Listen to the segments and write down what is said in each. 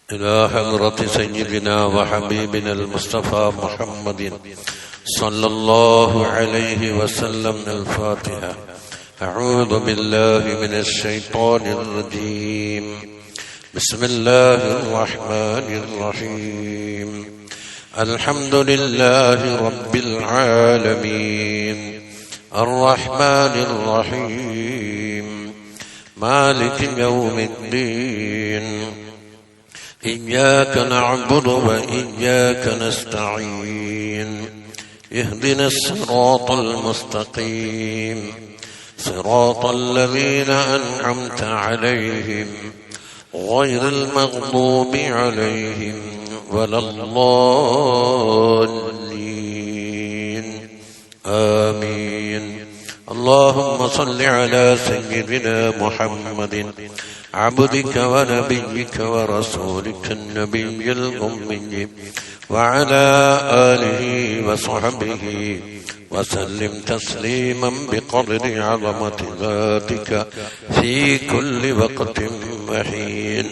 إلى حضرة سيدنا وحبيبنا المصطفى محمد صلى الله عليه وسلم. الفاتحة. أعوذ بالله من الشيطان الرجيم. بسم الله الرحمن الرحيم. الحمد لله رب العالمين الرحمن الرحيم مالك يوم الدين. إياك نعبد وإياك نستعين. اهدنا الصراط المستقيم صراط الذين أنعمت عليهم غير المغضوب عليهم ولا الضالين. آمين. اللهم صل على سيدنا محمد عبدك ونبيك ورسولك النبي الأمي وعلى آله وصحبه وسلم تسليما بقدر عظمة ذاتك في كل وقت وحين.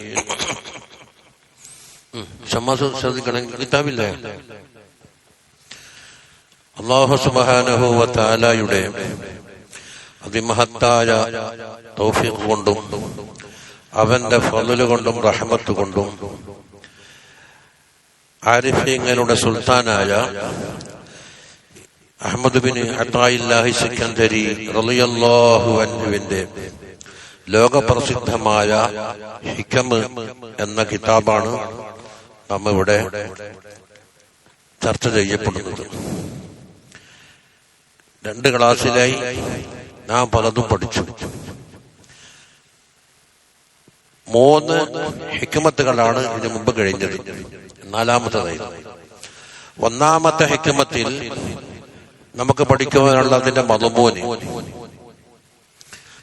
കിതാബില്ലേ? അല്ലാഹു സുബ്ഹാനഹു വ തആലയുടെ അതിമഹത്തായ തൗഫീഖ് കൊണ്ടും അവന്റെ ഫളല് കൊണ്ടും റഹ്മത്ത് കൊണ്ടും ആരിഫീങ്ങളുടെ സുൽത്താനായ അഹ്മദ് ബിൻ അത്തായില്ലാഹി സിക്കന്ദരി റളിയല്ലാഹു അൻഹുവിന്റെ ലോകപ്രസിദ്ധമായ ഹിക്മ എന്ന കിതാബാണ് നാം ഇവിടെ ചർച്ച ചെയ്യപ്പെടുന്നത്. 2 ക്ലാസ്സിലായി നാം പലതും പഠിച്ചു. 3 ഹിക്മത്തുകളാണ് ഇതിനു മുമ്പ് കഴിഞ്ഞത്. 4-മത്തേതായി. 1-മത്തെ ഹിക്മത്തിൽ നമുക്ക് പഠിക്കുവാനുള്ള അതിന്റെ മദ്മൂന്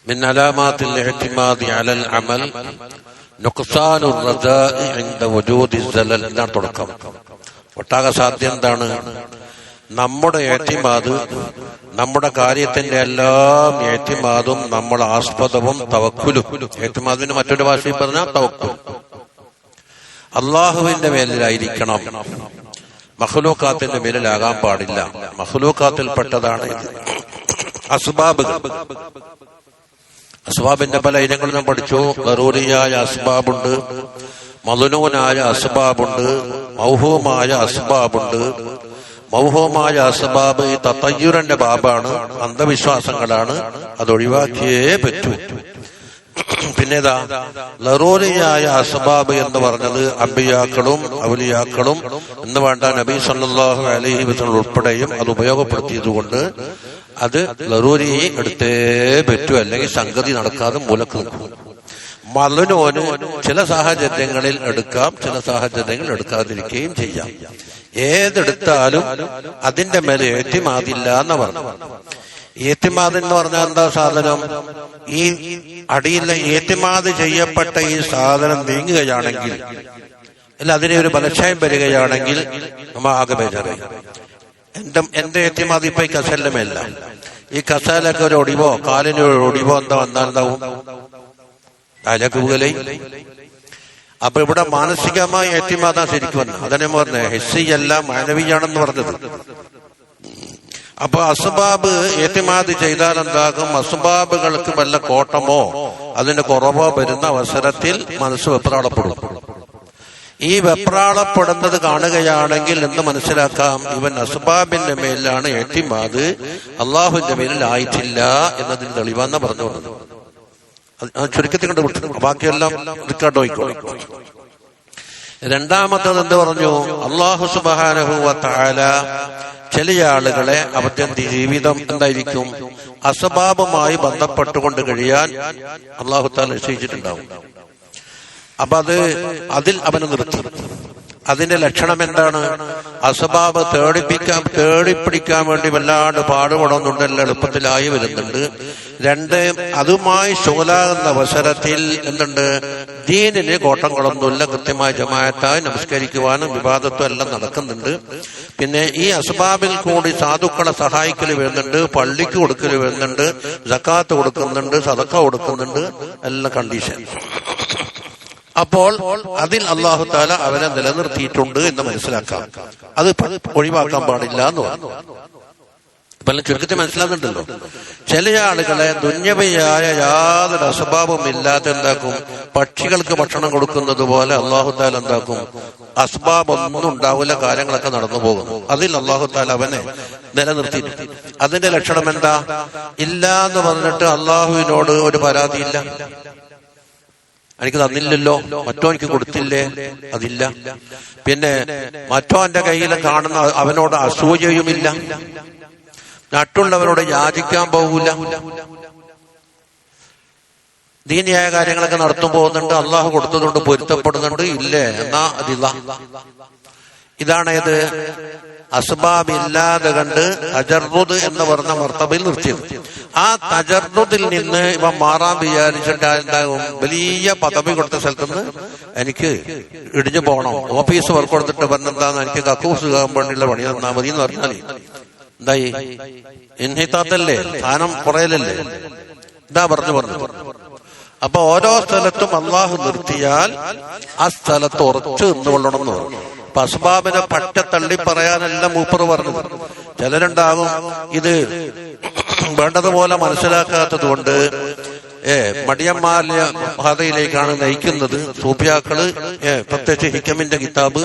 മിൻ അലാമാത്തിൽ ഇഅ്തിമാദി അലൽ അമൽ നുഖ്സാനുർ റജാഇ ഇൻദ വജൂദി സലൽ. എന്നാണ് തുടക്കം. ഒട്ടാകെ സാധ്യം എന്താണ്? നമ്മുടെ ഇഅ്തിമാദ്, നമ്മുടെ കാര്യത്തിന്റെ എല്ലാം ഇഅ്തിമാദും നമ്മൾ ആസ്പദവും തവക്കുലും. ഇഅ്തിമാദിന് മറ്റൊരു ഭാഷയിൽ പറഞ്ഞാൽ തവക്കുൽ അള്ളാഹുവിന്റെ മേലിലായിരിക്കണം, മഖ്ലൂഖാത്തിന്റെ മേലിലാകാൻ പാടില്ല. മഖ്ലൂഖാത്തിൽപ്പെട്ടതാണ് അസ്ബാബുകൾ. അസ്ബാബിന്റെ പല ഇനങ്ങളും നാം പഠിച്ചു. ദറൂരിയായ അസ്ബാബുണ്ട്, മദ്നൂനായ അസ്ബാബുണ്ട്, മൗഹൂമായ അസ്ബാബുണ്ട്. മൗഹൂമായ അസ്ബാബ് ഈ തതയ്യുറിന്റെ ബാബാണ്, അന്ധവിശ്വാസങ്ങളാണ്, അതൊഴിവാക്കിയേ പറ്റൂ. പിന്നേതാ ലറൂരിയായ അസ്ബാബ് എന്ന് പറഞ്ഞത് അംബിയാക്കളും ഔലിയാക്കളും എന്ന് വേണ്ട നബി സല്ലല്ലാഹു അലൈഹി വസല്ലം ഉൾപ്പെടെയും അത് ഉപയോഗപ്പെടുത്തിയതുകൊണ്ട് അത് ലറൂരി എടുത്തേ പറ്റൂ, അല്ലെങ്കിൽ സംഗതി നടക്കാതെ മൂലക്ക് നിൽക്കും. മദ്നൂന് ചില സാഹചര്യങ്ങളിൽ എടുക്കാം, ചില സാഹചര്യങ്ങളിൽ എടുക്കാതിരിക്കുകയും ചെയ്യാം. ഏതെടുത്താലും അതിന്റെ മേലെ ഇഅ്തിമാദില്ല എന്ന് പറഞ്ഞു. ഇഅ്തിമാദ് എന്ന് പറഞ്ഞാൽ എന്താ സാധനം? ഈ അടിയിൽ ഇഅ്തിമാദ് ചെയ്യപ്പെട്ട ഈ സാധനം നീങ്ങുകയാണെങ്കിൽ, അല്ല അതിനെ ഒരു ബലക്ഷയം വരികയാണെങ്കിൽ നമ്മ ആകെ ബേജാറായി. എന്റെ ഇഅ്തിമാദ് ഇപ്പൊ ഈ കസലിന്റെ മേലല്ല. ഈ കസലൊക്കെ ഒരു ഒടിവോ കാലിന് ഒരു ഒടിവോ എന്താ വന്നാൽ എന്താവും? അതിലേക്ക് പോകലേ. അപ്പൊ ഇവിടെ മാനസികമായ ഇഅ്തിമാദാ ശരിക്കും വന്നത്. അതന്നെ പറഞ്ഞേ ഹിസ്സിയല്ല മാനവിയാണെന്ന് പറഞ്ഞത്. അപ്പൊ അസ്ബാബ് ഇഅ്തിമാദ് ചെയ്താൽ എന്താകും? അസ്ബാബുകൾക്ക് വല്ല കോട്ടമോ അതിന്റെ കുറവോ വരുന്ന അവസരത്തിൽ മനസ്സ് വെപ്രാളപ്പെടും. ഈ വെപ്രാളപ്പെടുന്നത് കാണുകയാണെങ്കിൽ എന്ന് മനസ്സിലാക്കാം, ഇവൻ അസ്ബാബിന്റെ മേലിലാണ് ഇഅ്തിമാദ്, അള്ളാഹുവിന്റെ മേലിൽ ആയിട്ടില്ല എന്നതിന് തെളിവാന്ന് പറഞ്ഞു വന്നത്. ചുരുക്കത്തിൽ കൊണ്ട് വിട്ടു, ബാക്കിയെല്ലാം റിക്കാർഡ് ആയിക്കോളും. 2-മത്തത് എന്ത് പറഞ്ഞു? അല്ലാഹു സുബ്ഹാനഹു വ തആല ചില ആളുകളെ അവന്റെ ജീവിതം എന്തായിരിക്കും? അസ്ബാബുമായി ബന്ധപ്പെട്ടുകൊണ്ട് കഴിയാൻ അല്ലാഹു തആല നിശ്ചയിച്ചിട്ടുണ്ടാവും. അപ്പൊ അതിൽ അവന് നിർത്തും. അതിന്റെ ലക്ഷണം എന്താണ്? അസ്ബാബ് തേടിപ്പിടിക്കാൻ വേണ്ടി വല്ലാണ്ട് പാടുപെടുന്നുണ്ടല്ലോ, എളുപ്പത്തിലായി വരുന്നുണ്ട്. 2, അതുമായി ശുഗലാകുന്ന അവസരത്തിൽ എന്തുണ്ട്? ദീനിന് കോട്ടങ്ങളൊന്നുമില്ല, കൃത്യമായ ജമാഅത്തായി നമസ്കരിക്കുവാനും വിവാദത്തും എല്ലാം നടക്കുന്നുണ്ട്. പിന്നെ ഈ അസ്ബാബിൽ കൂടി സാധുക്കളെ സഹായിക്കൽ വരുന്നുണ്ട്, പള്ളിക്ക് കൊടുക്കൽ വരുന്നുണ്ട്, സക്കാത്ത് കൊടുക്കുന്നുണ്ട്, സദക്ക കൊടുക്കുന്നുണ്ട്, എല്ലാം കണ്ടീഷൻ. അപ്പോൾ അതിൽ അല്ലാഹു തആല അവനെ നിലനിർത്തിയിട്ടുണ്ട് എന്ന് മനസ്സിലാക്കാം. അത് ഒഴിവാക്കാൻ പാടില്ല എന്ന് പറഞ്ഞു. പല ചുരുക്കത്തിൽ മനസ്സിലാകുന്നുണ്ടല്ലോ. ചില ആളുകളെ ദുന്യവിയായ യാതൊരു അസ്ബാബും ഇല്ലാതെ എന്താക്കും, പക്ഷികൾക്ക് ഭക്ഷണം കൊടുക്കുന്നത് പോലെ അല്ലാഹു തആല എന്താക്കും, അസ്ബാബ് ഒന്നും ഉണ്ടാവില്ല, കാര്യങ്ങളൊക്കെ നടന്നു പോകുന്നു. അതിൽ അല്ലാഹു തആല അവനെ നിലനിർത്തിയിട്ടുണ്ട്. അതിന്റെ ലക്ഷണം എന്താ? ഇല്ല എന്ന് പറഞ്ഞിട്ട് അള്ളാഹുവിനോട് ഒരു പരാതിയില്ല. എനിക്ക് തന്നില്ലല്ലോ, മറ്റോ എനിക്ക് കൊടുത്തില്ലേ, അതില്ല. പിന്നെ മറ്റോന്റെ കയ്യിൽ കാണുന്ന അവനോട് അസൂയയുമില്ല. മറ്റുള്ളവരോട് യാചിക്കാൻ പോകൂല. ദീനിയായ കാര്യങ്ങളൊക്കെ നടത്തും പോകുന്നുണ്ട്. അള്ളാഹു കൊടുത്തതുകൊണ്ട് പൊരുത്തപ്പെടുന്നുണ്ട്. ഇല്ലേ എന്നാ അതില്ല. ഇതാണ് ഏത് അസ്ബാബ് ഇല്ലാതെ കണ്ട് തജറുദ് എന്ന് പറഞ്ഞ മർത്തബയിൽ നിർത്തിയത്. ആ തജറുദിൽ നിന്ന് ഇവ മാറാൻ വിചാരിച്ചിട്ട് എന്താകും, വലിയ പദവി കൊടുത്ത സ്ഥലത്തുനിന്ന് എനിക്ക് ഇടിഞ്ഞു പോകണം, ഓഫീസ് വർക്ക് കൊടുത്തിട്ട് പറഞ്ഞെന്താന്ന് എനിക്ക് കക്കൂസ് കേൾക്കാൻ വേണ്ടിയുള്ള പണി തന്നാ മതി എന്ന് പറഞ്ഞാൽ എന്തായി? ഇൻഹിതാത്തല്ലേ, സ്ഥാനം കുറയലല്ലേ? ഇതാ പറഞ്ഞു. അപ്പൊ ഓരോ സ്ഥലത്തും അള്ളാഹു നിർത്തിയാൽ ആ സ്ഥലത്ത് ഉറച്ചു നിന്നുകൊള്ളണം എന്ന് പറഞ്ഞു. അപ്പൊ അസ്ബാബിനെ പറ്റത്തള്ളി പറയാനെല്ലാം മൂപ്പർ പറഞ്ഞു. ചിലരുണ്ടാകും ഇത് വേണ്ടതുപോലെ മനസ്സിലാക്കാത്തത് കൊണ്ട് മടിയന്മാരുടെ പാതയിലേക്കാണ് നയിക്കുന്നത്. സൂഫിയാക്കള് പ്രത്യേകിച്ച് ഹിക്കമിന്റെ കിതാബ്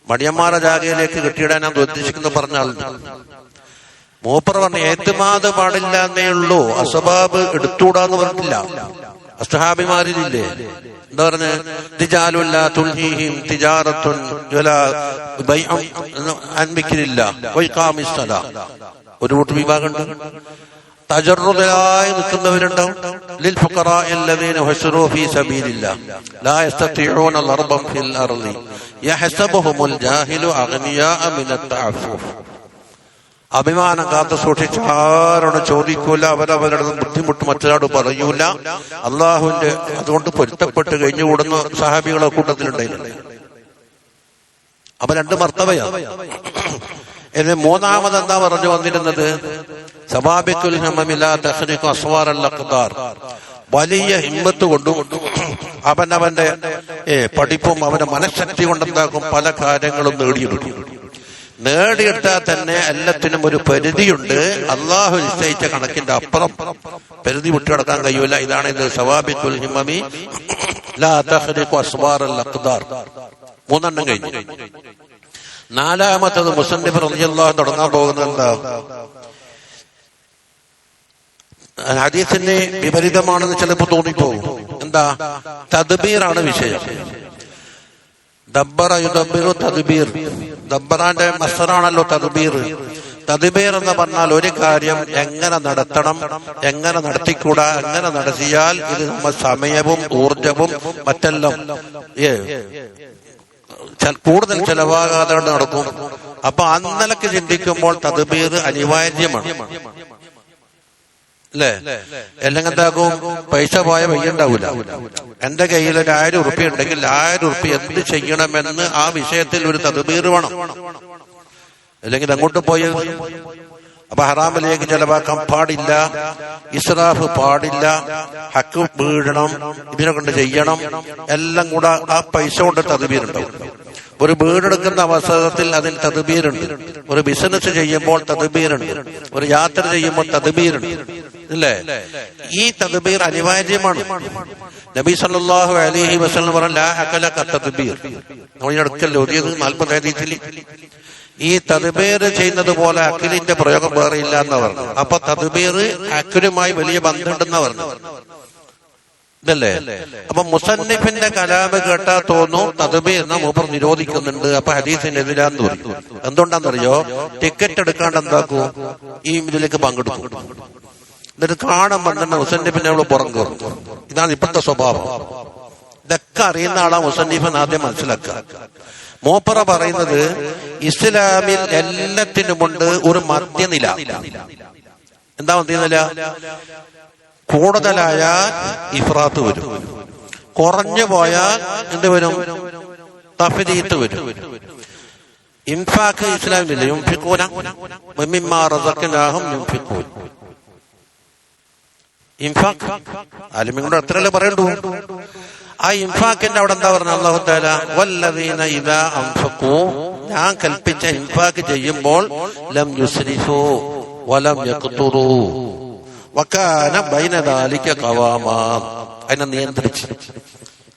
മടിയന്മാരുടെ ജാഗയിലേക്ക് കെട്ടിയിടാനാണ് ഉദ്ദേശിക്കുന്നത് പറഞ്ഞ ആളുണ്ട്. മൂപ്പർ പറഞ്ഞ ഏറ്റുമാത് പാടില്ല എന്നേ ഉള്ളൂ, അസ്ബാബ് എടുത്തുകൂടാന്ന് പറഞ്ഞിട്ടില്ല. അസ്ഹാബിമാരില്ലേ എന്താ പറഞ്ഞ്, തിജാലുല്ല തുൽഹീഹിം തിജാറത്തുൻ വലാ ബൈഉൻ അൻ ദിക്രില്ലാഹ് വഇഖാമിസ്സലാ. ഒരു കൂട്ടം വിഭാഗമുണ്ട്. തജറുദായി നിൽക്കുന്നവരുണ്ടാവും. ലിൽ ഫുഖറാഇ അല്ലദീന ഹുസ്റൂ ഫീ സബീലില്ലാഹ് ലാ യസ്തതിഊന ദർബൻ ഫിൽ അർളി യഹ്സബുഹുൽ ജാഹിലു അഗ്നിയാഅ മിനത് തഅഫുഫ്. അഭിമാനം കാത്തു സൂക്ഷിച്ച് ആരോട് ചോദിക്കൂല, അവരവരുടെ ബുദ്ധിമുട്ട് മറ്റൊരാട് പറയൂല. അള്ളാഹുവിന്റെ അതുകൊണ്ട് പൊരുത്തപ്പെട്ട് കഴിഞ്ഞുകൂടുന്ന സഹാബികളെ കൂട്ടത്തിലുണ്ടായിട്ടുണ്ട്. അപ്പൊ രണ്ട് മർത്തബയാണ്. ഇനി മൂന്നാമത് എന്താ പറഞ്ഞു വന്നിരുന്നത്? സബാബിക്കുൽ ഹമമിലാ തഖ്രിഖു അസ്വാറൽ അഖ്ദാർ. വലിയ ഹിമ്മത്ത് കൊണ്ടും അവനവന്റെ പഠിപ്പും അവന്റെ മനഃശക്തി കൊണ്ടെന്താക്കും പല കാര്യങ്ങളും നേടിയെടുക്കും. നേടിയെടുത്താൽ തന്നെ എല്ലാത്തിനും ഒരു പരിധിയുണ്ട്. അള്ളാഹു നിശ്ചയിച്ച കണക്കിന്റെ അപ്പുറം പരിധി വിട്ടുകിടക്കാൻ കഴിയൂല. ഇതാണ് ഇത് സവാബിത്തുൽ ഹിമ്മമി ലാ തഖ്രിഖു അസ്വാറൽ അഖ്ദാർ. മൂന്നെണ്ണം കഴിഞ്ഞു. നാലാമത്തത് മുസന്നിഫ് റളിയല്ലാഹു അൻഹു തുടങ്ങാൻ പോകുന്നത് എന്താ? ഹദീസിന് വിപരീതമാണെന്ന് ചിലപ്പോൾ തോന്നിപ്പോകും. എന്താ? തദ്ബീറാണ് വിഷയം. ദബ്ബറ യുദബ്ബിറു തദ്ബീർ. ദബ്ബറാന്റെ മസ്ദറാണല്ലോ തദ്ബീർ. തദ്ബീർ എന്ന് പറഞ്ഞാൽ ഒരു കാര്യം എങ്ങനെ നടത്തണം, എങ്ങനെ നടത്തിക്കൂടാ, എങ്ങനെ നടത്തിയാൽ ഇത് നമ്മൾ സമയവും ഊർജവും മറ്റെല്ലാം കൂടുതൽ ചെലവാകാതെ നടക്കും. അപ്പൊ അന്നലക്ക് ചിന്തിക്കുമ്പോൾ തദ്ബീർ അനിവാര്യമാണ് അല്ലേ? അല്ലെങ്കിൽ എന്താകും, പൈസ പോയ വയ്യുണ്ടാവൂല. എന്റെ കയ്യിൽ ഒരു 1000 ഉറുപ്പ്യ ഉണ്ടെങ്കിൽ 1000 ഉറുപ്പ്യ എന്ത് ചെയ്യണമെന്ന് ആ വിഷയത്തിൽ ഒരു തദ്ബീർ വേണം. അല്ലെങ്കിൽ അങ്ങോട്ട് പോയി അപ്പൊ ഹറാമിലേക്ക് ചെലവാക്കാൻ പാടില്ല, ഇസ്രാഫ് പാടില്ല, ഹക്ക് വീഴണം, ഇതിനെ കൊണ്ട് ചെയ്യണം. എല്ലാം കൂടെ ആ പൈസ കൊണ്ട് തദ്ബീറുണ്ടാവും. ഒരു വീടെടുക്കുന്ന അവസരത്തിൽ അതിൽ തദ്ബീറുണ്ട്. ഒരു ബിസിനസ് ചെയ്യുമ്പോൾ തദ്ബീറുണ്ട്. ഒരു യാത്ര ചെയ്യുമ്പോൾ തദ്ബീറുണ്ട് അല്ലേ? ഈ തദ്ബീർ അനിവാര്യമാണ്. നബി സല്ലല്ലാഹു അലൈഹി വസല്ലം പറഞ്ഞു ലാ അകല തദ്ബീർ. നമ്മൾ അടുക്കൽ ഓതിയത് 40 ഹദീസിൽ ഈ തദ്ബീർ ചെയ്യുന്നത് പോലെ അഖിലിന്റെ പ്രയോഗം വേറെ ഇല്ല എന്ന് പറഞ്ഞു. അപ്പൊ തദ്ബീർ അഖിലുമായി വലിയ ബന്ധമുണ്ടെന്ന് പറഞ്ഞു ഇതല്ലേ? അപ്പൊ മുസന്നിഫിന്റെ കലാമ് കേട്ടാ തോന്നും തദ്ബീറിനെ മൂപ്പർ നിരോധിക്കുന്നുണ്ട്, അപ്പൊ ഹദീസിനെതിരാന്ന് പറയും. എന്തുകൊണ്ടാന്നറിയോ? ടിക്കറ്റ് എടുക്കാണ്ട് എന്താക്കൂ, ഈ ഇതിലേക്ക് പങ്കെടുക്കും. എന്നിട്ട് കാണുമ്പോൾ തന്നെ മുസന്നിഫിനെ അവള് പുറം കയറും. ഇതാണ് ഇപ്പോഴത്തെ സ്വഭാവം. ഇതൊക്കെ അറിയുന്ന ആളാ മുസന്നിഫിന് ആദ്യം മനസ്സിലാക്കുക. മൂപ്പറ പറയുന്നത് ഇസ്ലാമിൽ എല്ലാത്തിനുമുണ്ട് ഒരു മധ്യനില. എന്താ മധ്യനില? കൂടുതലായാൽ ഇഫ്രാത്ത് വരും, കുറഞ്ഞു പോയാൽ എന്ത് വരും? തഫ്രീത്ത് വരും. ഇൻഫാഖ് ഇസ്ലാമിലില്ല. യുൻഫിഖൂന മിമ്മാ റസഖ്നാഹും യുൻഫിഖൂൻ. ഇൻഫാഖ് ആലിമീങ്ങളുടെ അത്രയല്ലേ പറയണ്ടു. ആ ഇൻഫാക്കിന്റെ അവിടെ എന്താ പറഞ്ഞ അല്ലാഹു തആല വല്ലദീന ഇദാ അൻഫഖൂ, ഞാൻ കൽപ്പിച്ച ഇൻഫാക്ക് ചെയ്യുമ്പോൾ ലം യുസ്രിഫൂ വലം യഖ്തുറൂ വകാന ബൈന ദാലിക ഖവാമാ, അതിനെ നിയന്ത്രിച്ചു.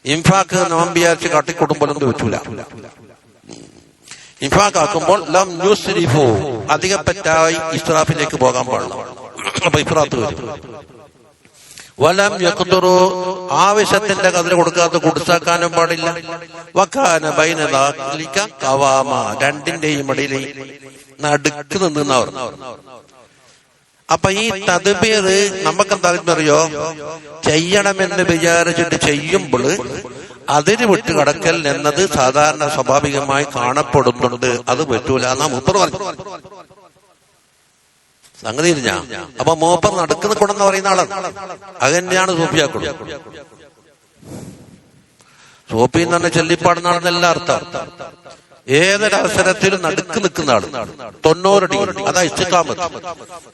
ഇൻഫാക്ക് നാം വിചാരിച്ച് കാട്ടിക്കൊടുമ്പോഴൊന്നും വെച്ചൂല. ഇൻഫാക്ക് ആക്കുമ്പോൾ ലം യുസ്രിഫൂ, അധികം പറ്റായി ഇസ്റാഫിലേക്ക് പോകാൻ പാടില്ല. അപ്പൊ ഇഫ്രാത്ത് വരും. വലം യഖ്തുറൂ, ആവശ്യത്തിന്റെ കതിര് കൊടുക്കാത്ത കുടിസാക്കാനും പാടില്ല. വകാന ബൈന ദാലിക ഖവാമ, രണ്ടിന്റെയും ഇടയിൽ നടുക്ക് നിന്നവർ. അപ്പൊ ഈ തദ്ബീർ നമുക്കെന്താ അറിയോ, ചെയ്യണമെന്ന് വിചാരിച്ചിട്ട് ചെയ്യുമ്പോൾ അതിന് വിട്ട് കടക്കൽ എന്നത് സാധാരണ സ്വാഭാവികമായി കാണപ്പെടുന്നുണ്ട്. അത് പറ്റൂല എന്നാ മൂപ്പർ പറഞ്ഞു. സംഗതി ഇല്ല. അപ്പൊ മൂപ്പർ നടുക്കുന്ന കൊണ്ടെന്ന് പറയുന്ന ആളാണ്. അത് തന്നെയാണ് സൂഫിയാക്കുള്ളത്. സൂഫി എന്ന് പറഞ്ഞ ചെല്ലിപ്പാടുന്ന ആളെന്നല്ല അർത്ഥം. ഏതൊരവസരത്തിലും നടുക്ക് നിൽക്കുന്ന ആള്. 90 ഡിഗ്രി, അതാ ഇസ്തിഖാമത്ത്.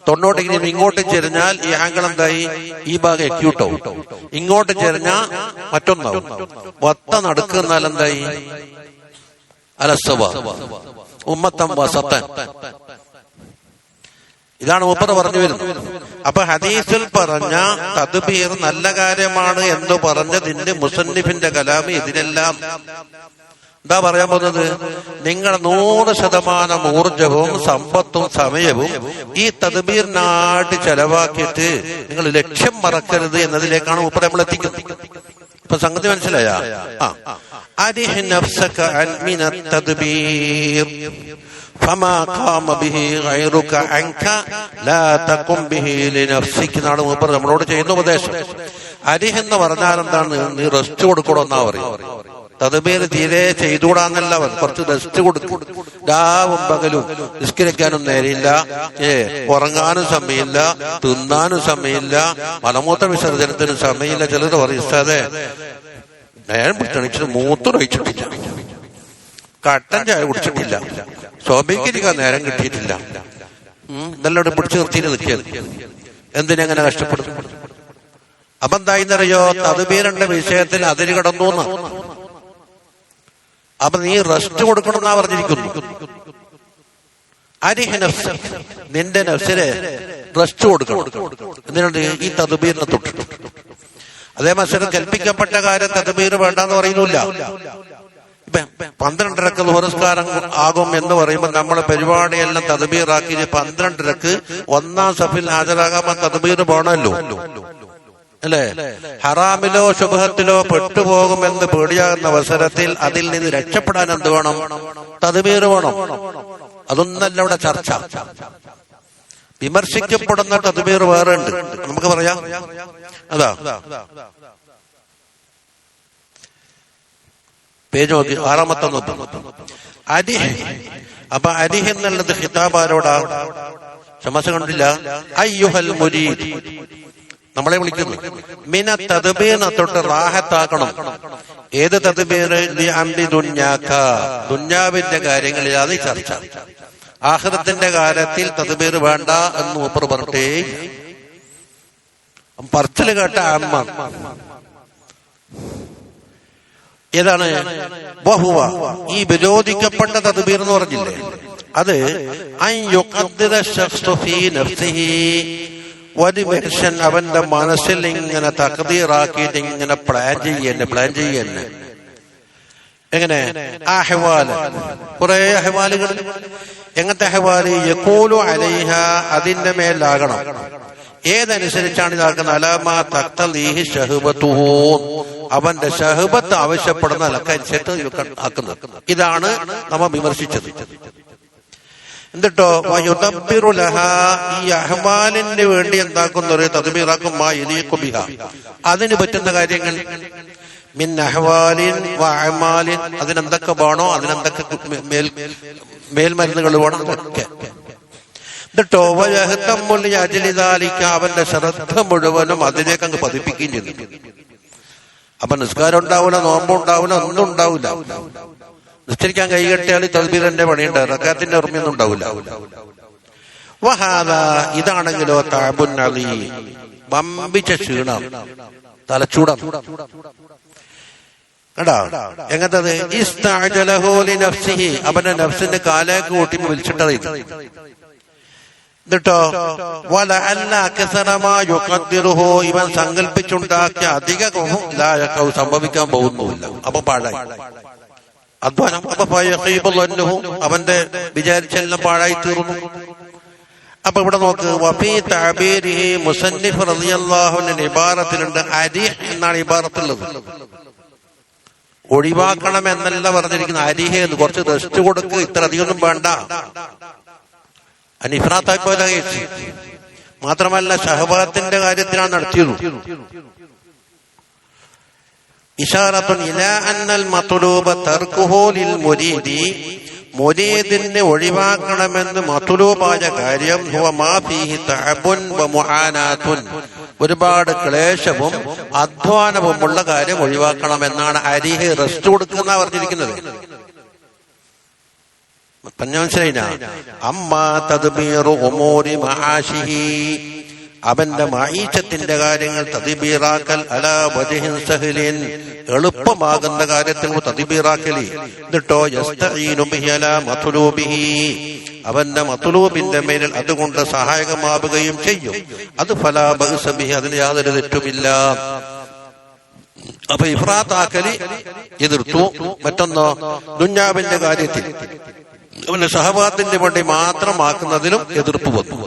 90 ഡിഗ്രി ഇങ്ങോട്ട് ചെരിഞ്ഞാൽ ഈ ആംഗിൾ എന്തായി, ഈ ഭാഗം എക്യൂട്ടാവും. ഇങ്ങോട്ട് ചെരിഞ്ഞാൽ മറ്റൊന്നാവും. വത്ത നടുക്കുന്നാൽ എന്തായി, അലസ്സവ ഉമ്മത്തം വസത്തൻ. ഇതാണ് മൂപ്പർ പറഞ്ഞു വരുന്നത്. അപ്പൊ ഹദീസിൽ പറഞ്ഞ തദ്ബീർ നല്ല കാര്യമാണ് എന്ന് പറഞ്ഞതിന്റെ മുസന്നിഫിന്റെ കലാമി ഇതിനെല്ലാം എന്താ പറയാൻ പോകുന്നത്, നിങ്ങൾ 100% ഊർജവും സമ്പത്തും സമയവും ഈ തദ്ബീറിനായിട്ട് ചെലവാക്കിയിട്ട് നിങ്ങൾ ലക്ഷ്യം മറക്കരുത് എന്നതിലേക്കാണ് മൂപ്പർ നമ്മൾ എത്തിക്കുന്നത്. ഇപ്പൊ സംഗതി മനസ്സിലായ? അരിഹ് നഫ്സക മിന തദ്ബീർ ഫമാ ഖാമ ബിഹി ഗൈറുക അൻക ലാ തഖും ബിഹി ലിനഫ്സിക എന്നാണ് മൂപ്പർ നമ്മളോട് ചെയ്യുന്ന ഉപദേശം. അരിഹ് എന്ന് പറഞ്ഞാൽ എന്താണ്, നീ റെസ്റ്റ് കൊടുക്കണമെന്നാ പറയും. തദ്ബീർ തീരെ ചെയ്തുകൂടാന്നല്ല, കുറച്ച് റെസ്റ്റ് കൊടുക്കും. രാവും പകലും നിസ്കരിക്കാനും നേരെയില്ല, ഉറങ്ങാനും സമയമില്ല, തിന്നാനും സമയമില്ല, മലമൂത്ര വിസർജനത്തിനും സമയമില്ല. ചിലർ പറയും ഉസ്താദേ നേരം പിടിച്ചണിച്ചിട്ട് മൂത്രമൊഴിച്ചിട്ടില്ല, കട്ടൻ ചായ കുടിച്ചിട്ടില്ല, ശോഭിക്കാൻ നേരം കിട്ടിയിട്ടില്ല, ഇതെല്ലാം ഇവിടെ പിടിച്ചു നിർത്തിയിട്ട് നിൽക്കിയത്, എന്തിനെങ്ങനെ കഷ്ടപ്പെടുന്നു? അപ്പൊ എന്തായിന്നറിയോ, തദ്ബീറിന്റെ വിഷയത്തിൽ അതിര് കടന്നു. അപ്പൊ നീ റെസ്റ്റ് കൊടുക്കണമെന്നാ പറഞ്ഞിരിക്കുന്നു. അരിഹ് നഫ്സ, നിന്റെ നഫ്സിനെ റെസ്റ്റ് കൊടുക്കണം. എന്തിനുണ്ട്? ഈ തദ്ബീറിനെ തൊട്ടിട്ട്. അതേ മത്സരം കൽപ്പിക്കപ്പെട്ട കാര്യം തദ്ബീർ വേണ്ടെന്ന് പറയുന്നില്ല. 12 പുരസ്കാരം ആകും എന്ന് പറയുമ്പോൾ നമ്മളെ പരിപാടിയെല്ലാം തദ്ബീറാക്കി 12 ഒന്നാം സഫിൽ ഹാജരാകാൻ തദ്ബീർ വേണമല്ലോ, അല്ലേ? ഹറാമിലോ ശുഭഹത്തിലോ പെട്ടുപോകുമെന്ന് പേടിയാകുന്ന അവസരത്തിൽ അതിൽ നിന്ന് രക്ഷപ്പെടാൻ എന്ത് വേണം? തദ്ബീർ വേണം. അതൊന്നല്ല ഇവിടെ ചർച്ച. വിമർശിക്കപ്പെടുന്ന തദ്ബീർ വേറെ ഉണ്ട്, നമുക്ക് പറയാം. അതാ പേജ് നോക്കി 6-ാമത്തെ നോക്കി. അരിഹ്. അപ്പൊ അരിഹ് എന്നുള്ളത് ഖിതാബ് ആരോടാ? സമസ്യ കണ്ടില്ല. അയ്യുഹൽ മുരീദ്, നമ്മളെ വിളിക്കുന്നു. മിന തദ്ബീർ തൊട്ട് റാഹത്താക്കണം. ഏത് തദ്ബീർ? ലിഅംരി ദുന്യാക, ദുന്യാവിന്റെ കാര്യങ്ങളിൽ അത് ചർച്ച. ആഖിറത്തിന്റെ കാര്യത്തിൽ തദ്ബീർ വേണ്ട എന്ന് മൂപ്പർ പറഞ്ഞേ. പറച്ചില് കേട്ട അമ്മ ഏതാണ്? വഹുവ, ഈ വിരോധിക്കപ്പെട്ട തദ്ബീർ എന്ന് പറഞ്ഞില്ലേ, അത് അൻ യുഖദ്ദിറ ശഖ്സു ഫീ നഫ്സിഹി, ഒരു മനുഷ്യൻ അവന്റെ മനസ്സിൽ ഇങ്ങനെ തഖ്ദീറാക്കിയിട്ട് ഇങ്ങനെ പ്ലാൻ ചെയ്യന്നെ. എങ്ങനെ? അഹ്വാല്, കുറെ അഹ്വാലുകൾ. എങ്ങനത്തെ അഹ്വാല്? യഖൂലു അലൈഹ, അതിന്റെ മേലാകണം. ഏതനുസരിച്ചാണ് ഇതാക്കുന്നത്? അലാമാ തഖ്തലീഹി ശഹബതുഹു, അവന്റെ ശഹബത്ത് ആവശ്യപ്പെടുന്ന അനുസരിച്ച് ആക്കുന്നത്. ഇതാണ് നമ്മൾ വിമർശിച്ചത്. എന്നിട്ടോ ഈ അഹ്വാലിന് വേണ്ടി എന്താക്കുന്നവര് തദ്ബീറാക്കും അതിന് പറ്റുന്ന കാര്യങ്ങൾ. മിൻ അഹ്വാലിൻ വ അഅമാലിൻ, അതിനെന്തൊക്കെ വേണോ, അതിനെന്തൊക്കെ മേൽമരുന്നുകൾ വേണം, അതൊക്കെ. എന്നിട്ടോ അവന്റെ ശ്രദ്ധ മുഴുവനും അതിലേക്ക് അങ്ങ് പതിപ്പിക്കുകയും ചെയ്തു. അപ്പൊ നിസ്കാരം ഉണ്ടാവില്ല, നോമ്പുണ്ടാവില്ല, ഒന്നും ഉണ്ടാവില്ല. നിസ്കരിക്കാൻ കൈ കെട്ടിയാൽ തദ്ബീറിന്റെ പണിയുണ്ടാവും, റക്അത്തിന്റെ ഓർമ്മയൊന്നും ഉണ്ടാവില്ല. വഹാദാ, ഇതാണെങ്കിലോ തഅബുൻ അലീം, വമ്പിച്ച ക്ഷീണം, തലച്ചൂടം. കടാ എങ്ങനത്തത് ഇസ്തഅജലഹു ലിനഫ്സിഹി, അവന്റെ നഫ്സിന്റെ കാലേക്ക് കൂട്ടി വലിച്ചിട്ടത്. എന്നിട്ടോ വലഅല്ല അക്സറമാ യുഖദ്ദിറുഹു, ഇവൻ സങ്കല്പിച്ചുണ്ടാക്കിയ അധിക സംഭവിക്കാൻ പോകുന്നില്ല. അപ്പൊ പാഴായി അധ്വാനം. അപ്പൊ അവന്റെ വിചാരിച്ചെല്ലാം പാഴായി തീർന്നു. അപ്പൊ ഇവിടെ നോക്ക്, വഫീ തഅബീരിഹി മുസന്നിഫ് റളിയല്ലാഹു അൻഹു ഇബാറത്തിലുണ്ട് അരിഹ് എന്നാണ് ഇബാറത്തുള്ളത്. ഒഴിവാക്കണം എന്നല്ല പറഞ്ഞിരിക്കുന്ന അരിഹ എന്ന്. കുറച്ച് റെസ്റ്റ് കൊടുക്ക്, ഇത്ര അധികമൊന്നും വേണ്ട. അനിഫ്രാത്തായി പോലെ മാത്രമല്ല ഷഹബാത്തിന്റെ കാര്യത്തിലാണ് നടത്തിയത്. ഇശാറത്തുൻ ഇലാ അന്നൽ മത്ലൂബ തർക്കുഹു ലിൽ മുരീദി, മുരീദിനെ ഒഴിവാക്കണമെന്ന് മത്ലൂബായ കാര്യം ഹുവ മാ ഫീഹി തഅബുൻ വ മുആനാതുൻ, ഒരുപാട് ക്ലേശവും അധ്വാനവുമുള്ള കാര്യം ഒഴിവാക്കണമെന്നാണ്. അരിഹ് റെസ്റ്റ് കൊടുക്കുന്ന പറഞ്ഞിരിക്കുന്നത്. മനസ്സിലായിനാ? അമ്മാ തദ്ബീറു ഉമൂരി മആശിഹി, അവന്റെ മഈശത്തിന്റെ കാര്യങ്ങൾ തദ്ബീറാക്കൽ അലാ വജ്ഹിൻ സഹ്ലിൻ, എളുപ്പമാകുന്ന കാര്യത്തിൽ തദ്ബീറാക്കലി. എന്നിട്ടോ യസ്തഈനു ബിഹി അലാ മത്ലൂബിഹി, അവന്റെ മത്ലൂബിന്റെ മേലിൽ അതുകൊണ്ട് സഹായകമാവുകയും ചെയ്യും. അത് ഫലാ ബഅസ ബിഹി, അതിന് യാതൊരു തെറ്റുമില്ല. അപ്പൊ ഇഫ്രാത്താക്കലി എതിർത്തു. മറ്റൊന്നോ ദുന്യാവിന്റെ കാര്യത്തിൽ അവന്റെ സഹബാത്തിന്റെ വേണ്ടി മാത്രമാക്കുന്നതിലും എതിർപ്പ് വന്നു.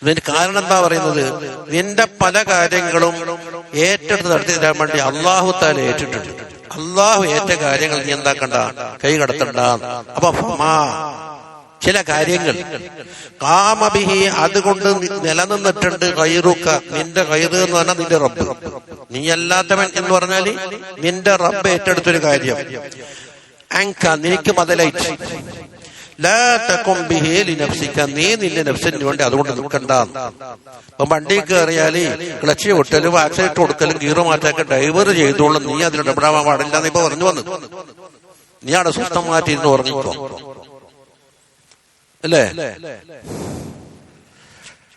ഇതിന് കാരണം എന്താ പറയുന്നത്? നിന്റെ പല കാര്യങ്ങളും ഏറ്റെടുത്ത് നടത്തി തരാൻ വേണ്ടി അള്ളാഹു താല ഏറ്റിട്ടുണ്ട്. അള്ളാഹു ഏറ്റ കാര്യങ്ങൾ നീ എന്താക്കണ്ട, കൈ കടത്തണ്ട. അപ്പൊ ചില കാര്യങ്ങൾ കാമബിഹി, അതുകൊണ്ട് നിലനിന്നിട്ടുണ്ട്. കൈറുക്ക, നിന്റെ കൈറ് എന്ന് പറഞ്ഞാൽ നിന്റെ റബ്ബ്. നീ അല്ലാത്തവൻ എന്ന് പറഞ്ഞാല് നിന്റെ റബ്ബ് ഏറ്റെടുത്തൊരു കാര്യം അങ്ക, നിനക്ക് ബദലായിട്ട്. ലാ തഖും ബിഹി ലിനഫ്സിക, നീ നിന്റെ നഫ്സിന് വേണ്ടി അതുകൊണ്ട് നിൽക്കണ്ട. അപ്പൊ വണ്ടി കയറിയാല് ക്ലച്ച് കൊട്ടലും ആക്സിഡന്റ് കൊടുക്കലും ഗീറ് മാറ്റാക്കെ ഡ്രൈവർ ചെയ്തോളും, നീ അതിൽ ഇടപെടാൻ പാടില്ല എന്ന് ഇപ്പൊ പറഞ്ഞു വന്നു. നീ അവിടെ സ്വസ്ഥം മാറ്റിയിരുന്ന് ഉറങ്ങിക്കോ, അല്ലേ?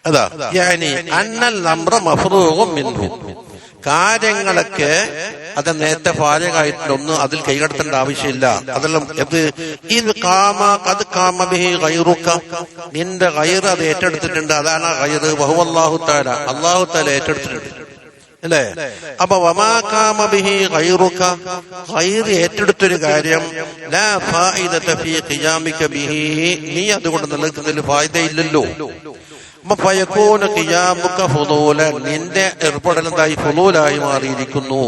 അതാ യാനി അന്നൽ അംറ മഫ്റൂഗും മിൻഹു, കാര്യങ്ങളൊക്കെ അത് നേരത്തെ പാചകമായിട്ടൊന്നും അതിൽ കൈകടത്തേണ്ട ആവശ്യമില്ല. അതെല്ലാം ഇത് കാമബിഹി ഗൈറുക, നിന്റെ ഗൈർ അത് ഏറ്റെടുത്തിട്ടുണ്ട്. അതാണ് ഗൈർ. വഹുവല്ലാഹു തആല, അല്ലാഹു തആല ഏറ്റെടുത്തിട്ടുണ്ട്, അല്ലേ? അപ്പൊ വമാ കാമബിഹി ഗൈറുക, ഗൈർ ഏറ്റെടുത്തൊരു കാര്യം ലാ ഫായിദത ഫീ ഖിയാമിക ബിഹി, നീ അതുകൊണ്ട് നിലനിൽക്കുന്നതിൽ ഫായിദയില്ലല്ലോ. നിന്റെ ഏർപ്പെടൽ എന്തായി? ഫുളൂലായി മാറിയിരിക്കുന്നു.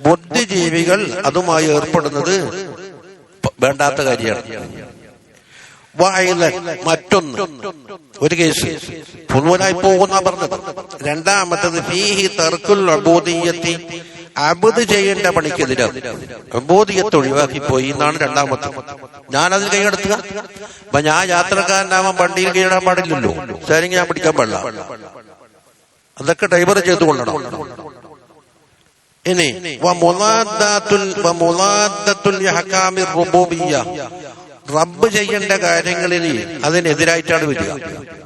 ബുദ്ധിജീവികൾ അതുമായി ഏർപ്പെടുന്നത് വേണ്ടാത്ത കാര്യമാണ്. മറ്റൊന്ന്, ഒരു കേസ് ഫുളൂലായി പോകുന്ന പറഞ്ഞത്. രണ്ടാമത്തത് ഫീഹി തർക്കുൽ ഉബൂദിയ്യത്തി, അബുദ് ചെയ്യേണ്ട പണിക്കെതിരാണ്. ഉബൂദിയ്യത്ത് ഒഴിവാക്കിപ്പോയി എന്നാണ് രണ്ടാമത്തെ. ഞാനതിൽ കൈകടത്തുക. അപ്പൊ ഞാൻ യാത്രക്കാരനാവാൻ വണ്ടിയിൽ കൈയിടാൻ പാടില്ലല്ലോ, സ്റ്റാരിങ് ഞാൻ പിടിക്കാൻ പാടില്ല. അതൊക്കെ ഡ്രൈവർ ചെയ്തു കൊള്ളണം. ഇനി റബ്ബ് ചെയ്യേണ്ട കാര്യങ്ങളിൽ അതിനെതിരായിട്ടാണ് വരിക,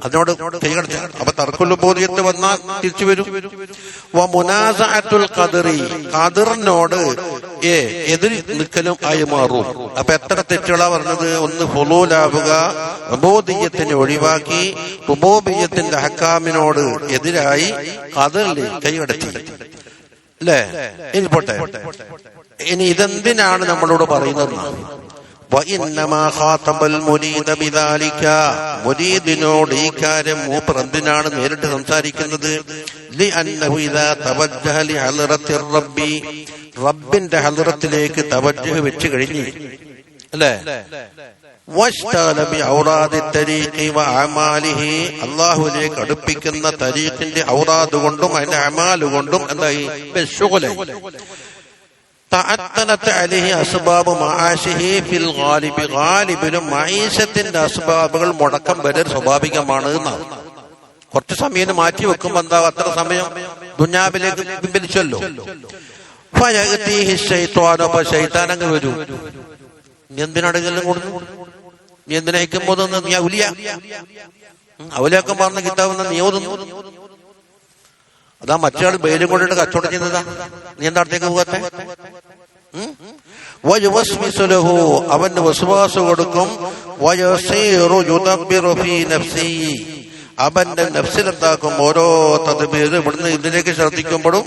അതിനോട് കൈകടത്തുക. അപ്പൊ തർക്കുൽ ഉബൂദിയ്യത്ത് വന്നാൽ തിരിച്ചു വരും. മുനാസഅത്തുൽ ഖദറി, ഖദറിനോട് എതിർ നിൽക്കലും ആയി മാറും. അപ്പൊ എത്ര തെറ്റുകളാ പറഞ്ഞത്? ഒന്ന് ഫുളൂലാവുക, ഉബൂദിയ്യത്തിനെ ഒഴിവാക്കി റുബൂബിയ്യത്തിന്റെ അഹ്കാമിനോട് എതിരായി ഖദറിൽ കൈകടത്തി, അല്ലേ? ഇനി പോട്ടെ. ഇനി ഇതെന്തിനാണ് നമ്മളോട് പറയുന്നത്? മുരീദിനോട് ഈ കാര്യം മൂപ്പർ എന്തിനാണ് നേരിട്ട് സംസാരിക്കുന്നത്? റബ്ബിന്റെ ഹളറത്തിലേക്ക് തവജ്ജുഹ് വെച്ച് കഴിഞ്ഞു, അല്ലേ? അള്ളാഹുവിലേക്ക് അടുപ്പിക്കുന്ന തരീഖിന്റെ ഔറാദ് കൊണ്ടും അതിന്റെ അമാല് കൊണ്ടും എന്തായി? ഗാലിബിലും മഈശത്തിന്റെ അസ്ബാബുകൾ മുടക്കം വരെ സ്വാഭാവികമാണ് എന്നാണ്. കുറച്ച് സമയം മാറ്റി വെക്കുമ്പോ എന്താ അത്ര സമയം ദുനിയാവിലേക്ക് പിൻവലിച്ചല്ലോ. ശൈത്താനങ്ങ് വരും. നീ എന്തിനാണെങ്കിലും കൊടുത്തു, നീ എന്തിനയക്കുമ്പോ നീ ഉലിയ അവലേക്കം പറഞ്ഞ കിതാബെന്ന നീ ഓതുന്നു. അതാ മറ്റേ ആൾ ബെയിലും കൊണ്ടിട്ട് കച്ചവടം ചെയ്യുന്നതാ. നീ എന്താ അടുത്തേക്ക് പോകത്തെ? അവന്റെ വസ്വാസ് കൊടുക്കും. അവന്റെ നഫ്സിലെന്താക്കും ഓരോ തദ്ബീർ. ഇവിടുന്ന് ഇതിലേക്ക് ശ്രദ്ധിക്കുമ്പോഴും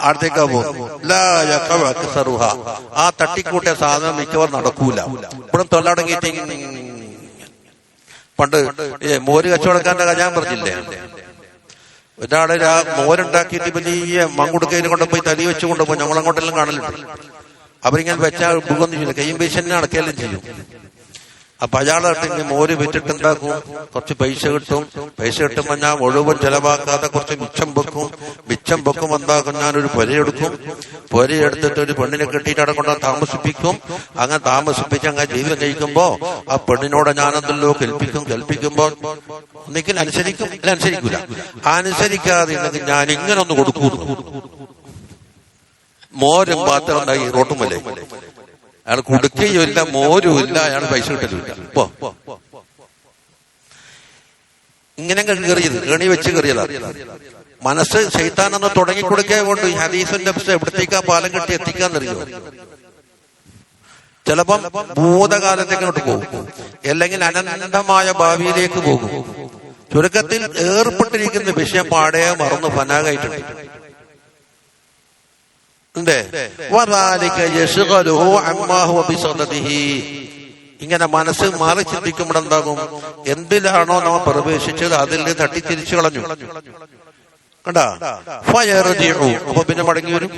അടുത്തേക്കാ പോകും. ആ തട്ടിക്കൂട്ടിയ സാധനം മിക്കവർ നടക്കൂല. ഇപ്പോഴും തൊള്ളടങ്ങിയിട്ട് പണ്ട് മോര് കച്ചവടക്കാരന്റെ കഥ ഞാൻ പറഞ്ഞില്ലേ, ഒരാളെ മോരുണ്ടാക്കിയിട്ട് വലിയ മങ്കുടുക്കയിൽ കൊണ്ടുപോയി തലി വെച്ച് കൊണ്ടുപോയി ഞങ്ങളങ്ങോട്ടെല്ലാം കാണലുണ്ട്. അവരിങ്ങനെ വെച്ചാൽ ഉപകൊന്നും ചെയ്യില്ല, കയ്യും പൈസ അടക്കുകയെല്ലാം ചെയ്യും. അപ്പൊ അയാളായിട്ട് മോര് വിറ്റിട്ട് എന്താക്കും, കുറച്ച് പൈസ കിട്ടും. പൈസ കിട്ടുമ്പോൾ ഞാൻ മുഴുവൻ ചെലവാക്കാതെ കുറച്ച് മിച്ചം വെക്കും. എന്താക്കും, ഞാനൊരു പുരയെടുക്കും. പുരയെടുത്തിട്ട് ഒരു പെണ്ണിനെ കെട്ടിയിട്ട് അവിടെ കൊണ്ടാ താമസിപ്പിക്കും. അങ്ങനെ താമസിപ്പിച്ച് അങ്ങനെ ജീവിതം കഴിക്കുമ്പോ ആ പെണ്ണിനോട് ഞാനെന്തല്ലോ കൽപ്പിക്കുമ്പോ ഒന്നിക്കൽ അനുസരിക്കും, അല്ല അനുസരിക്കൂല. അനുസരിക്കാതെ ഞാൻ ഇങ്ങനെ ഒന്ന് കൊടുക്കൂ. മോരും പാത്രം ഉണ്ടായി റോട്ടുമല്ലേ, അയാൾ കുടുക്കുകയും ഇല്ല, മോരും ഇല്ല, അയാൾ പൈസ കിട്ടലുമില്ല. ഇങ്ങനെ കയറിയത് കെണി വെച്ച് കയറിയതാ. മനസ്സ് ശൈത്താനെന്ന് തുടങ്ങിക്കൊടുക്കുക കൊണ്ട് ഈ ഹദീസിന്റെ എവിടത്തേക്കാ പാലം കെട്ടി എത്തിക്കാന്നറിയോ? ചിലപ്പം ഭൂതകാലത്തേക്കോട്ട് പോകും, അല്ലെങ്കിൽ അനന്തമായ ഭാവിയിലേക്ക് പോകും. ചുരുക്കത്തിൽ ഏർപ്പെട്ടിരിക്കുന്ന വിഷയം പാടെ മറന്നു ഫനാകായിട്ടുണ്ട്. ഇങ്ങനെ മനസ്സ് മാറി ചിന്തിക്കുമ്പോൾ എന്താകും, എന്തിലാണോ നാം പ്രവേശിച്ചത് അതിൽ തട്ടി തിരിച്ചു കളഞ്ഞു കണ്ടാ. അപ്പൊ പിന്നെ മടങ്ങി വരും.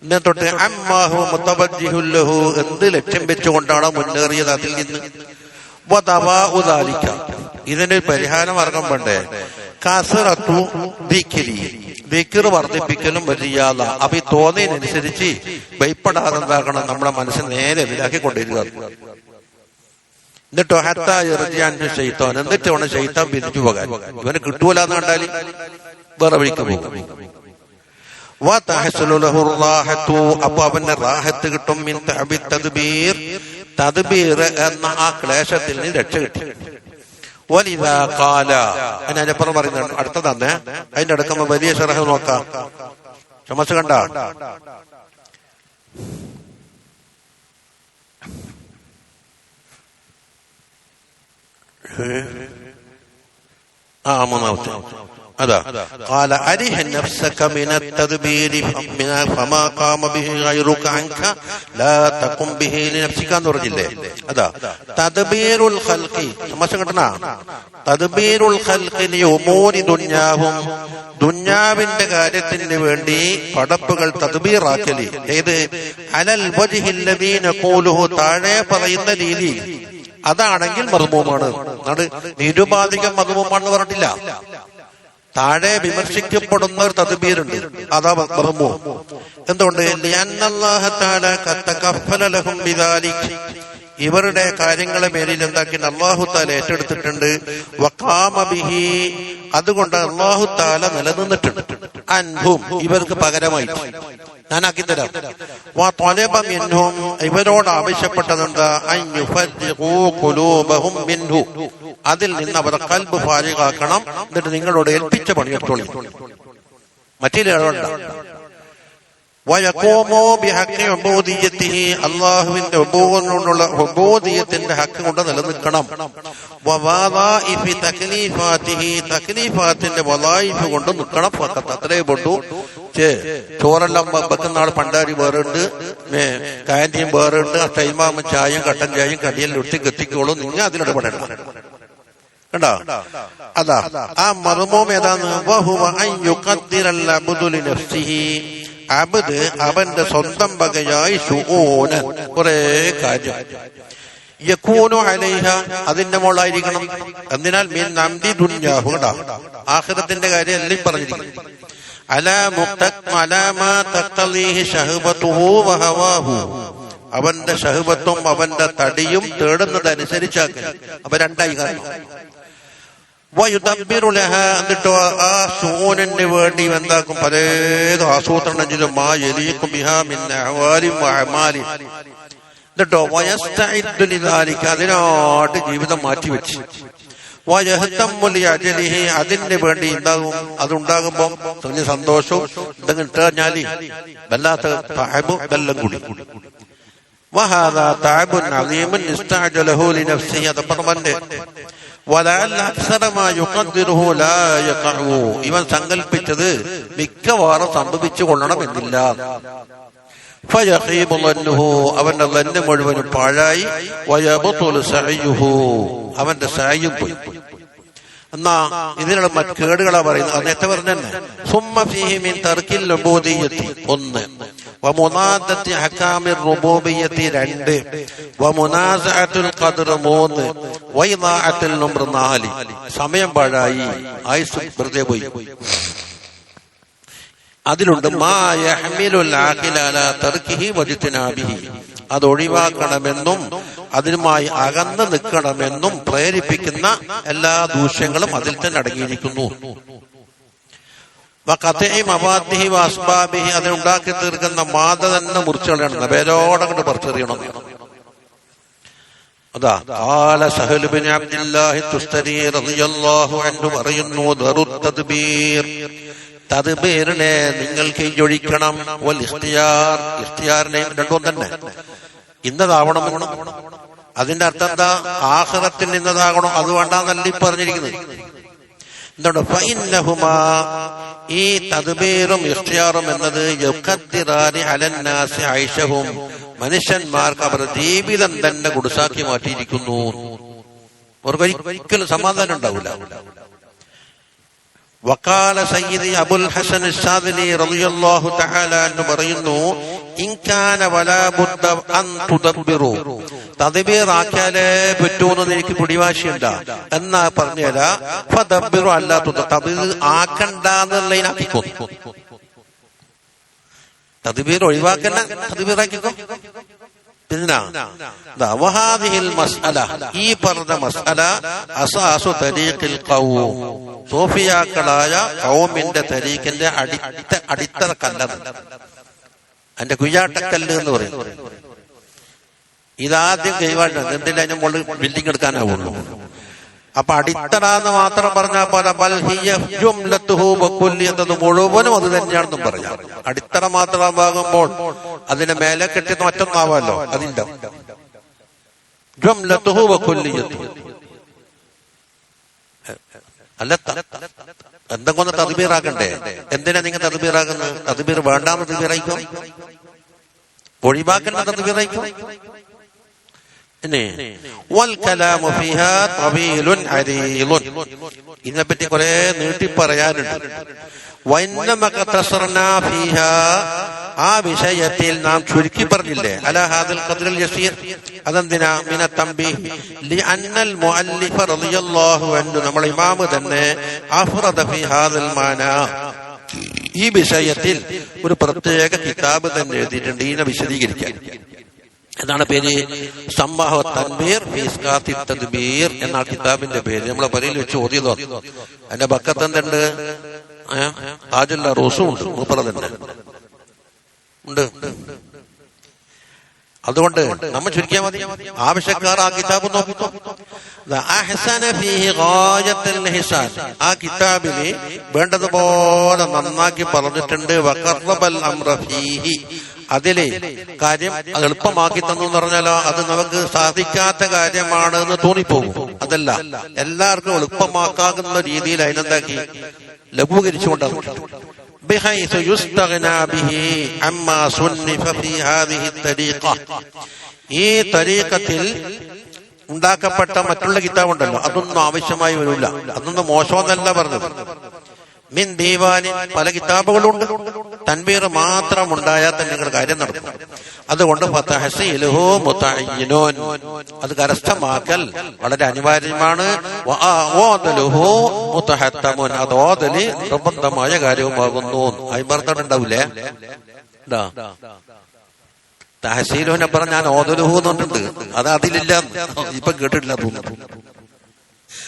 ഇന്നെ തൊട്ട് അമ്മാഹു മുതവജ്ജിഹുല്ലഹു, എന്ത് ലക്ഷ്യം വെച്ചുകൊണ്ടാണോ മുന്നേറിയത് അതിൽ നിന്ന്. ഇതിന് പരിഹാര മാർഗം വേണ്ടേ? കസറത്തു ദിക്രി, ദിക്ർ വർദ്ധിപ്പിക്കലും വരിയാത. അപ്പൊ ഈ തോന്നിയനുസരിച്ച് ഭയപ്പെടാതെ എന്താക്കണം, നമ്മുടെ മനസ്സിൽ നേരെ ഇതിലാക്കി കൊണ്ടിരിക്കുക. എന്നിട്ടോ ശൈത്താൻ, എന്നിട്ട് വേണം ശൈത്താൻ പിരിച്ചു പോകാൻ. ഇവന് കിട്ടൂലെന്ന് കണ്ടാല് വേറെ വഴിക്ക് പോകും. അപ്പൊ അവന്റെ റാഹത്ത് കിട്ടും. തദ്ബീർ എന്ന ആ ക്ലേശത്തിൽ നിന്ന് രക്ഷ കിട്ടി. അതിനപ്പുറം പറയുന്നുണ്ട്, അടുത്തതന്നെ അതിന്റെ അടുക്കുമ്പോ വലിയ ശറഹ് നോക്കാം. ചുമസ് കണ്ട മൂന്നാമത്തെ അതാ قال أرح نفسك من التدبير فما قام به غيرك عنك لا تقم به لنفسك എന്ന് പറഞ്ഞില്ലേ? അതാ തദ്ബീറുൽ ഖൽഖി. സമസ്യ കിട്ടണ തദ്ബീറുൽ ഖൽഖി ലിഉമൂരി ദുനിയാഹും, ദുനിയാവിന്റെ കാര്യത്തിന് വേണ്ടി പടപ്പുകൾ തദ്ബീറാക്കലി. ഏത് അലൽ വജ്ഹിൽ ലദീ നഖൂലുഹു, താഴെ പറയുന്ന രീതിയിൽ. അതാണെങ്കിൽ മദ്മൂമാണ്. നിരുപാധികം മദ്മൂമാണെന്ന് പറഞ്ഞിട്ടില്ല. താഴെ വിമർശിക്കപ്പെടുന്ന ഒരു തദ്ബീറുണ്ട്, അതാ മർമൂ. എന്തുകൊണ്ട്? ഇവരുടെ കാര്യങ്ങളെ മേലിൽ എന്താക്കി അല്ലാഹു തആല ഏറ്റെടുത്തിട്ടുണ്ട്. വഖാമ ബിഹി, അതുകൊണ്ട് അല്ലാഹു തആല നിലനിന്നിട്ടുണ്ട്. അൻഹും, ഇവർക്ക് പകരമായി ഞാനാക്കി തരാം. ഇവരോട് ആവശ്യപ്പെട്ടതെന്താ? അതിൽ നിന്ന് അവർ ഖൽബ് ഫാരിഗാക്കണം. എന്നിട്ട് നിങ്ങളോട് ഏൽപ്പിച്ച പണിയെടുത്തോളി, മറ്റേ ഇടപെടണ്ട. അള്ളാഹുവിന്റെ ഉബൂദിയ്യത്തിന്റെ ഹക്ക് കൊണ്ട് നിലനിൽക്കണം. തക്ലീഫാത്തിന്റെ വലായിഫ് കൊണ്ട് നിൽക്കണം. അത്രേ പൊട്ടു. ചോറെല്ലാം വെക്കുന്ന ആൾ പണ്ടാരി വേറുണ്ട്, കാന്റീൻ വേറുണ്ട്. ടൈമാകുമ്പോ ചായയും കട്ടൻ ചായയും കടിയെല്ലാം ഒട്ടി എത്തിക്കോളും. നിങ്ങൾ അതിലിടപെടണം. കണ്ടോ? അതാ ആ മർമൂം ഏതാന്ന്? അബ്ദ് അവന്റെ സ്വന്തം വകയായി ശുഊനൻ, കുറെ കാര്യം യകൂനു അലൈഹ, അതിന്റെ മോളായിരിക്കണം. എന്തിനാൽ മിൻ അംദി ദുനിയാഹു, ആഖിറത്തിന്റെ കാര്യം എല്ലാം പറഞ്ഞിരിക്കുന്നു. അവന്റെ ഷഹ്വത്തും അവന്റെ തടിയും തേടുന്നതനുസരിച്ചാക്കുക. അപ്പൊ രണ്ടായി കാരണം. എന്നിട്ടോ ആ ശൂനന് വേണ്ടി എന്താക്കും? പലതും ആസൂത്രണം ചെയ്തു. എന്നിട്ടോ അതിനായിട്ട് ജീവിതം മാറ്റിവെച്ച് അതിന് വേണ്ടി ഉണ്ടാകും. അതുണ്ടാകുമ്പോ വലിയ സന്തോഷവും എന്തെങ്കിലും ഇട്ട് കഴിഞ്ഞാല് വല്ലാത്ത വെല്ലം കൂടി. ഇവൻ സങ്കല്പിച്ചത് മിക്കവാറും സംഭവിച്ചു കൊള്ളണമെന്നില്ല. അവന്റെ ലന്ന് മുഴുവനും പാഴായി, അവന്റെ സഅയും പോയി. എന്നാ ഇതിനുള്ള മറ്റ് കേടുകളാ പറയുന്നത്. അത് നേരത്തെ പറഞ്ഞ തന്നെ സുമ്മ ഫീഹി മിൻ തർക്കിൽ ഉബൂദിയ്യത്തി 1, വമുനാദത്തി അഹ്കാമിർ റുബൂബിയ്യത്തി 2, വമുനാസഅത്തുൽ ഖദ്ർ 3, വഇദാഅത്തുൽ ഉംർ 4. സമയം പാഴായി, ആയുസ് വെറുതെ പോയി. അതിലുണ്ട് മാ യഹ്മിലുൽ ആഖില അലാ തർക്കിഹി വജ്തിനാബിഹി, അത് ഒഴിവാക്കണമെന്നും അതിനുമായി അകന്ന് നിൽക്കണമെന്നും പ്രേരിപ്പിക്കുന്ന എല്ലാ ദൂഷ്യങ്ങളും അതിൽ തന്നെ അടങ്ങിയിരിക്കുന്നു. അതിനുണ്ടാക്കി തീർക്കുന്ന മാത തന്നെ മുറിച്ചു കളയണം, വേരോടെ കൊണ്ട് പറിച്ചെറിയണം. അതാ ഖാല സഹൽ ബിൻ അബ്ദുല്ലാഹി തുസ്തരി റളിയല്ലാഹു അൻഹു പറയുന്നു, ദറുത് തദ്ബീർ, തദ്ബീറിനെ നിങ്ങൾ കൈയൊഴിക്കണം. വൽ ഇഖ്തിയാർ, ഇഖ്തിയാറിനെ രണ്ടും തന്നെ. ഇന്നതാവണം. അതിന്റെ അർത്ഥം എന്താ? ആഖിറത്തിൽ ഇന്നതാകണം, അത് വേണ്ടാന്നല്ല ഈ പറഞ്ഞിരിക്കുന്നത്. എന്താണ്? ഫഇന്നഹുമാ, ഈ തദ്ബീറും ഇഖ്തിയാറും എന്നത് യുഖദ്ദിറാനി അലന്നാസി ഐശഹും, മനുഷ്യന്മാർക്ക് അവരുടെ ജീവിതം തന്നെ കുടുസാക്കി മാറ്റിയിരിക്കുന്നു. അവർക്ക് ഒരിക്കലും സമാധാനം ഉണ്ടാവില്ല. വഖാല സയ്യിദി അബുൽ ഹസൻ അശ്ശാദിലി റളിയല്ലാഹു തആല അൻഹു പറയുന്നു, ഇൻ കാന വലാ ബുദ്ദ അൻ തുദബ്ബിറു, തദ്ബീർ ആക്കിയാലേ പറ്റൂന്ന് എനിക്ക് പിടിവാശിയുണ്ട എന്നാ പറഞ്ഞുതരാ. ഫദബ്ബിറു അല്ലാ തദ്ബീർ ആക്കണ്ടെന്നുള്ളതിനാക്കിക്കോ, തദ്ബീർ ഒഴിവാക്കണ്ട, തദ്ബീർ ആക്കിക്കോ. ഈ പറഞ്ഞ മസ്അല അസാസു തരീഖിൽ ഖൗം, സൂഫിയാക്കളായ ഖൗമിന്റെ തരീഖിന്റെ അടിത്തറ കല്ലത്, അതിന്റെ കുയ്യാട്ടക്കല്ല് എന്ന് പറയും. ഇതാദ്യം കൈവാഴ, എന്തിന്റെ അതിന് മുകളിൽ ബിൽഡിംഗ് എടുക്കാനാവുള്ളൂ. അപ്പൊ അടിത്തറ എന്ന് മാത്രം പറഞ്ഞാൽ പോലെ എന്നത് മുഴുവനും അത് തന്നെയാണെന്നും പറയാം. അടിത്തറ മാത്രമാകുമ്പോൾ അതിന്റെ മേലെ കെട്ടിയത് മറ്റൊന്നാവാമല്ലോ, അതിന്റെ അല്ല. എന്തെങ്കിലും തദ്ബീറാക്കണ്ടേ? എന്തിനാ നിങ്ങൾ തദ്ബീറാക്കുന്നത്? തദ്ബീർ വേണ്ടാന്ന് തദ്ബീറായിക്കോ, ഒഴിവാക്കേണ്ട തദ്ബീറായിക്കോ. ഇതിനെപ്പറ്റി കുറെ നീട്ടി പറയാനുണ്ട്. ആ വിഷയത്തിൽ നാം ചുരുക്കി പറഞ്ഞില്ലേ, അലാ ഹാദിൽ ഖദ്റിൽ യസീർ. അതെന്തിനാ? മിന തംബീഹ് ലിഅന്നൽ മുഅല്ലിഫ റളിയല്ലാഹു അൻഹു, നമ്മുടെ ഇമാമ് തന്നെ അഫ്റദ ഫീ ഹാദിൽ മാനാ, ഈ വിഷയത്തിൽ ഒരു പ്രത്യേക കിതാബ് തന്നെ എഴുതിയിട്ടുണ്ട് ഇതിനെ വിശദീകരിക്കാൻ. എന്നാണ് പേര്? സംവാഹ തൻബീർ ഫീ ഇസ്ഖാത്തി തദ്ബീർ എന്ന കിതാബിന്റെ പേര്. നമ്മളെ പരിയിൽ വെച്ച് ഓതിയതോ. അതിന്റെ ബക്കത്ത് എന്തുണ്ട്? താജുൽ റൂസും ഉണ്ട്, മൂപ്പറ തന്നെ ഉണ്ട്. അതുകൊണ്ട് നമ്മൾ ചുരുക്കിയാൽ മതി. ആവശ്യക്കാർ ആ കിതാബ് നോക്കിക്കോ. ആ കിതാബിന് വേണ്ടതുപോലെ നന്നാക്കി പറഞ്ഞിട്ടുണ്ട്. വഖറബൽ അംറ ഫീഹി, അതിലെ കാര്യം അത് എളുപ്പമാക്കി തന്നു എന്ന് പറഞ്ഞാലോ അത് നമുക്ക് സാധിക്കാത്ത കാര്യമാണ് എന്ന് തോന്നിപ്പോകും. അതല്ല, എല്ലാവർക്കും എളുപ്പമാക്കാകുന്ന രീതിയിൽ അതിനെന്താക്കി ലഘൂകരിച്ചുകൊണ്ടാണ്. ഈ തരീഖത്തിൽ ഉണ്ടാക്കപ്പെട്ട മറ്റുള്ള കിതാബുണ്ടല്ലോ, അതൊന്നും ആവശ്യമായി വരില്ല. അതൊന്നും മോശമെന്നല്ല പറഞ്ഞത്. മിൻ ദീവാനി, പല കിതാബുകളുണ്ട്. തൻബീർ മാത്രം ഉണ്ടായാൽ തന്നെ നിങ്ങളുടെ കാര്യം നടക്കും. അതുകൊണ്ട് അത് കരസ്ഥമാക്കൽ വളരെ അനിവാര്യമാണ്. അത് ഓതല് നിർബന്ധമായ കാര്യവുമാകുന്നു. അയിബർത്തണ്ടാവൂലേ? തഹസീലുവിനെ പറഞ്ഞ ഞാൻ ഓതലുഹു എന്നുണ്ട്, അത് അതിലില്ല. ഇപ്പൊ കേട്ടിട്ടില്ല തോന്നുന്നു.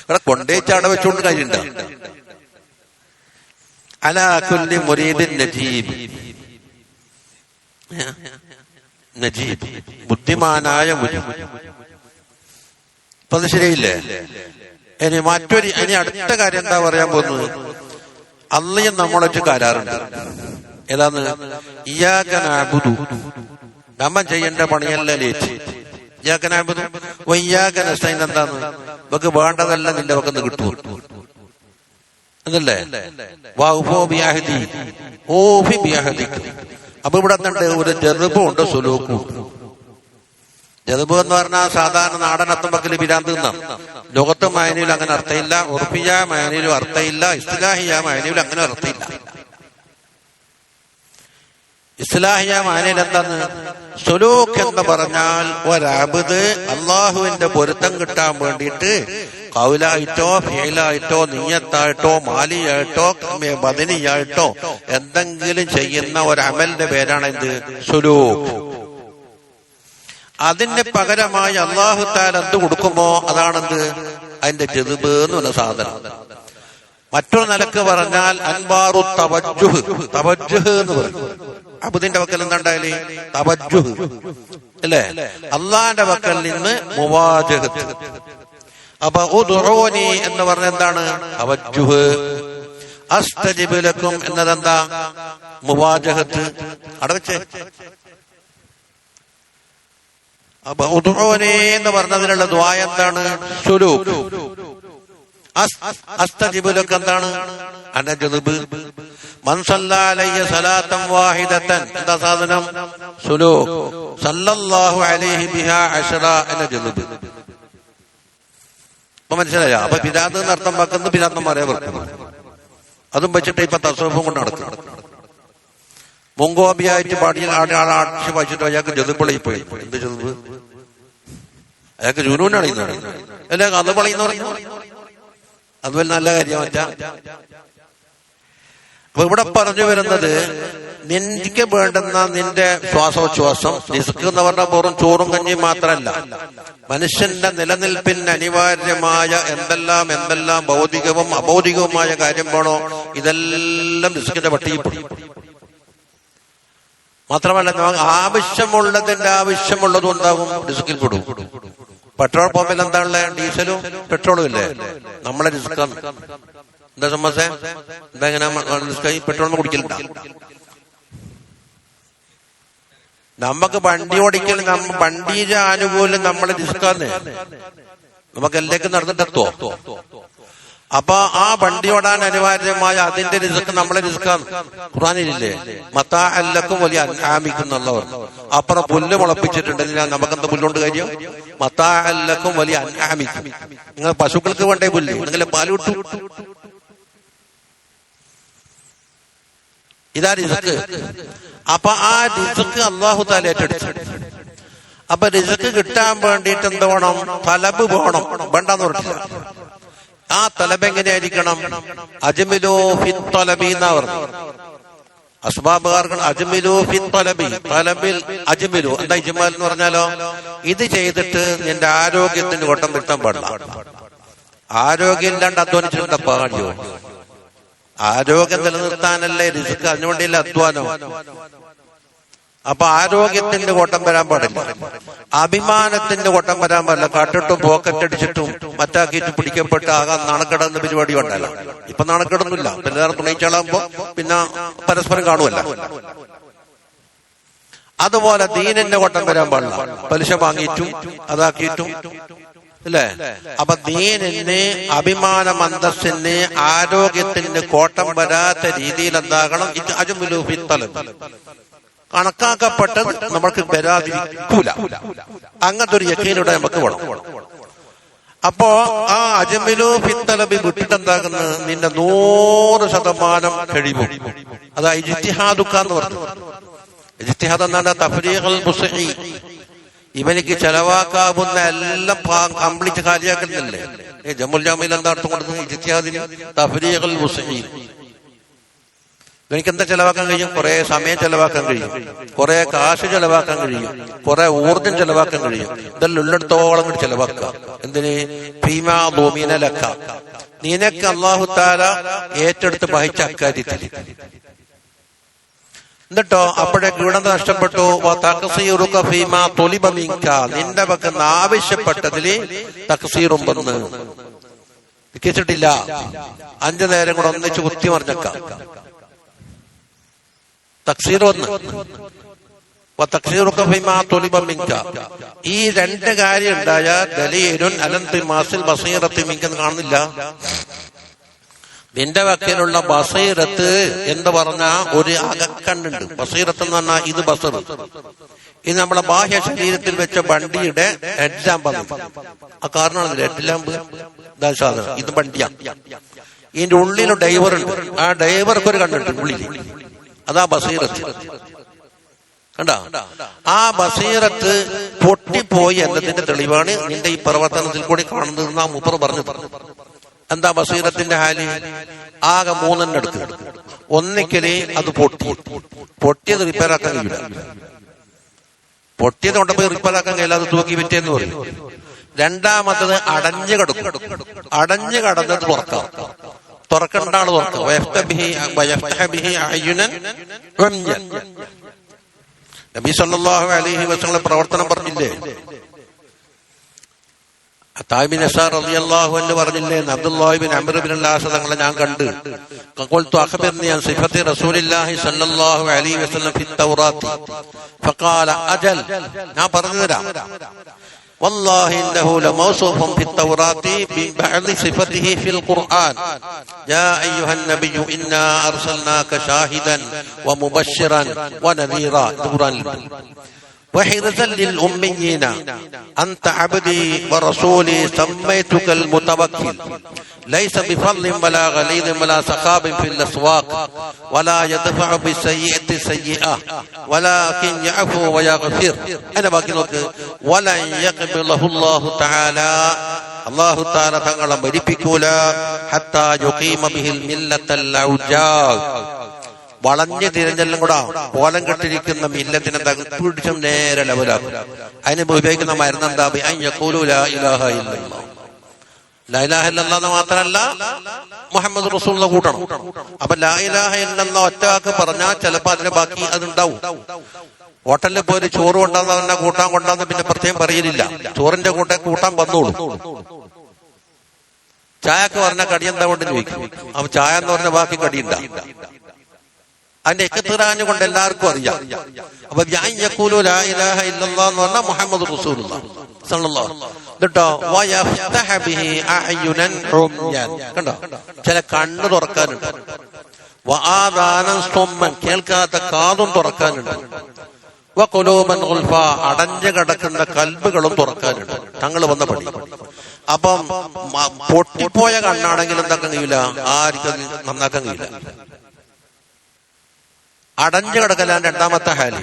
ഇവിടെ കൊണ്ടേച്ചാട വെച്ചോണ്ട് കാര്യമുണ്ട. അലാ കുല്ലി മുരീദിൻ നജീബ്, ബുദ്ധിമാനായ മുരീദ്. ഇപ്പൊ അത് ശരിയില്ലേ? ഇനി അടുത്ത കാര്യം എന്താ പറയാൻ പോകുന്നത്? അള്ളയും നമ്മളൊരു കരാറുണ്ട്. ഏതാന്ന്? ഇയ്യാക നഅ്ബുദു, നമ്മ ചെയ്യേണ്ട പണിയല്ല ലേറ്റ്. ഇയ്യാക നഅ്ബുദു വഇയ്യാക നസ്തഈൻ എന്താന്ന്? നമുക്ക് വേണ്ടതല്ല നിന്റെ പക്കന്ന് കിട്ടുമോ എന്നല്ലേ? വഅഫൂ ബിഅഹ്ദി ഊഫി ബിഅഹ്ദിക. അപ്പൊ ഇവിടെ എന്തുണ്ട്? ഒരു ജർബും ഉണ്ട്, സുലൂക്കും. ജർബ് എന്ന് പറഞ്ഞാൽ സാധാരണ നാടനർത്ഥം വക്കല് പിരാന്ത് എന്നാണ്. ലോകത്ത് മായനയിലും അങ്ങനെ അർത്ഥമില്ല, ഉർഫിയ മായനയിലും അർത്ഥമില്ല, ഇസ്തിലാഹിയ മായനയിലും അങ്ങനെ അർത്ഥമില്ല. ഇസ്ലാഹിയ മാനയിൽ എന്താണ്? സുലൂക്ക് എന്ന് പറഞ്ഞാൽ ഒരഅബ്ദ് അള്ളാഹുവിന്റെ പൊരുത്തം കിട്ടാൻ വേണ്ടിയിട്ട് ഖൗലായിട്ടോ ഫിഅലായിട്ടോ നിയ്യത്തായിട്ടോ മാലിയായിട്ടോ ബദനിയായിട്ടോ എന്തെങ്കിലും ചെയ്യുന്ന ഒരു അമലിന്റെ പേരാണ് എന്ത്? സുലൂക്ക്. അതിന് പകരമായി അല്ലാഹു തആല എന്ത് കൊടുക്കുമോ അതാണെന്ത്? അതിന്റെ ജദ്ബ് എന്ന് പറഞ്ഞ സാധനം. മറ്റൊരു നിലക്ക് പറഞ്ഞാൽ അൻവാറു തവജ്ജുഹ്, തവജ്ജുഹ് എന്ന് പറയും. അബ്ദിന്റെ വക്കൽ എന്താണ്ടായാലേ? തവജ്ജുഹ് അല്ലേ? അള്ളാന്റെ വക്കൽ നിന്ന് മുവാജഹത്ത്. അപ്പൊ ഉദ്ഉനി എന്ന് പറഞ്ഞ എന്താണ്? തവജ്ജുഹ്. അസ്തജിബ് ലക്കും എന്നതെന്താ? മുവാജഹത്ത്. അടവച്ചേ. അപ്പൊ ഉദ്ഉനി എന്ന് പറഞ്ഞതിനുള്ള ദുആ എന്താണ്? സുലൂക്ക്. അസ്തജിബ് ലക്കും എന്താണ്? അനജദ്ബ്. മൻ സല്ലല്ലാ അലൈഹി സലാത്തൻ വാഹിദതൻ എന്താ സാധനം? സുലൂക്ക്. സല്ലല്ലാഹു അലൈഹി ബിഹാ അശ്റ അനജദ്ബ്. ഇപ്പൊ മനസ്സിലായോ? അപ്പൊ പിരാന്ത് എന്നർത്ഥം വെക്കുന്നത് പിരാന്തന്മാരെ വെറുക്കുന്നു. അതും വെച്ചിട്ട് ഇപ്പൊ തസ്വഫും കൊണ്ട് നടക്കണം. മുങ്കോബിയായിട്ട് പാടിയ ആളാക്ഷി വായിച്ചിട്ട് അയാൾക്ക് ജതുമ്പളി പോയി. എന്ത് ജതുമ്പ്? അയാൾക്ക് ജുനൂനാണ് ഇന്നാണ് അല്ലെ? അത് പളിന്ന് പറയുന്നു. അതുപോലെ നല്ല കാര്യം മറ്റാ. അപ്പൊ ഇവിടെ പറഞ്ഞു വരുന്നത് നിനക്ക് വേണ്ടുന്ന നിന്റെ ശ്വാസോച്ഛ്വാസം റിസ്ക് എന്ന് പറഞ്ഞാൽ വെറും ചോറും കഞ്ഞിയും മാത്രമല്ല, മനുഷ്യന്റെ നിലനിൽപ്പിന് അനിവാര്യമായ എന്തെല്ലാം ഭൗതികവും അഭൗതികവുമായ കാര്യം വേണോ ഇതെല്ലാം റിസ്കിന്റെ പട്ടികയിൽ പെടും. മാത്രമല്ല ആവശ്യമുള്ളതിന്റെ ആവശ്യമുള്ളതും ഉണ്ടാകും, റിസ്കിൽ പെടും. പെട്രോൾ പമ്പിൽ എന്താണല്ലേ? ഡീസലും പെട്രോളും ഇല്ലേ? നമ്മളെ റിസ്ക്കാണ്. എന്താ സമസ്യ? എന്താ ഇങ്ങനെ പെട്രോളിന് കുടിക്കലുണ്ട? നമുക്ക് വണ്ടി ഓടിക്കൽ വണ്ടിയുടെ ആനുകൂല്യം നമ്മളെ റിസ്ക്കാന്ന്. നമുക്ക് എല്ലാവർക്കും നടന്നിട്ടെത്തുവോ? അപ്പൊ ആ വണ്ടി ഓടാൻ അനിവാര്യമായ അതിന്റെ റിസ്ക് നമ്മളെ റിസ്ക്കാന്ന്. ഖുർആനിലില്ലേ? മതാഅല്ലക്കും വലിയ അൻആമിക്കുന്നുള്ളവർ. അപ്പുറം പുല്ല് മുളപ്പിച്ചിട്ടുണ്ടെങ്കിൽ നമുക്കെന്താ പുല്ലുകൊണ്ട് കാര്യം? മതാഅല്ലക്കും വലിയ അൻആമിക്കും. നിങ്ങൾ പശുക്കൾക്ക് വേണ്ടേ പുല്ല്? നിങ്ങൾ പാല് വിട്ടു. ഇതാ റിസ്ക്. അപ്പൊ ആ റിസ്ക് അല്ലാഹു തആല ഏറ്റെടുത്തു. അപ്പൊ റിസ്ക് കിട്ടാൻ വേണ്ടിയിട്ട് എന്ത് വേണം? തലബ് വേണം. വേണ്ടെന്ന് പറഞ്ഞില്ല. ആ തലബ് എങ്ങനെയായിരിക്കണം? അജ്മിലു ഫിത് തലബി എന്നാ പറഞ്ഞു. അസ്ബാബുകാർക്ക് അജ്മിലു ഫിത് തലബി, തലബിൽ അജ്മിലു. എന്താ ഇജ്മാൽ എന്ന് പറഞ്ഞാലോ? ഇത് ചെയ്തിട്ട് നിന്റെ ആരോഗ്യത്തിന് കോട്ടം വരുത്താൻ പാടില്ല. ആരോഗ്യം ഇല്ലാണ്ട് അധ്വാനിച്ചിട്ട് പാടിയോ? ആരോഗ്യം നിലനിർത്താനല്ലേ റിസ്ക്, അതിനുവേണ്ടിയല്ലേ അധ്വാനം. അപ്പൊ ആരോഗ്യത്തിന്റെ കോട്ടം വരാൻ പാടില്ല, അഭിമാനത്തിന്റെ കോട്ടം വരാൻ പാടില്ല. കാട്ടിട്ടും പോക്കറ്റടിച്ചിട്ടും മറ്റാക്കിയിട്ട് പിടിക്കപ്പെട്ട് ആകാൻ നാണക്കെടുന്ന പരിപാടി ഉണ്ടല്ലോ. ഇപ്പൊ നാണക്കെടൊന്നുമില്ല. പിന്നെ നേരം തുണയിച്ചാളാകുമ്പോ പിന്നെ പരസ്പരം കാണുമല്ല. അതുപോലെ ദീനിന്റെ കോട്ടം വരാൻ പാടില്ല. പലിശ വാങ്ങിയിട്ടും അതാക്കിയിട്ടും അല്ലേ? അപ്പൊ ദീനിന്, അഭിമാനം, അന്തസ്സിന്, ആരോഗ്യത്തിന് കോട്ടം വരാത്ത രീതിയിൽ എന്താകണം? ഇത് അജ്മിലു ഫിത് തലബ്, കണക്കാക്കപ്പെട്ടത് നമുക്ക് വരാതിരിക്കൂല. അങ്ങനത്തെ ഒരു യഖീനിലൂടെ നമുക്ക് വേണം. അപ്പോ ആ അജ്മിലു ഫിത് തലബ് വിട്ടിട്ട് എന്താകുന്നത്? നിന്റെ 100% കഴിവും. അതാ ഇജ്തിഹാദുക്കാന്ന് പറഞ്ഞു. ഇജ്തിഹാദ് എന്നാണ് തഫ്രീഖുൽ മുസ്ഇ. ഇവനിക്ക് ചെലവാക്കാവുന്ന എല്ലാം കംപ്ലീറ്റ് കാര്യാക്കുന്നില്ലേ? ജമ്മുൽ ജാമിയിൽ എന്താ അർത്ഥം കൊടുക്കുന്നത്? ഇജ്തിഹാദിന് തഫ്രീഖുൽ മുസ്ഇ. എനിക്ക് എന്താ ചെലവാക്കാൻ കഴിയും? കുറെ സമയം ചെലവാക്കാൻ കഴിയും, കുറെ കാശ് ചെലവാക്കാൻ കഴിയും, കുറെ ഊർജം ചെലവാക്കാൻ കഴിയും. ഇതെല്ലാം ഉള്ളിടത്തോളം കൂടി ചെലവാക്കുക. എന്തിന്? ഫീമാ ദുമിന ലക, നിനക്ക് അല്ലാഹു തആല ഏറ്റെടുത്ത് വഹിച്ച അക്കാര്യത്തിൽ. എന്നിട്ടോ അപ്പോഴേക്ക് ഇവിടെ നഷ്ടപ്പെട്ടു. തഖ്സീറുക ഫീമാ തുലിബ മിൻക, നിന്റെ പക്കൽ ആവശ്യപ്പെട്ടതിൽ തഖ്സീറും വന്ന്. നിൽക്കിച്ചിട്ടില്ല. 5 നേരം കൂടെ ഒന്നിച്ച് കുത്തി മറിഞ്ഞേക്കാം. തക്സീർ 1, ഈ 2 കാര്യം ഉണ്ടായ ദലീലുൻ അലന്തിമാസിൽ ബസീറത്തി മിങ്കെന്ന് കാണുന്നില്ല. നിന്റെ വക്കലുള്ള ബസീറത്ത് എന്ന് പറഞ്ഞ ഒരു അകക്കണ്ണുണ്ട്. ബസീറത്ത് എന്ന് പറഞ്ഞാൽ ഇത് ബസർ. ഇത് നമ്മളെ ബാഹ്യ ശരീരത്തിൽ വെച്ച വണ്ടിയുടെ ഹെഡ് ലാമ്പ് ആണ്. ആ കാരണമാണ് ഹെഡ് ലാമ്പ് സാധനം. ഇത് വണ്ടിയാണ്. ഇതിന്റെ ഉള്ളിൽ ഡ്രൈവർ ഉണ്ട്. ആ ഡ്രൈവർക്ക് ഒരു കണ്ണുണ്ട് ഉള്ളിൽ. അതാ ബസീറത്ത്. കണ്ടാ? ആ ബസീറത്ത് പൊട്ടിപ്പോയി എന്നതിന്റെ തെളിവാണ് നിന്റെ ഈ പ്രവർത്തനത്തിൽ കൂടി കാണുന്നത് എന്നാ മൂപ്പർ പറഞ്ഞു. എന്താ ബസീറത്തിന്റെ ഹാല്? ആകെ 3 എടുത്ത്. ഒന്നിക്കല് അത് പൊട്ടിയത് റിപ്പയർ ആക്കാൻ കഴിയില്ല. പൊട്ടിയത് കൊണ്ടുപോയി റിപ്പയർ ആക്കാൻ കഴിയില്ല, അത് തൂക്കി വിറ്റേന്ന് പറയും. രണ്ടാമത്തത് അടഞ്ഞു കിടക്കും. അടഞ്ഞു കടന്നത് തുറക്കണ്ട ആള് തുറക്കുക. നബി സല്ലല്ലാഹു അലൈഹി വസല്ലം പ്രവർത്തനം പറഞ്ഞില്ലേ? അത്താബിൻ അസാർ റളിയല്ലാഹു അൻഹു പറഞ്ഞില്ലേ, അബ്ദുല്ലാഹി ബിൻ അംർ ബിൻ അൽ-ആസ് തങ്ങളെ ഞാൻ കണ്ട്. ഖൽതു അഖ്ബിർനി അൻ സിഫത്തി റസൂലില്ലാഹി സല്ലല്ലാഹു അലൈഹി വസല്ലം ഫി തൗറാത്ത് ഫഖാല അജൽ. ഞാൻ പറഞ്ഞു തരാം. വല്ലാഹി ഇന്നഹു ലമൗസൂഫുൻ ഫി തൗറാത്തി ബിബഅദി സിഫതിഹി ഫിൽ ഖുർആൻ. യാ അയ്യുഹൻ നബിയ്യു ഇന്നാ അർസൽനാക ഷാഹിദൻ വമുബശ്ശിറൻ വനദീറാ. ഖുർആനിൽ وحرزا للأميين أنت عبدي ورسولي سميتك المتوكل ليس بفضل ولا غليظ ولا سخاب في الأسواق ولا يدفع بالسيئة سيئة ولكن يعفو ويغفر. أنا باقي ولن يقبله الله تعالى അള്ളാഹു തആല തങ്ങളെ മരിപ്പിക്കൂല ഹത്താ യുഖീമ ബിഹിൽ മില്ലത്തൽ ഔജാ. വളഞ്ഞ് തിരഞ്ഞെല്ലാം കൂടെ കോലം കെട്ടിരിക്കുന്ന മില്ലത്തിനെ തകർപ്പിടിച്ചും നേരെ ലെവലാക്കും. അതിന് ഉപയോഗിക്കുന്ന മരുന്നെന്താ? യഖൂലു ലാ ഇലാഹ ഇല്ലല്ലാഹ്. ലാ ഇലാഹ ഇല്ലല്ലാഹ് എന്ന് മാത്രമല്ല മുഹമ്മദ് റസൂലുള്ളാഹ് കൂട്ടണം. അപ്പൊ ലാ ഇലാഹ ഇല്ലല്ലാഹ് ഒറ്റവാക്ക് പറഞ്ഞാൽ ചിലപ്പോ അതിന് ബാക്കി അതുണ്ടാവും. ഹോട്ടലിൽ പോയി ചോറ് കൊണ്ടാന്ന് കൂട്ടാൻ കൊണ്ടാന്ന് പിന്നെ പ്രത്യേകം പറയലില്ല. ചോറിന്റെ കൂട്ടാൻ വന്നോളൂ. ചായക്ക് പറഞ്ഞ കടി എന്താ കൊണ്ട് ചോദിക്കും. അപ്പൊ ചായ എന്ന് പറഞ്ഞ ബാക്കി കടിയുണ്ടാ. അതിന്റെ എക്കത്തിറാഞ്ഞ് കൊണ്ട് എല്ലാവർക്കും അറിയാം. അപ്പൊ യഖൂലു ലാ ഇലാഹ ഇല്ലല്ലാഹ് എന്ന് പറഞ്ഞാൽ മുഹമ്മദ് റസൂലുള്ളാഹ് സല്ലല്ലാഹു കേട്ടോ. വയഫ്തഹ ബിഹി അഅ്യുനൻ ഉംയാൻ. കണ്ടോ? ചില കണ്ണ് തുറക്കാനുണ്ട്. വആദാനൻ സുമ്മൻ, കേൾക്കാത്ത കാതും തുറക്കാനുണ്ട്. വഖുലൂബൻ ഗുൽഫ, അടഞ്ഞു കിടക്കുന്ന കൽബുകളും തുറക്കാനുണ്ട്. തങ്ങൾ വന്ന പണി. അപ്പം പൊട്ടിപ്പോയ കണ്ണാണെങ്കിൽ എന്താക്കാൻ കഴിയില്ല, ആർക്കും നന്നാക്കാൻ കഴിയില്ല. അടഞ്ഞു കിടക്കലാണ് രണ്ടാമത്തെ ഹാല്.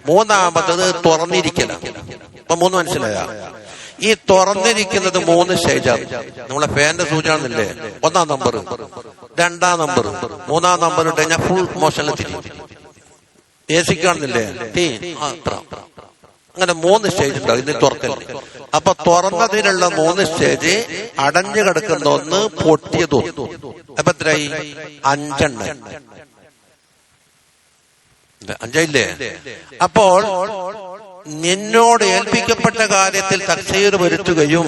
മൂന്നാമത്തത് തുറന്നിരിക്കലാണ്. അപ്പൊ 3 മനസ്സിലായ? ഈ തുറന്നിരിക്കുന്നത് 3 സ്റ്റേജാണ്. നമ്മളെ ഫാന്റെ സൂചാണെന്നില്ലേ? 1-ാം നമ്പർ, 2-ാം നമ്പർ, 3-ാം നമ്പർ ഇട്ട് കഴിഞ്ഞാൽ ഫുൾ മോഷനിൽ തിരിയും. കാണുന്നില്ലേ? അങ്ങനെ 3 സ്റ്റേജ് ഉണ്ടാവും ഇതിന് തുറക്കല്. അപ്പൊ തുറന്നതിനുള്ള 3 സ്റ്റേജ്, അടഞ്ഞു കിടക്കുന്ന 1, പൊട്ടിയത് 1. അപ്പൊ എത്രയായി? 5 എണ്ണം. 5 ഇല്ലേ? അപ്പോൾ നിന്നോട് ഏൽപ്പിക്കപ്പെട്ട കാര്യത്തിൽ തക്സീർ വരുത്തുകയും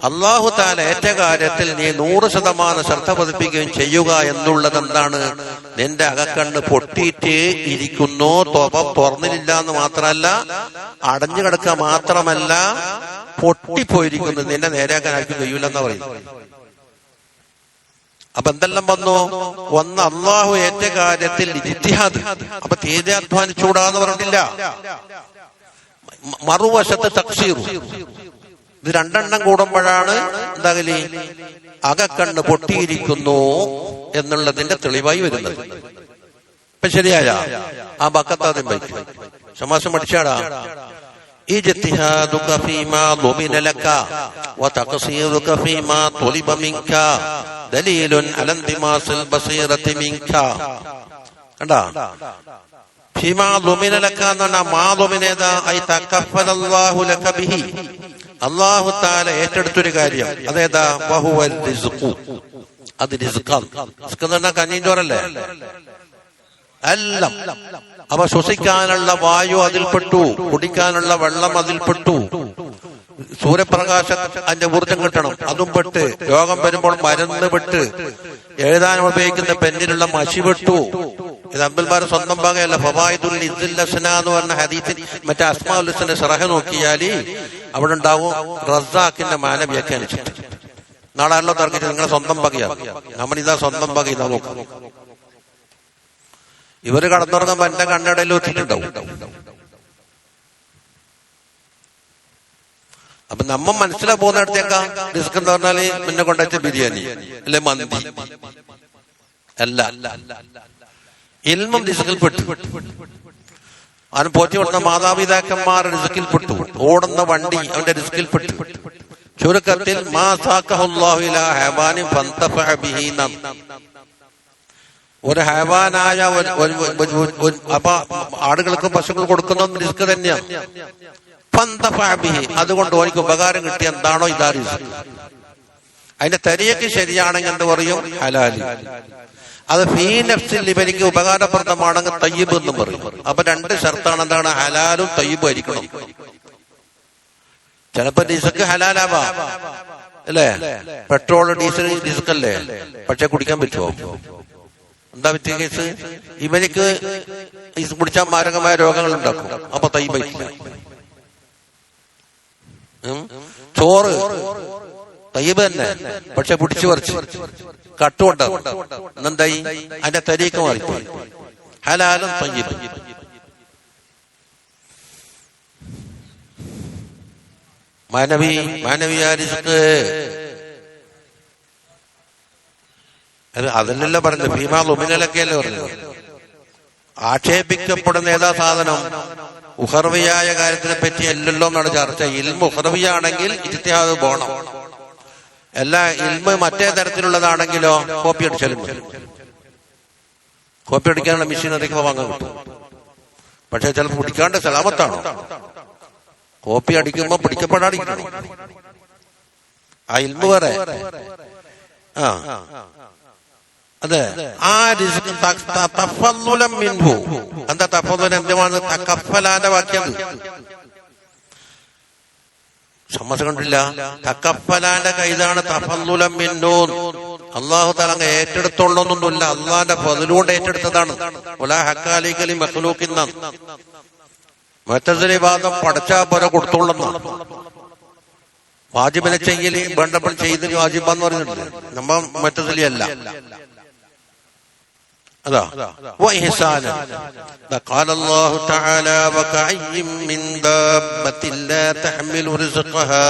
അല്ലാഹു തആല ഏറ്റ കാര്യത്തിൽ നീ 100% ശ്രദ്ധ പതിപ്പിക്കുകയും ചെയ്യുക എന്നുള്ളത് എന്താണ്? നിന്റെ അകക്കണ്ണ് പൊട്ടിയിട്ട് ഇരിക്കുന്നു, തുറന്നില്ല എന്ന് മാത്രമല്ല, അടഞ്ഞു കിടക്കുക മാത്രമല്ല, പൊട്ടിപ്പോയിരിക്കുന്നു. നിന്നെ നേരെയാക്കാനായിരിക്കും കഴിയൂലെന്നാ പറയുന്നത്. അപ്പൊ എന്തെല്ലാം വന്നു? ഒന്ന്, അള്ളാഹു ഏറ്റ കാര്യത്തിൽ ഇജ്തിഹാദ്. അപ്പൊ തീരെ അധ്വാനിച്ചൂടാന്ന് പറഞ്ഞിട്ടില്ല. മറുവശത്ത് തക്സീർ. ഇത് 2 എണ്ണം കൂടുമ്പോഴാണ് എന്താകല്? അകക്കണ്ണ് പൊട്ടിയിരിക്കുന്നു എന്നുള്ളതിന്റെ തെളിവായി വരുന്നത്. ഇപ്പൊ ശരിയായ ആ ബക്കത്താദ്യം വയ്ക്കും. സമാസം പഠിച്ചാടാ. ഇജ്തിഹാദുക ഫീമാ ളുമിന ലക വതഖ്സീറുക ഫീമാ തുലിബ മിൻക ദലീലുൻ അലാ ഇന്തിമാസിൽ ബസീറത്തി മിൻക. കണ്ടാ? ഫീമാ ളുമിന ലക എന്ന് പറഞ്ഞാൽ മാളുമിനേതാ? ഐ തകഫലല്ലാഹു ലക ബിഹി. അല്ലാഹു തആല ഏറ്റെടുത്തൊരു കാര്യം. അതേതാ? വഹുവൽ റിസ്ഖു. അത് റിസ്ഖാണ്. റിസ്ഖ് എന്ന് പറഞ്ഞാൽ കഞ്ഞിയും ചോറല്ലേ? എല്ലാം. അപ്പൊ ശ്വസിക്കാനുള്ള വായു അതിൽപ്പെട്ടു, കുടിക്കാനുള്ള വെള്ളം അതിൽപ്പെട്ടു, സൂര്യപ്രകാശം അതിന്റെ ഊർജം കിട്ടണം, അതും പെട്ട്. രോഗം വരുമ്പോൾ മരുന്ന് പെട്ട്. എഴുതാൻ ഉപയോഗിക്കുന്ന പെന്നിലുള്ള മഷി വിട്ടു. ഇത് അബ്ദുൽബാർ സ്വന്തം ഭാഗമല്ല. ഫവായിദുൽ ഇസ്ദിൽ ഹസന എന്ന് പറഞ്ഞ ഹദീസിൽ മറ്റേ അസ്മാഉൽ ഹുസ്നയുടെ ശറഹ് നോക്കിയാല് അവിടെ ഉണ്ടാവും റസാഖിന്റെ മാന വ്യാഖ്യാനിച്ചിട്ട്. നാളെ അല്ലോ തർക്കിച്ച് നിങ്ങളെ സ്വന്തം വകയാണ്, നമ്മളിതാ സ്വന്തം വക ഇതാ നോക്കാം. ഇവര് കടന്നുറങ്ങുമ്പോ എന്റെ കണ്ണടയിൽ വെച്ചിട്ടുണ്ടാവും. അപ്പൊ നമ്മ മനസ്സിലാ പോകുന്നിടത്തേക്കാ റിസ്ക് എന്ന് പറഞ്ഞാല് മുന്നെ കൊണ്ടുവച്ച ബിരിയാണി അല്ലെ മന്തി അല്ല. ഇൽമും റിസ്കിൽപ്പെട്ടു. അവൻ പോറ്റി കൊടുത്ത മാതാപിതാക്കന്മാർ റിസ്കിൽപ്പെട്ടു. ഓടുന്ന വണ്ടി അവന്റെ റിസ്കിൽപ്പെട്ടു. ചുരുക്കത്തിൽ ഒരു ഹൈവാനായ അപ്പൊ ആടുകൾക്കും പശുക്കൾക്കും കൊടുക്കുന്ന റിസ്ക് തന്നെയാണ്. അതുകൊണ്ട് ഓനിക്ക് ഉപകാരം കിട്ടിയ എന്താണോ ഇതാ റിസ്ക്. അതിന്റെ തരിയൊക്കെ ശരിയാണെങ്കിൽ എന്ത് പറയും? ഹലാലി. അത് ഫീ നഫ്സിൽ ഇവനിക്ക് ഉപകാരപ്രദമാണെങ്കിൽ തയ്യിബ് എന്നും പറയും. അപ്പൊ രണ്ട് ഷർത്താണ്. എന്താണ്? ഹലാലും തയ്യിബും ആയിരിക്കണം. ചിലപ്പോ റിസ്ക് ഹലാലാവാ അല്ലേ? പെട്രോൾ ഡീസൽ റിസ്ക് അല്ലേ? പക്ഷെ കുടിക്കാൻ പറ്റുമോ? എന്താ പറ്റിയ കേസ്? ഇവനിക്ക് കുടിച്ചാൽ മാരകമായ രോഗങ്ങൾ ഉണ്ടാക്കും. അപ്പൊ തയ്യിബില്ല. ചോറ് തയ്യിബ് തന്നെ, പക്ഷെ പിടിച്ചു പറിച്ച് കട്ടുകൊണ്ടാവും. എന്തായി? അതിന്റെ തരീക്ക് മാറിപ്പോയി. ഹലാലും തയ്യിബ്. മാനവീയ റിസ്ക് അതല്ലല്ലോ പറഞ്ഞത്. ഭീമാ ലുമിനലൊക്കെയല്ലേ പറഞ്ഞത്. ആക്ഷേപിക്കപ്പെടുന്ന ഏതാ സാധനം? ഉഹർവിയായ കാര്യത്തിനെ പറ്റി അല്ലല്ലോ എന്നാണ് ചർച്ച. ഇൽമ ഉഹർവിയാണെങ്കിൽ ഇജ്തിഹാദ് പോണം. എല്ലാ ഇൽമ മറ്റേ തരത്തിലുള്ളതാണെങ്കിലോ കോപ്പി അടിച്ചാലും കോപ്പി അടിക്കാനുള്ള മെഷീൻ അതൊക്കെ വാങ്ങാൻ കിട്ടും. പക്ഷെ ചിലപ്പോൾ പിടിക്കാണ്ട് സലാമത്താണോ? കോപ്പി അടിക്കുമ്പോ പിടിക്കപ്പെടാതിരിക്കണം. ആ ഇൽമ വേറെ. അതെ. ആ റിസ്ക് തഫദ്ദുലൻ മിൻഹു. എന്താ തഫദ്ദുൽ? എന്താണ്? തകഫലാന്റെ വാക്യം. സമ്മതം കണ്ടില്ല. തകഫലാന്റെ കൈതാണ് തഫദ്ദുലൻ മിൻഹു. അള്ളാഹു തആല അങ്ങ് ഏറ്റെടുത്തോളൊന്നൊന്നുമില്ല. അള്ളാന്റെ ഫദ്ലുകൊണ്ട് ഏറ്റെടുത്തതാണ്. വലാ ഹക്കാലികലി മഖ്ലൂഖിൻ. മുഅ്തസിലി വാദം പടച്ചാ പോലെ കൊടുത്തോളുന്നതാണ്. വാജിബിനെ ചെയ്യല് വേണ്ടപ്പോൾ ചെയ്ത് വാജിബാന്ന് പറയുന്നുണ്ട്. നമ്മ മുഅ്തസിലി അല്ല. അതാ വഇഹ്സാന. ഖാല അല്ലാഹു തആല വകഅയ്യിൻ മിൻ ദാബത്തിൻ ലാ തഹ്മിലു റിസ്ഖഹാ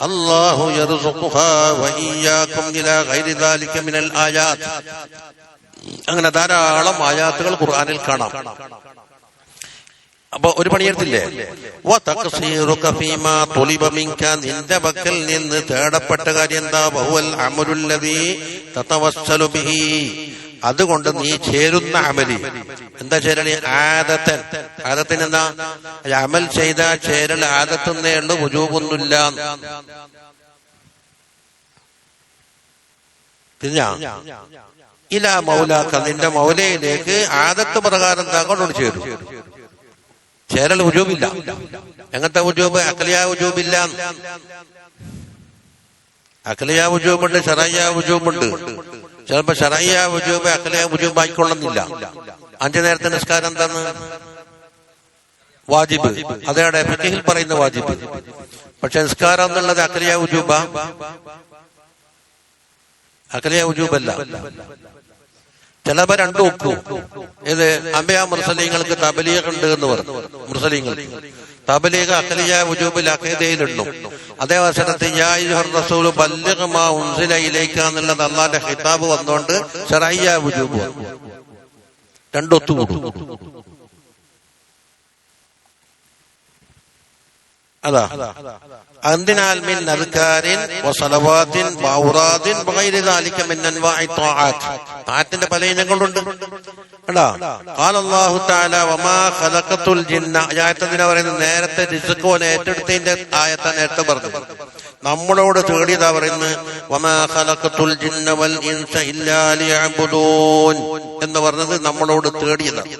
അല്ലാഹു യർസുഖുഹാ വഇയ്യാകും ഇലാ ഗൈരി ദാലിക മിനൽ ആയാത്ത്. അങ്ങനെ ധാരാളം ആയാത്തുകൾ ഖുർആനിൽ കാണാം. അപ്പൊ ഒരു പണിയെടുത്തില്ലേ? നിന്റെ പക്കൽ നിന്ന് തേടപ്പെട്ട കാര്യം എന്താ? ബഹുവൽ അമലുല്ലദീ തതവസ്സലു ബിഹി. അതുകൊണ്ട് നീ ചേരുന്ന അമലി. എന്താ ചേരണി? ആദത്തൻ. ആദത്തിന് എന്താ? അമൽ ചെയ്ത ചേരൽ ആദത്തുന്നേ ഉള്ളൂ, വുജൂബൊന്നുമില്ല. ഇലാ മൗലാക്ക, നിന്റെ മൗലയിലേക്ക് ആദത്ത് പ്രകാരം താങ്കളോട് ചേരും. ചേരൽ വുജൂബില്ല. എങ്ങനത്തെ വുജൂബ്? അഖ്ലിയാ വുജൂബില്ല. അഖ്ലിയാ വുജൂബുണ്ട്, ശറയ്യ വുജൂബുണ്ട്. ചിലപ്പോ ശറയ്യ വുജൂബ് അഖ്ലിയാ വുജൂബ് ആയിക്കൊള്ളുന്നില്ല. 5 നേരത്തെ നിസ്കാരം എന്താണ്? വാജിബ്. അതേടെ ഫിഖ്ഹിൽ പറയുന്ന വാജിബ്. പക്ഷെ നിസ്കാരം എന്നുള്ളത് അഖ്ലിയാ വുജൂബാ? അഖ്ലിയാ വുജൂബല്ല. ചിലപ്പോ രണ്ടും ഒക്കും. ഇത് അംബിയാ മുർസലീങ്ങൾക്ക് തബ്ലീഗ് ഉണ്ട് എന്ന് പറഞ്ഞു. മുർസലീങ്ങൾക്ക് തബ്ലീഗ് അഖ്ലിയ വുജൂബിൽ അഖീദയിലുണ്ട്. അതേ അവസരത്തിൽ യാ അയ്യുഹർ റസൂൽ ബല്ലിഗ് മാ ഉൻസില ഇലൈക എന്നുള്ളത് അല്ലാഹുവിന്റെ ഖിതാബ് വന്നുകൊണ്ട് ശറയ്യ വുജൂബ് വന്നു. രണ്ടും ഒത്തുകൂടും. അതാ എന്തിനാൽ മിൻ അദ്കാരിൻ വസലവാത്തിൻ വഔറാദിൻ വഗൈരി ദാലിക മിൻ അൻവാഇ ത്വാഅത്ത്. താഅത്തിന്റെ പല ഇനങ്ങളുണ്ട്. കണ്ടാ? ഖാല അല്ലാഹു തആല വമാ ഖലഖതുൽ ജിന്ന. ആയത്തിനെ പറയുന്നത് നേരത്തെ റിസ്ക് ഓനെ ഏറ്റെടുത്തതിന്റെ ആയത്താ നേരത്തെ പറഞ്ഞു. നമ്മളോട് തേടിയതാ പറയുന്നത് വമാ ഖലഖതുൽ ജിന്ന വൽ ഇൻസ ഇല്ലാ ലിയഅ്ബുദൂൻ എന്ന് പറഞ്ഞത് നമ്മളോട് തേടിയതാണ്.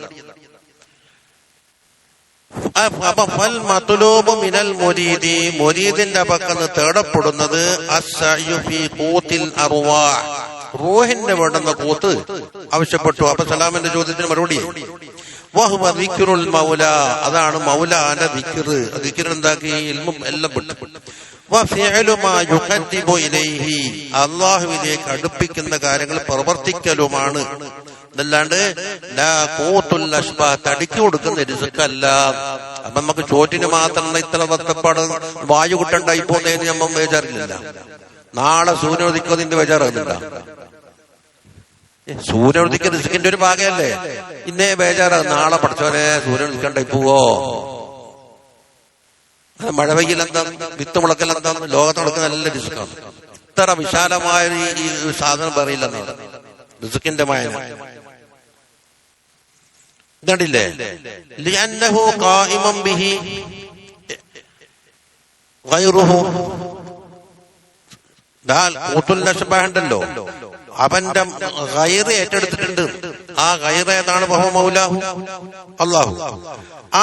അപ്പൊ ഫൽ മത്ലൂബു മിനൽ മുരീദി, മുരീദിന്റെ പക്കന്ന് തേടപ്പെടുന്നത് അസ്സഅയു ഫീ ഖൂത്തിൽ അർവാഹ്, റൂഹിന്റെ വേണ്ടുന്ന കൂത്ത് ആവശ്യപ്പെട്ടു. അപ്പൊ സലാമിന്റെ ചോദ്യത്തിന് മറുപടി വഹുവ ദിക്റുൽ മൗല, അതാണ് മൗലാന്റെ ദിക്ർ. ദിക്ർ എന്താക്കി? ഇൽമും എല്ലാം വിട്ടു. വഫിഅലു മാ യുഖദ്ദിബു ഇലൈഹി, അല്ലാഹുവിലേക്ക് അടുപ്പിക്കുന്ന കാര്യങ്ങൾ പ്രവർത്തിക്കലുമാണ്. അതല്ലാണ്ട് ലാ ഖൂത്തുൽ അശ്ബാ, തടിച്ചു കൊടുക്കുന്ന റിസ്കല്ല. അപ്പൊ നമുക്ക് ചോറ്റിന് മാത്രം ഇത്ര വത്തപ്പാട് വായു കിട്ടണ്ടായി പോകുന്നതിന് നമ്മൾ ബേജാറില്ല. നാളെ സൂര്യോദിക്കുന്നതിന്റെ ബേജാറാകുന്നില്ല. സൂര്യോദിക്ക റിസ്കിന്റെ ഒരു ഭാഗമല്ലേ. ഇന്നേ ബേജാറാകും, നാളെ പഠിച്ചവനെ സൂര്യോദിക്കണ്ടായി പോവോ, മഴ പെയ്യലെന്താ, വിത്ത് മുളക്കലെന്താ, ലോകത്ത് നടക്കുന്ന നല്ല റിസ്ക്കാണ്. ഇത്ര വിശാലമായ ഈ സാധനം പറയില്ലെന്നാണ് റിസ്കിന്റെ മായന. ഇതണ്ടില്ലേ, ലിഅന്നഹു ഖായിമൻ ബിഹി ഗൈറുഹു, ഖൂത്തുൽ അശ്ബാഹ് ഉണ്ടല്ലോ, അവന്റെ ഗൈറ് ഏറ്റെടുത്തിട്ടുണ്ട്. ആ ഗൈറ് ഏതാണ്? വഹുവ മൗലാഹു, അല്ലാഹു.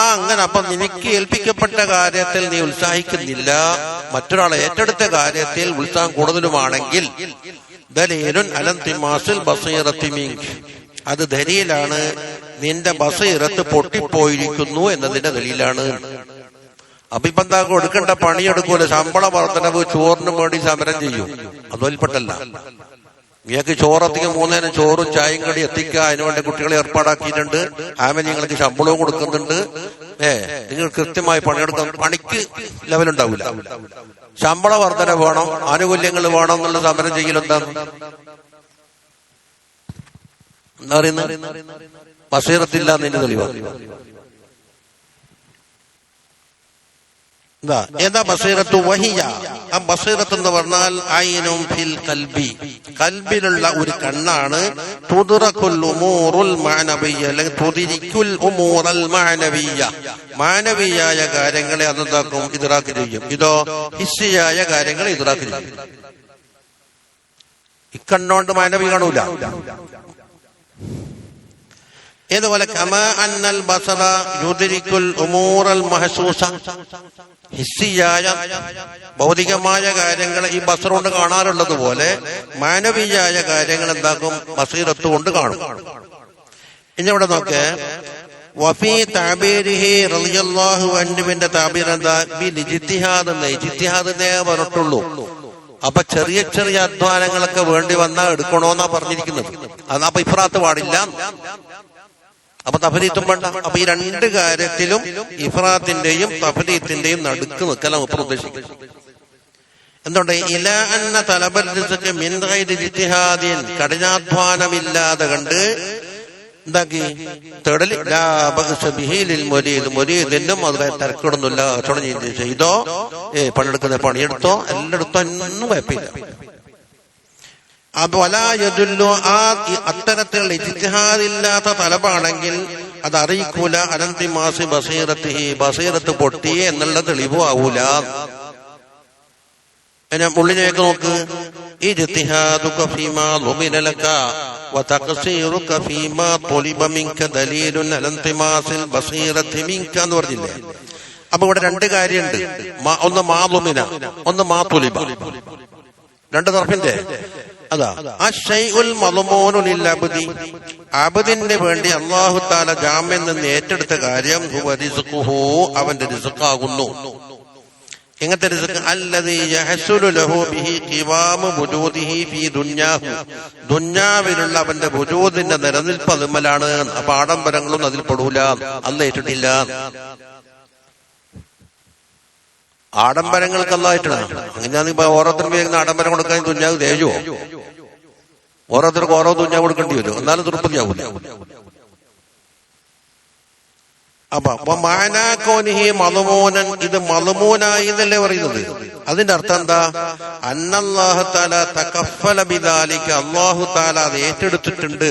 അങ്ങനെ അപ്പൊ നിനക്ക് ഏൽപ്പിക്കപ്പെട്ട കാര്യത്തിൽ നീ ഉത്സാഹിക്കുന്നില്ല, മറ്റൊരാളെ ഏറ്റെടുത്ത കാര്യത്തിൽ ഉത്സാഹം കൂടുതലുമാണെങ്കിൽ ദലീലുൻ അലന്തിമാസിൽ ബസീറത്തി മിൻക, അത് ദലീലാണ് നിന്റെ ബസീറത്ത് പൊട്ടിപ്പോയിരിക്കുന്നു എന്നതിന്റെ ദലീലാണ്. അപ്പൊ ഇപ്പൊ എന്താ കൊടുക്കേണ്ട പണിയെടുക്കൂല, ശമ്പള വർധനവ് ചോറിന് വേണ്ടി സമരം ചെയ്യും. അതോൽപ്പെട്ടല്ല. നിങ്ങൾക്ക് ചോറെത്തിക്കാൻ 3 നേരം ചോറും ചായയും കടി എത്തിക്കുക, അതിനുവേണ്ടി കുട്ടികളെ ഏർപ്പാടാക്കിയിട്ടുണ്ട്. ആമൻ നിങ്ങൾക്ക് ശമ്പളവും കൊടുക്കുന്നുണ്ട്. നിങ്ങൾ കൃത്യമായി പണിയെടുക്കാൻ, പണിക്ക് ലെവലുണ്ടാവില്ല. ശമ്പള വർധന വേണം, ആനുകൂല്യങ്ങൾ വേണം എന്നുള്ള സമരം ചെയ്യലെന്താണ്? എന്താ പറയുന്നത്? ബസീറത്തില്ല എന്നതിന്റെ തെളിവാണ്. ഏതാ ബസീറത്തു? വഹിയ, ആ ബസീറത്ത് എന്ന് പറഞ്ഞാൽ ഐനും ഫിൽ ഖൽബി, ഖൽബിലുള്ള ഒരു കണ്ണാണ്. തുദ്റകുൽ ഉമൂറുൽ മഅനവിയ്യ, അല്ലെങ്കിൽ തുദ്രികുൽ ഉമൂറൽ മഅനവിയ്യ, മാനവിയായ കാര്യങ്ങളെ അതെന്താക്കും? ഇദ്റാക്ക് ചെയ്യും. ഇതോ ഹിസ്സിയായ കാര്യങ്ങളെ ഇദ്റാക്ക് ചെയ്യും. ഇക്കണ്ണോണ്ട് മാനവി കാണൂല. ഏതുപോലെ കമാ അന്നൽ ബസറ യുദ്രികുൽ ഉമൂറൽ മഹ്സൂസ, ഹിസ്സിയായ ഭൗതികമായ കാര്യങ്ങൾ ഈ ബസറ കൊണ്ട് കാണാറുള്ളത് പോലെ മാനവീയായ കാര്യങ്ങൾ എന്താക്കും? ബസീറത്ത് കൊണ്ട് കാണും. ഇനി ഇവിടെ നോക്കേ, വഫീ തഅബീരിഹി റളിയല്ലാഹു അൻഹുവിന്റെ തഅബീർ എന്താ? ബിൽ ഇജ്തിഹാദ് എന്ന്. ഇജ്തിഹാദിനെ പറഞ്ഞിട്ടുള്ളൂ. അപ്പൊ ചെറിയ ചെറിയ അധ്വാനങ്ങളൊക്കെ വേണ്ടി വന്നാൽ എടുക്കണോന്നാ പറഞ്ഞിരിക്കുന്നത്. അപ്പൊ ഇഫ്രാത്ത് പാടില്ല, അപ്പൊ തഫരീത്തും വേണ്ട. അപ്പൊ ഈ രണ്ട് കാര്യത്തിലും ഇഫ്രാത്തിന്റെയും തഫരീത്തിന്റെയും നടുക്ക് നിൽക്കലാണ് ഉപ്പർ ഉദ്ദേശിക്കുന്നത്. എന്തുകൊണ്ട്? ഇലാ അന്ന തലബൽ റിസ്ഖി മിൻ ഗൈരി ഇജ്തിഹാദിൻ, കഠിനാധ്വാനമില്ലാതെ കണ്ട് എന്താക്കി? തേടല്. ലാ ബഅസ ബിഹി ലിൽ മുരീദ്, മുരീദിനും അതിലെ തിരക്കിടുന്നില്ല. കച്ചവടം ചെയ്തോ, പണിയെടുക്കുന്ന പണിയെടുത്തോ, എല്ലായിടത്തോ ഒന്നും കുഴപ്പമില്ല. അപ്പൊ വലായദുല്ലു, ആ അത്തരത്തിലുള്ള ഇജ്തിഹാദില്ലാത്ത തലബാണെങ്കിൽ അത് അറിയിക്കൂല അനന്തിമാസി ബസീറത്തിഹി, ബസീറത്ത് പൊട്ടിയേ എന്നുള്ള തെളിവും ആവൂല. ഉള്ളിലേക്ക് നോക്ക്. ഇജ്തിഹാദുക ഫീമാ ളുമിന ലക വതഖ്സീറുക ഫീമാ തുലിബ മിൻക ദലീലുൻ അലന്തിമാസിൽ ബസീറത്തി മിൻക എന്ന് പറഞ്ഞില്ലേ? അപ്പൊ ഇവിടെ രണ്ട് കാര്യമുണ്ട്. ഒന്ന് മാ ളുമിന, ഒന്ന് മാ തുലിബ. രണ്ട് തർഫിന്റെ അതാ. അശ്ശൈഉൽ മദ്മൂനു ലിൽ അബ്ദി, അബ്ദിന് വേണ്ടി അല്ലാഹു തആല ജാമ്യം നിന്ന് ഏറ്റെടുത്ത കാര്യം ഹുവ റിസ്ഖുഹു, അവന്റെ റിസ്ഖാകുന്നു. എങ്ങനത്തെ റിസ്ഖ്? അല്ലദീ യഹ്സുലു ലഹു ബിഹി ഖിവാമു വുജൂദിഹി ഫീ ദുനിയാഹു, ദുനിയാവിലുള്ള അവന്റെ വുജൂദിന്റെ നിലനിൽപ്പ് അതുമലാണ്. അപ്പൊ ആഡംബരങ്ങളൊന്നും അതിൽ പെടൂല, അല്ല ഏറ്റിട്ടില്ല. ആഡംബരങ്ങൾക്ക് അല്ലായിട്ടാണ്. അങ്ങനെ ഇപ്പൊ ഓരോരുത്തരും വേഗം ആഡംബരം കൊടുക്കാൻ ദുനിയാവ് തേജുവോ? ഓരോരുത്തർക്ക് ഓരോ ദുനിയാവ് കൊടുക്കേണ്ടി വരും, എന്നാലും തൃപ്തിയാവൂല. അപ്പൊ മാനാക്കോനിഹി മദ്മൂനൻ, ഇത് മദ്മൂനായി എന്നല്ലേ പറയുന്നത്. അതിന്റെ അർത്ഥം എന്താ? അന്നല്ലാഹു തആല തകഫല ബിദാലിക, അല്ലാഹു തആല അത് ഏറ്റെടുത്തിട്ടുണ്ട്.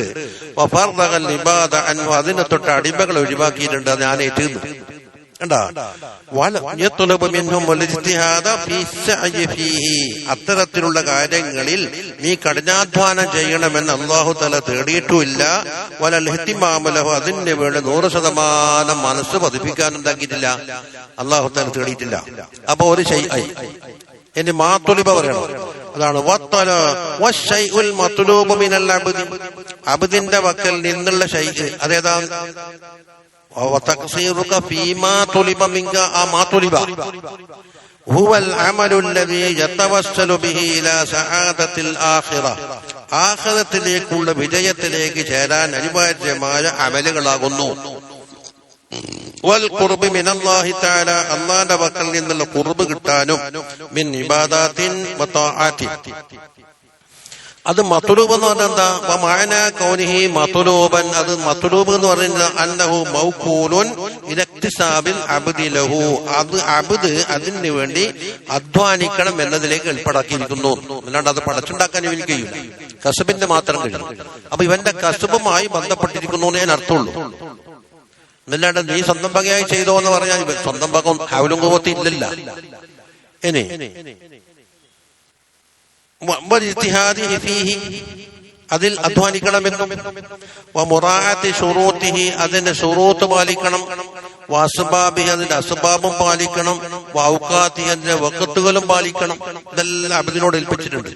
വഫർദൽ ഇബാദ അൻഹു, അതിനെ തൊട്ട് അടിമകൾ ഒഴിവാക്കിയിട്ടുണ്ട്. അത് ഞാൻ ഏറ്റെടുത്തു. അത്തരത്തിലുള്ള കാര്യങ്ങളിൽ നീ കഠിനാധ്വാനം ചെയ്യണമെന്ന് അല്ലാഹു തആല തേടിയിട്ടുമില്ല. വലൽ ഇഹ്തിമാമലഹു അതിന് വേണ്ടി 100% മനസ്സ് പതിപ്പിക്കാൻ എന്താക്കിയിട്ടില്ല, അല്ലാഹു തആല തേടിയിട്ടില്ല. അപ്പൊ ഒരു ശൈഅ ഇനി മാതുലിബ പറയണം. അതാണ് അബ്ദിന്റെ വക്കൽ നിന്നുള്ള ശൈഅ. അതേതാ? ആഖിറത്തിലേക്കുള്ള വിജയത്തിലേക്ക് ചേരാൻ അനിവാര്യമായ അമലുകളാകുന്നു. വൽ ഖുർബ് മിനല്ലാഹി തആല അല്ലാഹുവിന്റെ വക്കൽ നിന്നുള്ള ഖുർബ് കിട്ടാനും മിൻ ഇബാദാത്തിൻ വതആത്തി. അത് മത്ലൂബ് എന്ന് പറഞ്ഞാൽ എന്താ? വമാന കൗനിഹി മത്ലൂബൻ. അത് മത്ലൂബ് എന്ന് പറയുന്നത് അന്നഹു മൗഖൂലുൻ ഇലക്തിസാബിൽ അബ്ദി ലഹു. അത് അബ്ദ് അതിനു വേണ്ടി അധ്വാനിക്കണം എന്നതിലേക്ക് ഏർപ്പാടാക്കിയിരിക്കുന്നു. അല്ലാണ്ട് അത് പടച്ചുണ്ടാക്കാൻ ഇവന് കഴിയില്ല, കസബിന്റെ മാത്രം കഴിയും. അപ്പൊ ഇവന്റെ കസബുമായി ബന്ധപ്പെട്ടിരിക്കുന്നു എന്നേ അർത്ഥമുള്ളൂ. എന്നല്ലാണ്ട് നീ സ്വന്തം വകയായി ചെയ്തോ എന്ന് പറഞ്ഞാൽ സ്വന്തം വകം ഹൗലും ഖുവ്വത്തും ഇല്ലല്ല. ഇനി അതിൽ അധ്വാനിക്കണമെന്നും വമുറാഅത്തി ശുറൂത്തിഹി അതിന്റെ ശുറൂത്ത് പാലിക്കണം, വഅസ്ബാബിഹി അതിന്റെ അസ്ബാബും പാലിക്കണം, വഔഖാത്തിഹി അതിന്റെ വഖത്തുകളും പാലിക്കണം. ഇതെല്ലാം അബ്ദിനോട് ഏൽപ്പിച്ചിട്ടുണ്ട്.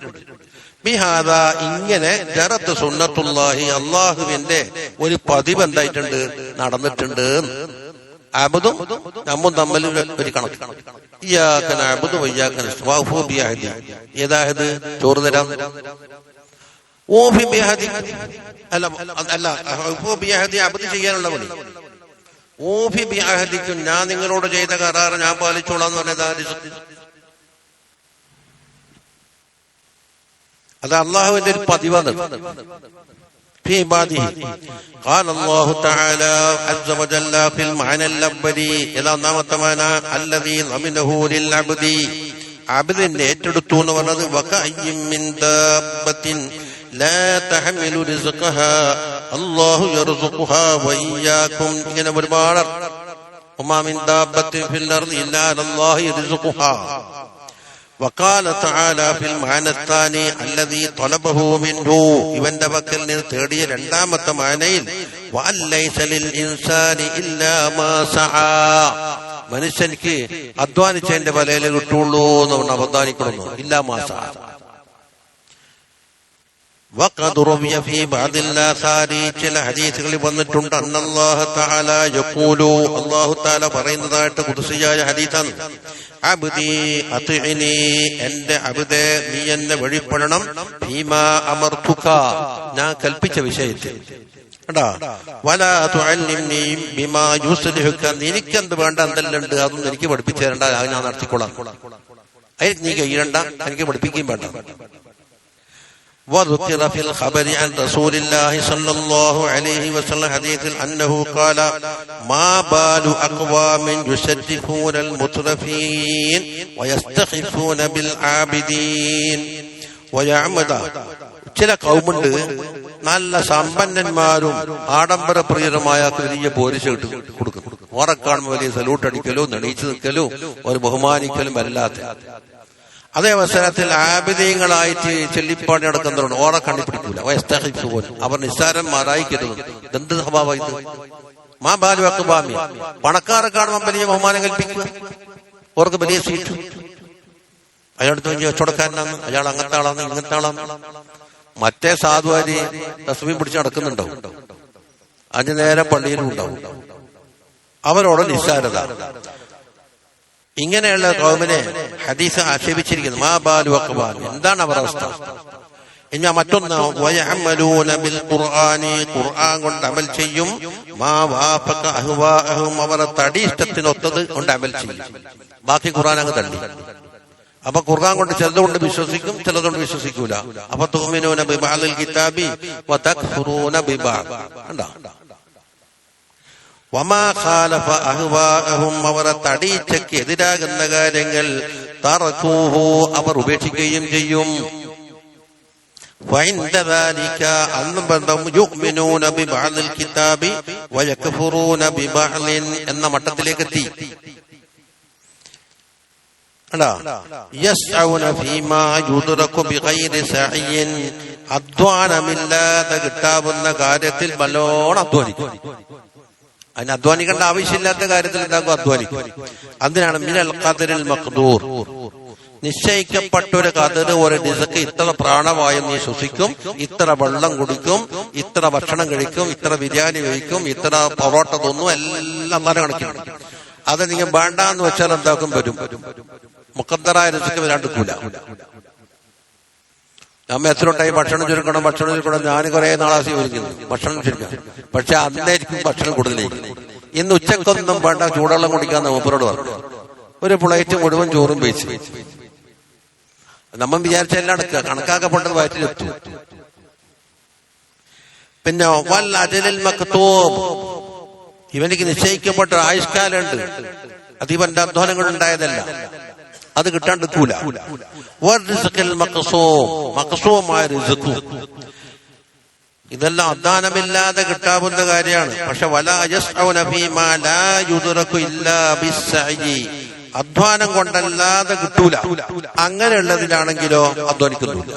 ബിഹാദ ഇങ്ങനെ ജറത്ത് സുന്നത്തുല്ലാഹി അല്ലാഹുവിന്റെ ഒരു പതിവ് എന്തായിട്ടുണ്ട്, നടന്നിട്ടുണ്ട്. അബ്ദും നമ്മും തമ്മിൽ ഒരു കണക്ക്. ഇയ്യാക നഅബ്ദു വഇയ്യാക നസ്തഈൻ. ഏതായത്? ചോറ് തരാം. ഓഫി ബിഅഹദി അല്ല ബിഅഹദി അബ്ദ് ചെയ്യാനുള്ള പണി. ഓഫി ബിഅഹദിക്കും ഞാൻ നിങ്ങളോട് ചെയ്ത കരാർ ഞാൻ പാലിച്ചോളാം എന്ന് പറഞ്ഞത് അത് അള്ളാഹുവിന്റെ ഒരു പതിവാണ്. في عباده قال الله تعالى عز وجل في المعنى الأولي إلى نامتمانا الذي ضمنه للعبد عبدന്റെ ഏറ്റെടുത്തു എന്ന് പറഞ്ഞത് വകഅയ്യിൻ മിൻ ദാബത്തിൻ ലാ തഹമിലു റിസ്ഖഹാ അല്ലാഹു യർസുഖുഹാ വഇയ്യാകും. ഇങ്ങനെ ഒരുപാട് വമാ മിൻ ദാബത്തിൻ ഫിൽ അർദി ഇല്ലാ അല്ലാഹു യർസുഖുഹാ. وقال تعالى في المعنى الثاني الذي طلبه منه ഇവന്റെ വക്കൽ നിന്ന് തേടിയ രണ്ടാമത്തെ മാനയിൽ വഅൻ ലൈസ ലിൽ ഇൻസാനി ഇല്ലാ മാ സആ. മനുഷ്യനിക്ക് അധ്വാനിച്ചതിന്റെ വലയിലേ കിട്ടുള്ളൂ എന്ന് പറഞ്ഞ അധ്വാനിക്കണമെന്ന്. ഇല്ലാ മാ സആ. وقد روي في بعض الآثار ചില ഹദീസുകളിൽ വന്നിട്ടുണ്ട് അന്നല്ലാഹു തആല യഖൂലു അല്ലാഹു തആല പറയുന്നതായിട്ട് ഖുദ്സിയായ ഹദീസാണ്. അബ്ദി അത്ഇനി എന്റെ അബ്ദേ നീ എന്നെ വഴിപ്പെടണം ഫീമാ അമർതുക ഞാൻ കൽപ്പിച്ച വിഷയത്തിൽ. വലാ തുഅല്ലിംനി ബിമാ യുസ്ലിഹുക നിനക്കെന്ത് വേണ്ട എന്തെല്ലാം ഉണ്ട് അതൊന്നും എനിക്ക് പഠിപ്പിച്ചു തരണ്ട, അത് ഞാൻ നടത്തിക്കൊള്ളാം. അതിന് നീ കയ്യിരണ്ട, എനിക്ക് പഠിപ്പിക്കുകയും വേണ്ട. وذكر في الخبر عن رسول الله صلى الله عليه وسلم حديث أنه قال ما بال أقوام يشرفون المترفين ويستخفون بالعابدين ويعمد. ചില കൗമുണ്ട് നല്ല സമ്പന്നന്മാരും ആഡംബര പ്രിയരുമായ വലിയ പോലീസ് കൊടുക്കും. ഓറെ കാണുമ്പോൾ വലിയ സല്യൂട്ട് അടിക്കലോ നെണീച്ചു നിൽക്കലോ ഒരു ബഹുമാനിക്കലും അല്ലാത്ത. അതേ അവസരത്തിൽ ആബിദീങ്ങളായിട്ട് ചെല്ലിപ്പാടി നടക്കുന്നവരുണ്ട്, ഓറെ കണ്ണിപ്പിടിക്കൂല. അവർ നിസ്സാരന്മാരായി കരുതുന്നു. എന്ത് സ്വഭാവം ഇത്? മാ ബാലു അക്ബാമി പണക്കാരെ കാണുമ്പോൾ വലിയ ബഹുമാനം കൽപ്പിക്കുക, അവർക്ക് വലിയ സീറ്റ്. അയാളടുത്ത് വലിയ കച്ചവടക്കാരനാണ്, അയാൾ അങ്ങനത്തെ ആളാണ് ഇങ്ങനത്തെ ആളാണ്. മറ്റേ സാധുവാരി തസ്ബീഹ് പിടിച്ച് നടക്കുന്നുണ്ടാവും, 5 നേരം പള്ളിയിലും ഉണ്ടാവും. അവരോട് നിസ്സാരത. ഇങ്ങനെയുള്ള കൗമിനെ ഹദീസ് ആക്ഷേപിച്ചിരിക്കുന്നു. മാ ബാലു അഖ്വാൻ എന്താണ് അവർ അവസ്ഥ? ഇനി മറ്റൊന്ന് വയഅമലൂന ബിൽ ഖുർആനി ഖുർആൻ കൊണ്ട് അമൽ ചെയ്യും. മാ വാഫഖ അഹ്വാഅഹും അവരുടെ തടിയിഷ്ടത്തിനൊത്തത് കൊണ്ട് അമൽ ചെയ്യും. ബാക്കി ഖുർആൻ അങ്ങ് തള്ളി. അപ്പൊ ഖുർആൻ കൊണ്ട് ചിലതുകൊണ്ട് വിശ്വസിക്കും, ചിലതുകൊണ്ട് വിശ്വസിക്കൂല. അപ്പൊ തുഅ്മിനൂന ബിബഅദിൽ കിതാബി വതക്ഫുറൂന ബിബഅദ്. വമാ ഖാലഫ അഹ്വാഅഹും അവരുടെ തടിയിച്ചയ്ക്ക് എതിരാകുന്ന കാര്യങ്ങൾ തറകൂഹു അവർ ഉപേക്ഷിക്കുകയും ചെയ്യും. فعند ذلك أنهم يؤمنون ببعض الكتاب ويكفرون ببعض എന്ന മട്ടത്തിലേക്ക് എത്തി. يسعون فيما يدرك بغير سعي അധ്വാനമില്ലാതെ കിട്ടാവുന്ന കാര്യത്തിൽ നല്ലോണം അധ്വാനിക്കും. അതിന് അധ്വാനിക്കേണ്ട ആവശ്യമില്ലാത്ത കാര്യത്തിൽ എന്താക്കും? അധ്വാനിക്കും. അതിനാണ് മിനൽ ഖദറിൽ മഖ്ദൂർ, നിശ്ചയിക്കപ്പെട്ടൊരു കതിർ, ഒരു ഡിസക്ക് ഇത്ര പ്രാണവായു നീ ശ്വസിക്കും, ഇത്ര വെള്ളം കുടിക്കും, ഇത്ര ഭക്ഷണം കഴിക്കും, ഇത്ര ബിരിയാണി കഴിക്കും, ഇത്ര പൊറോട്ട തിന്നും, എല്ലാം നല്ല കണക്കാണ്. അത് നിങ്ങൾ വേണ്ടാന്ന് വെച്ചാൽ എന്താക്കും? വരും. മുഖദ്ദറായ ഡിസക്ക് വരാണ്ടിക്കൂല. നമ്മ എത്ര ടൈം ഭക്ഷണം ചുരുക്കണം, ഞാൻ കുറെ നാളാസി വിളിക്കുന്നു ഭക്ഷണം ചുരുക്കണം. പക്ഷെ അന്നേരിക്കും ഭക്ഷണം കൂടുതലേക്ക്. ഇന്ന് ഉച്ചക്കൊന്നും വേണ്ട, ചൂടുവെള്ളം കുടിക്കാന്ന് മൂപ്പരോട് പറഞ്ഞു. ഒരു പ്ലേറ്റ് മുഴുവൻ ചോറും വെച്ച് നമ്മൾ വിചാരിച്ച എല്ലാം എടുക്കുക, കണക്കാക്കപ്പെട്ടത് വയറ്റിലെത്തും. പിന്നെ വൽ അജലിൽ മക്തൂബ്, ഇവനിക്ക് നിശ്ചയിക്കപ്പെട്ട ആയുഷ്കാലുണ്ട്. അത് ഇവന്റെ അധ്വാനങ്ങൾ ഉണ്ടായതല്ല, അത് കിട്ടാണ്ടിക്കൂല. മഖ്സൂമായ റിസ്ഖ്, ഇതെല്ലാം അധ്വാനമില്ലാതെ കിട്ടാവുന്ന കാര്യമാണ്. പക്ഷെ വലാ യസ്ഉന ഫീമാ ലാ യുദ്റകു ഇല്ലാ ബിസ്സഅയി, അധ്വാനം കൊണ്ടല്ലാതെ കിട്ടൂല. അങ്ങനെയുള്ളതിലാണെങ്കിലോ അധ്വാനിക്കുന്നില്ല.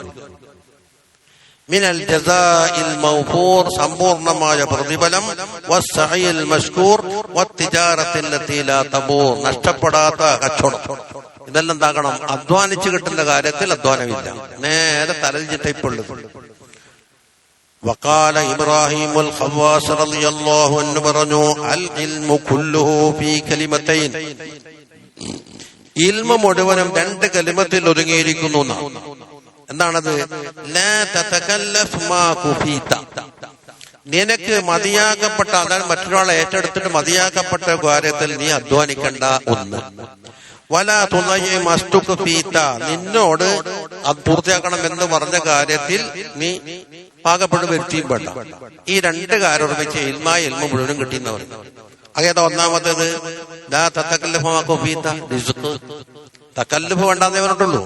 മിനൽ ജസാഇൽ മൗഫൂർ, സമ്പൂർണമായ പ്രതിഫലം, വസ്സഅയിൽ മഷ്കൂർ, വത്തിജാറത്തിൽ ലത്തി ലാ തബൂർ, നഷ്ടപ്പെടാത്ത കച്ചവടം. ഇതെല്ലാം എന്താകണം? അധ്വാനിച്ചു കിട്ടുന്ന കാര്യത്തിൽ അധ്വാനമില്ല, നേരെ തലഞ്ഞിട്ടുള്ളത്. വഖാല ഇബ്രാഹിമുൽ ഖവ്വാസ് റളിയല്ലാഹു അൻഹു പറഞ്ഞു, അൽ ഇൽമു കുല്ലുഹു ഫീ കലിമത്തൈൻ, ഇൽമ മുഴുവനും രണ്ട് കലിമത്തിൽ ഒതുങ്ങിയിരിക്കുന്നു. എന്താണത്? ലാ തതകല്ലഫ് മാ കുഫീത, നിനക്ക് മതിയാക്കപ്പെട്ട, അതായത് മറ്റൊരാളെ ഏറ്റെടുത്തിട്ട് മതിയാക്കപ്പെട്ട കാര്യത്തിൽ നീ അധ്വാനിക്കേണ്ട. ഒന്ന്, വലാ തുനയ്യ മസ്തുക ഫീത, നിന്നോട് അത് പൂർത്തിയാക്കണം എന്ന് പറഞ്ഞ കാര്യത്തിൽ നീ പാകപ്പെട്ട് വരുത്തിയും വേണ്ട. ഈ രണ്ട് കാര്യം ഓർമ്മിച്ച് ഇൽമായ ഇൽമ മുഴുവനും കിട്ടിയെന്നവർ. അതേതാ ഒന്നാമത്തേത്? ലാ തതകല്ലഫ് മാ കുഫീത, റിസ്ഖ്, തകല്ലുഫ് വേണ്ടാന്നേ പറഞ്ഞിട്ടുള്ളൂ.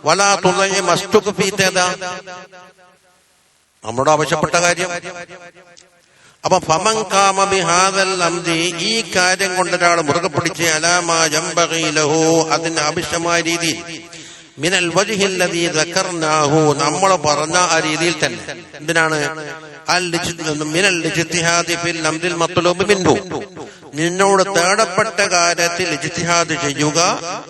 വലാ തുനയ്യ മസ്തുക ഫീത, നമ്മുടെ ആവശ്യപ്പെട്ട കാര്യം. അപ്പൊ ഫമൻ ഖാമ ബിഹാദൽ അംരി, ഈ കാര്യം കൊണ്ട് ഒരാൾ മുറുകെ പിടിച്ച്, അലാമാ യംബഗി ലഹു, അതിന് ആവശ്യമായ രീതിയിൽ, മിനൽ വജ്ഹിൽ ലദീ ദക്കർനാഹു, നമ്മൾ പറഞ്ഞ ആ രീതിയിൽ തന്നെ. എന്തിനാണ്? മിനൽ ഇജ്തിഹാദി ഫിൽ അംരിൽ മത്ലൂബ് മിൻഹു, നിന്നോട് തേടപ്പെട്ട കാര്യത്തിൽ ഇജ്തിഹാദ് ചെയ്യുക.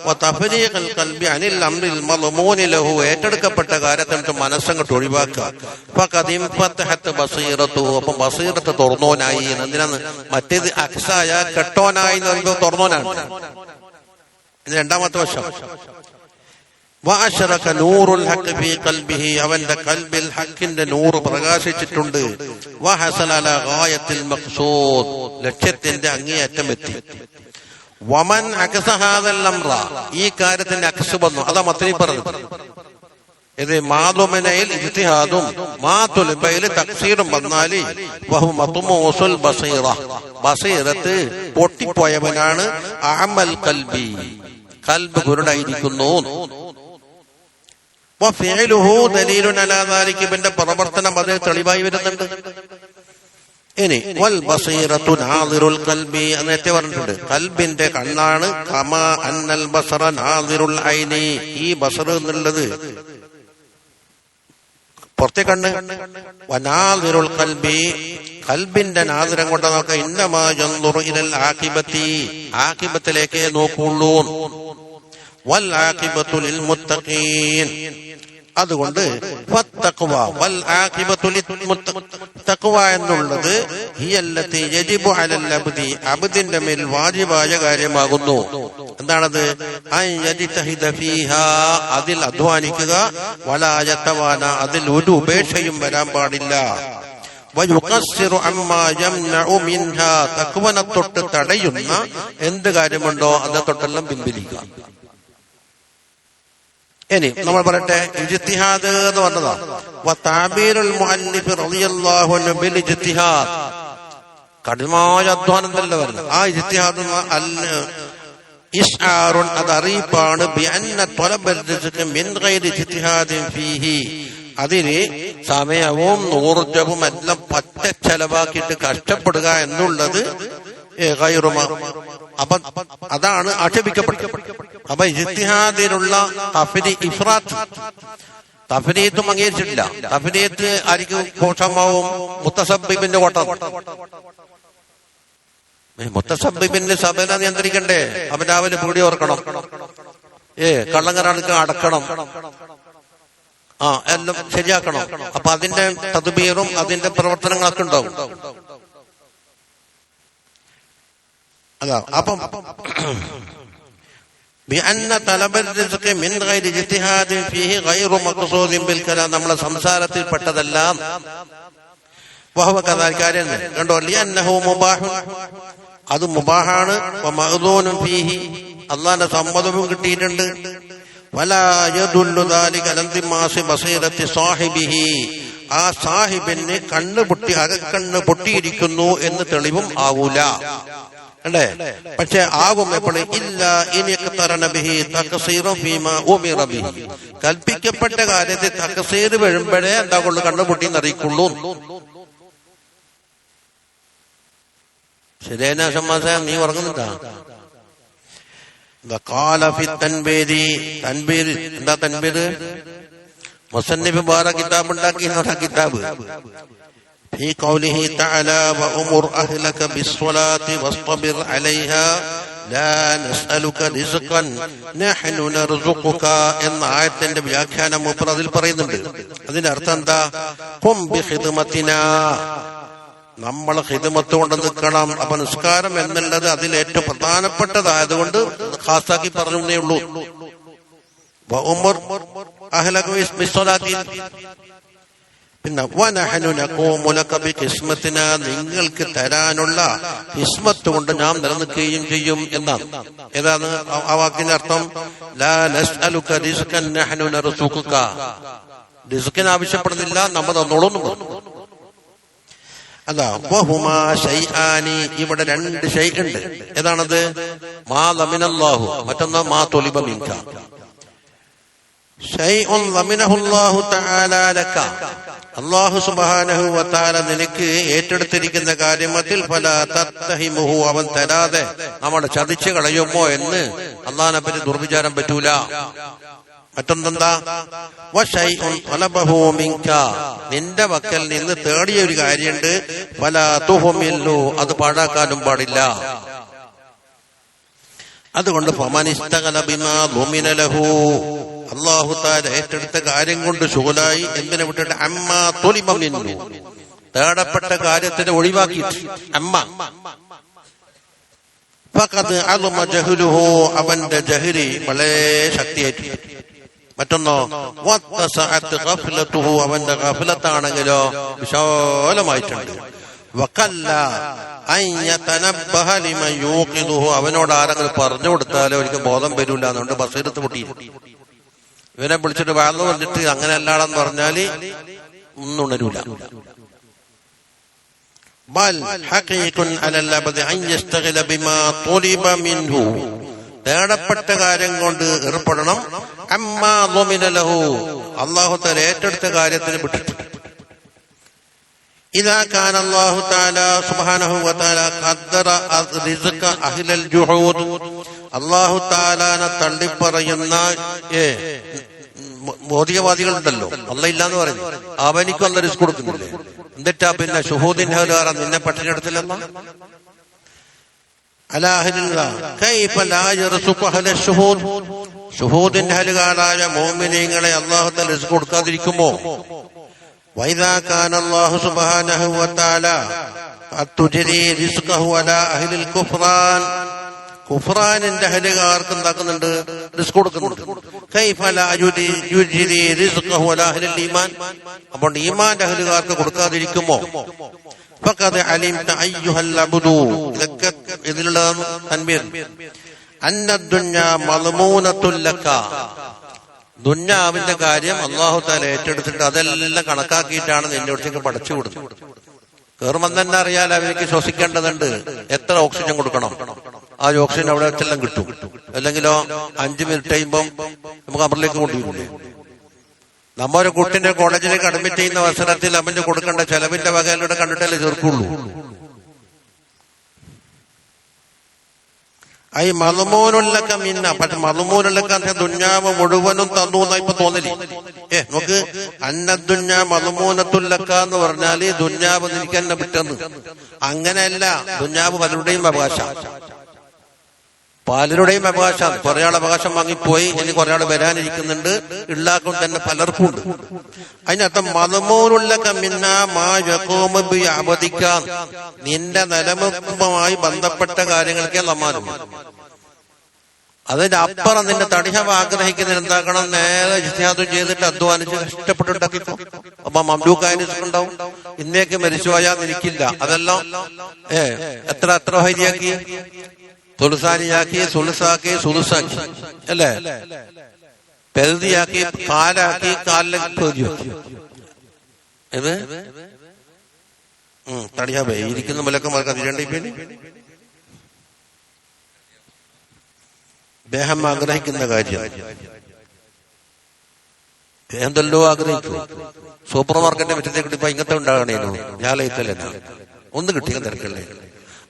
വതഫരീഖൽ ഖൽബി അനിൽ അംരിൽ മദ്മൂനി ലഹു, ഏറ്റെടുക്കപ്പെട്ട കാര്യത്തിൽ മനസ്സങ്ങോട്ട് ഒഴിവാക്കുക. ഫഖദിം ഫതഹത് ബസീറത്തു, അപ്പം ബസീറത്ത് തുറന്നോനായി. എന്തിനാണ്? മറ്റേത് അക്സായ കെട്ടോനായി എന്ന് പറയുമ്പോൾ തുറന്നോനാണ്. ഇത് രണ്ടാമത്തെ വശം. വഅശറക നൂറുൽ ഹഖ് ഫീ ഖൽബിഹി, അവന്റെ ഖൽബിൽ ഹഖിന്റെ നൂറ് പ്രകാശിച്ചിട്ടുണ്ട്. വഹസല അലാ ഗായത്തിൽ മഖ്സൂദ്, ലക്ഷ്യത്തിന്റെ അങ്ങേയറ്റം എത്തി. വമൻ അക്സ ഹാദൽ അംറ, ഈ കാര്യത്തിന്റെ അക്സ് വന്നു. അതാ മത്തനി പറഞ്ഞത്. ഇത് മാതുമനയിൽ ഇജ്തിഹാദും മാതുൽബയിൽ തക്സീറും വന്നാല് വഹു മത്മൂസുൽ ബസീറ, ബസീറത്ത് പൊട്ടിപ്പോയവനാണ്. അഅമൽ ഖൽബി, ഖൽബ് കുരുടായിരിക്കുന്നു. വഫിഅലുഹു ദലീലുൻ അലാ ദാലിക, ഇവന്റെ പ്രവർത്തനം അതിന് തെളിവായി വരുന്നുണ്ട്. ഇനി വൽ ബസീറത്തു നാദിറുൽ ഖൽബി, നേരത്തെ പറഞ്ഞിട്ടുണ്ട്, ഖൽബിന്റെ കണ്ണാണ്. കമാ അന്നൽ ബസറ നാദിറുൽ ഐനി, ഈ ബസർ എന്നുള്ളത് പുറത്തെ കണ്ണ്. വനാദിറുൽ ഖൽബി, ഖൽബിന്റെ നാദിരം കൊണ്ട് നോക്കുക. ഇന്നമാ യൻദുറു ഇലൽ ആഖിബത്തി, ആഖിബത്തിലേക്കേ നോക്കുള്ളൂ. വൽ ആഖിബത്തു ലിൽ മുത്തഖീൻ, അതുകൊണ്ട് തഖ്വ എന്നുള്ളത് ഹിയല്ലതി യജിബു അലൽ അബ്ദി, അബ്ദിന്റെ മേൽ വാജിബായ കാര്യമാകുന്നു. എന്താണത്? അൻ യജ്തഹിദ ഫീഹാ, അതിൽ അധ്വാനിക്കുക. വലാ യതവാന, അതിൽ ഒരു ഉപേക്ഷയും വരാൻ പാടില്ല. വയുഖസ്സിറു അമ്മാ യംനഉ മിൻഹാ, തഖ്വനെ തൊട്ട് തടയുന്ന എന്ത് കാര്യമുണ്ടോ അതിനെ തൊട്ടെല്ലാം പിൻവലിക്കുക. ഇനി നമ്മൾ പറയട്ടെ, ഇജ്തിഹാദ് എന്ന് പറഞ്ഞതാ. വതഅബീറുൽ മുഅല്ലിഫ് റളിയല്ലാഹു അൻഹു ബിൽ ഇജ്തിഹാദ്, കഠിനമായ അധ്വാനം തന്നെ വരുന്നത്. ആ ഇജ്തിഹാദ് ഇസ്ആറുൻ, അത് അറിയിപ്പാണ്. ബിഅന്ന ത്വലബൽ റിസ്ഖ് മിൻ ഗൈരി ഇജ്തിഹാദിൻ ഫീഹി, അതിന് സമയവും ഊർജവും എല്ലാം പറ്റ ചെലവാക്കിയിട്ട് കഷ്ടപ്പെടുക എന്നുള്ളത് അപ്പൊ അതാണ് ആക്ഷേപിക്കപ്പെട്ടത്. അപ്പൊ ഇജ്തിഹാദിലുള്ള തഫ്രീത്തും അംഗീകരിച്ചിട്ടില്ല. തഫ്രീത്ത് ആയിരിക്കും കോഷമാവും മുത്തസബ്ബിബിന്റെ കോട്ടം. മുത്തസബ്ബിബിന്റെ സഭന നിയന്ത്രിക്കണ്ടേ? അവൻ രാവിലെ പീടി ഓർക്കണം, കള്ളങ്ങറടുക്ക അടക്കണം, എല്ലാം ശരിയാക്കണം. അപ്പൊ അതിന്റെ തദ്ബീറും അതിന്റെ പ്രവർത്തനങ്ങളൊക്കെ ഉണ്ടാവും. അതാ അപ്പം നമ്മളെ സംസാരത്തിൽ പെട്ടതെല്ലാം കാര്യം കണ്ടോ, അത് മുബാഹാണ്, അള്ളാന്റെ സമ്മതവും കിട്ടിയിട്ടുണ്ട്. ആ സാഹിബിന് അകക്കണ്ണ് പൊട്ടിയിരിക്കുന്നു എന്ന് തെളിവും ആവൂല അല്ലേ? പക്ഷെ ആകും എപ്പോഴും കൽപ്പിക്കപ്പെട്ട കാര്യത്തിൽ തഖ്സീർ വരുമ്പോഴേ എന്താ കൊണ്ട് കണ്ണുപൊട്ടി എന്നറിയിക്കുള്ളൂ. ശരിയാ ഷമ്മാസ, നീ ഉറങ്ങുന്നുണ്ടാ? തൻബീർ എന്താ തൻബീർ? മുസന്നിഫ് വേറെ കിതാബ് ഉണ്ടാക്കി കിതാബ് في قوله تعالى وأمر أهلك بالصلاة واصطبر عليها لا نسألك رزقا نحن نرزقك എന്ന ആയത്തിന്റെ വ്യാഖ്യാനം അതിൽ പറയുന്നുണ്ട്. അതിന്റെ അർത്ഥം എന്താ? ഖും ബിഖിദ്മത്തിനാ, നമ്മൾ ഖിദ്മത്ത് കൊണ്ട് നിൽക്കണം. അപ്പൊ നിസ്കാരം എന്നുള്ളത് അതിൽ ഏറ്റവും പ്രധാനപ്പെട്ടതായതുകൊണ്ട് ഖാസാക്കി പറഞ്ഞേ ഉള്ളൂ. വഉമർ അഹ്ലക ബിസ്സലാത്തി, പിന്നെ നിങ്ങൾക്ക് തരാനുള്ള കിസ്മത്ത് കൊണ്ട് നാം നിലനിൽക്കുകയും ചെയ്യും എന്നാണ്. ഏതാണ് ആ വാക്കിന്റെ അർത്ഥം? ലാ നസ്അലുക റിസ്കൻ നഹ്നു നർസുഖുക, റിസ്കിന് ആവശ്യപ്പെടുന്നില്ല, നമ്മൾ തന്നോളും. അതാ വഹുമാ ശൈആനി, ഇവിടെ രണ്ട് ഷൈ ഉണ്ട്. ഏതാണത്? മാ ലമിനല്ലാഹു, മറ്റൊന്ന് മാ തുലിബ മിൻക. ഷൈഉൻ ലമിനഹുല്ലാഹു തആല ലക, അല്ലാഹു സുബ്ഹാനഹു വ തആല നിനക്ക് ഏറ്റെടുത്തിരിക്കുന്ന കാര്യത്തിൽ ഫലാ തത്തഹിമുഹു, അവൻ തരാതെ നമ്മളെ ചതിച്ചു കളയുമോ എന്ന് അല്ലാഹുവിനെ പറ്റി ദുർവിചാരം പറ്റൂല. മറ്റൊന്നെന്താ? വശൈഉൻ തലബഹു മിൻക, നിന്റെ വക്കൽ നിന്ന് തേടിയ ഒരു കാര്യമുണ്ട്, ഫലാ തുഹ്മിലു, അത് പാഴാക്കാനും പാടില്ല. അതുകൊണ്ട് ഫമനിസ്തഗല ബിമാ ളുമിന ലഹു, അല്ലാഹു തആല ഏറ്റെടുത്ത കാര്യം കൊണ്ട് ശുഗലായി എന്തിനെ വിട്ടിട്ട് അമ്മാ തുലിബ മിൻഹു, തേടപ്പെട്ട കാര്യത്തിന് ഒഴിവാക്കിയിട്ട് അമ്മ ഫഖദ് അളമ ജഹ്ലുഹു, അവന്റെ ജഹ്ലി വളരെ ശക്തിയായിട്ട്. മറ്റൊന്നോ വത്തസഅത് ഗഫ്ലതുഹു, അവന്റെ ഗഫലത്താണെങ്കിലോ വിശാലമായിട്ടുണ്ട്. വഖല്ല അൻ യതനബ്ബഹ ലിമൻ യൂഖിദുഹു, അവനോട് ആരെങ്കിലും പറഞ്ഞു കൊടുത്താലോ ഒരിക്കൽ ബോധം വരില്ല. അതുകൊണ്ട് ബസീറത്ത് പൊട്ടി. ഇവനെ വിളിച്ചിട്ട് വാഴ്ന്നു പറഞ്ഞിട്ട് അങ്ങനെ അല്ലാടെന്ന് പറഞ്ഞാല് ഒന്നും ഉണരൂല. ബൽ ഹഖീഖുൻ അലൽ അബ്ദി അൻ യസ്തഗില ബിമാ തുലിബ മിൻഹു, തേടപ്പെട്ട കാര്യം കൊണ്ട് ഏർപ്പെടണം. അമ്മാ ളുമിന ലഹു, അല്ലാഹു തആല ഏറ്റെടുത്ത കാര്യത്തിന് വിട്ടിട്ട്. ഇദാ കാന അല്ലാഹു തആല സുബ്ഹാനഹു വ തആല ഖദ്ദറ റിസ്ഖ അഹ്ലൽ ജുഹൂദ്, അല്ലാഹു തആലാനെ തള്ളിപ്പറയുന്ന മോദിയവാദികളുണ്ടല്ലോ, അല്ല ഇല്ലാന്ന് പറയുന്നു, അവനിക്കും അല്ല റിസ്ക് കൊടുക്കുന്നില്ലേ? എന്നിട്ടാ പിന്നെ ഷുഹൂദിന്റെ ഹലാറ നിന്നെ പട്ടിണിയെടുത്തില്ലെന്ന ഷുഹൂദിന്റെ ഹലുകാരായ മോമിനീങ്ങളെ അല്ലാഹു തആല റിസ്ക് കൊടുക്കാതിരിക്കുമോ? വൈദാ കാന അല്ലാഹു സുബ്ഹാനഹു വ തആല അത്തുജരി റിസ്ഖഹു അലാ അഹ്ലിൽ കുഫ്റാൻ, കുഫ്റാനിന്റെ അഹലുകാർക്ക് എന്താക്കുന്നുണ്ട്? റിസ്ക് കൊടുക്കുന്നുണ്ട്. കൈഫ ലാ യുജ്രി റിസ്ഖഹു അലാ അഹ്ലിൽ ഈമാൻ, അപ്പോൾ ഈമാന്റെ അഹലുകാർക്ക് കൊടുക്കാതിരിക്കുമോ? ഫഖദ് അലിംത അയ്യുഹൽ അബ്ദു, ഇതൊക്കെ ഇതിലുള്ള തൻബീർ. അന്ന ദുനിയാ മദ്മൂനത്തുൽ ലക, ദുനിയാവിന്റെ കാര്യം അല്ലാഹു തആല ഏറ്റെടുത്തിട്ട് അതെല്ലാം കണക്കാക്കിയിട്ടാണ് നിന്റെ അടുത്തേക്ക് പഠിച്ചു കൊടുക്കുന്നത്. കേറുമ്പം തന്നെ അറിയാൽ അവർക്ക് ശ്വസിക്കേണ്ടതുണ്ട്, എത്ര ഓക്സിജൻ കൊടുക്കണം, ആ ഓക്സിജൻ അവിടെ വെച്ചെല്ലാം കിട്ടും. അല്ലെങ്കിലോ 5 മിനിറ്റ് കഴിയുമ്പം നമുക്ക് അമറിലേക്ക് കൊണ്ടുവരില്ലേ? നമ്മൊരു കുട്ടിനെ കോളേജിലേക്ക് അഡ്മിറ്റ് ചെയ്യുന്ന അവസരത്തിൽ അവന് കൊടുക്കേണ്ട ചെലവിന്റെ വകയിലൂടെ കണ്ടിട്ടല്ലേ ചേർക്കുള്ളൂ. ഈ മളുമൂനുള്ളക്ക മിന്ന, പക്ഷെ മളുമൂനുള്ളക്ക ദുന്യാവ് മുഴുവനും തന്നു എന്നാ ഇപ്പൊ തോന്നലേ. നമുക്ക് അന്നദുന്യ മളുമൂനത്തുല്ലക്ക എന്ന് പറഞ്ഞാല് ദുന്യാവ് നിനക്ക് തന്നെ വിട്ടെന്ന്. അങ്ങനെയല്ല, ദുന്യാവ് പലരുടെയും അവകാശം, പലരുടെയും അവകാശം. കുറെ ആൾ അവകാശം വാങ്ങിപ്പോയി, ഇനി കുറെ ആൾ വരാനിരിക്കുന്നുണ്ട്, ഉള്ളാക്കും തന്നെ പലർക്കും ഉണ്ട്. അതിനർത്ഥം മളുമൂനുള്ളക്ക മിന്ന മാ യഖൂമു ബി അബദിക്കാൻ, നിന്റെ നിലനിൽപ്പുമായി ബന്ധപ്പെട്ട കാര്യങ്ങൾക്കേ സമ്മാനം. അതിന്റെ അപ്പുറം നിന്റെ തടിഹവ ആഗ്രഹിക്കുന്നതിന് എന്താക്കണം, നേരെ ഇജ്തിഹാദ് ചെയ്തിട്ട് അധ്വാനിച്ച് കഷ്ടപ്പെട്ടുണ്ടാക്കിക്കോ. അപ്പൊ മംലൂക്കായിട്ടുണ്ടാവും, ഇന്നേക്ക് മരിച്ചുപോയാൽ നിനക്കില്ല. അതെല്ലാം എത്ര ഹൈരിയാക്കി, തുളുസാനിയാക്കി, സുലുസാക്കി, സുലുസാക്കി, അല്ലേ, പെരുതിയാക്കി, കാലാക്കി, കാലിലേക്ക് ഇത് തടിയാവേ ഇരിക്കുന്ന മുലക്കന്മാർക്ക് അതിരണ്ടേ പേര് ദേഹം ആഗ്രഹിക്കുന്ന കാര്യം എന്തല്ലോ ആഗ്രഹിച്ചു. സൂപ്പർ മാർക്കറ്റിന്റെ മുറ്റത്തേക്ക് ഇപ്പൊ ഇങ്ങനത്തെ ഉണ്ടാകണേനു, ഞാലയത്തല്ലേ ഒന്ന് കിട്ടിയ തിരക്കല്ലേ.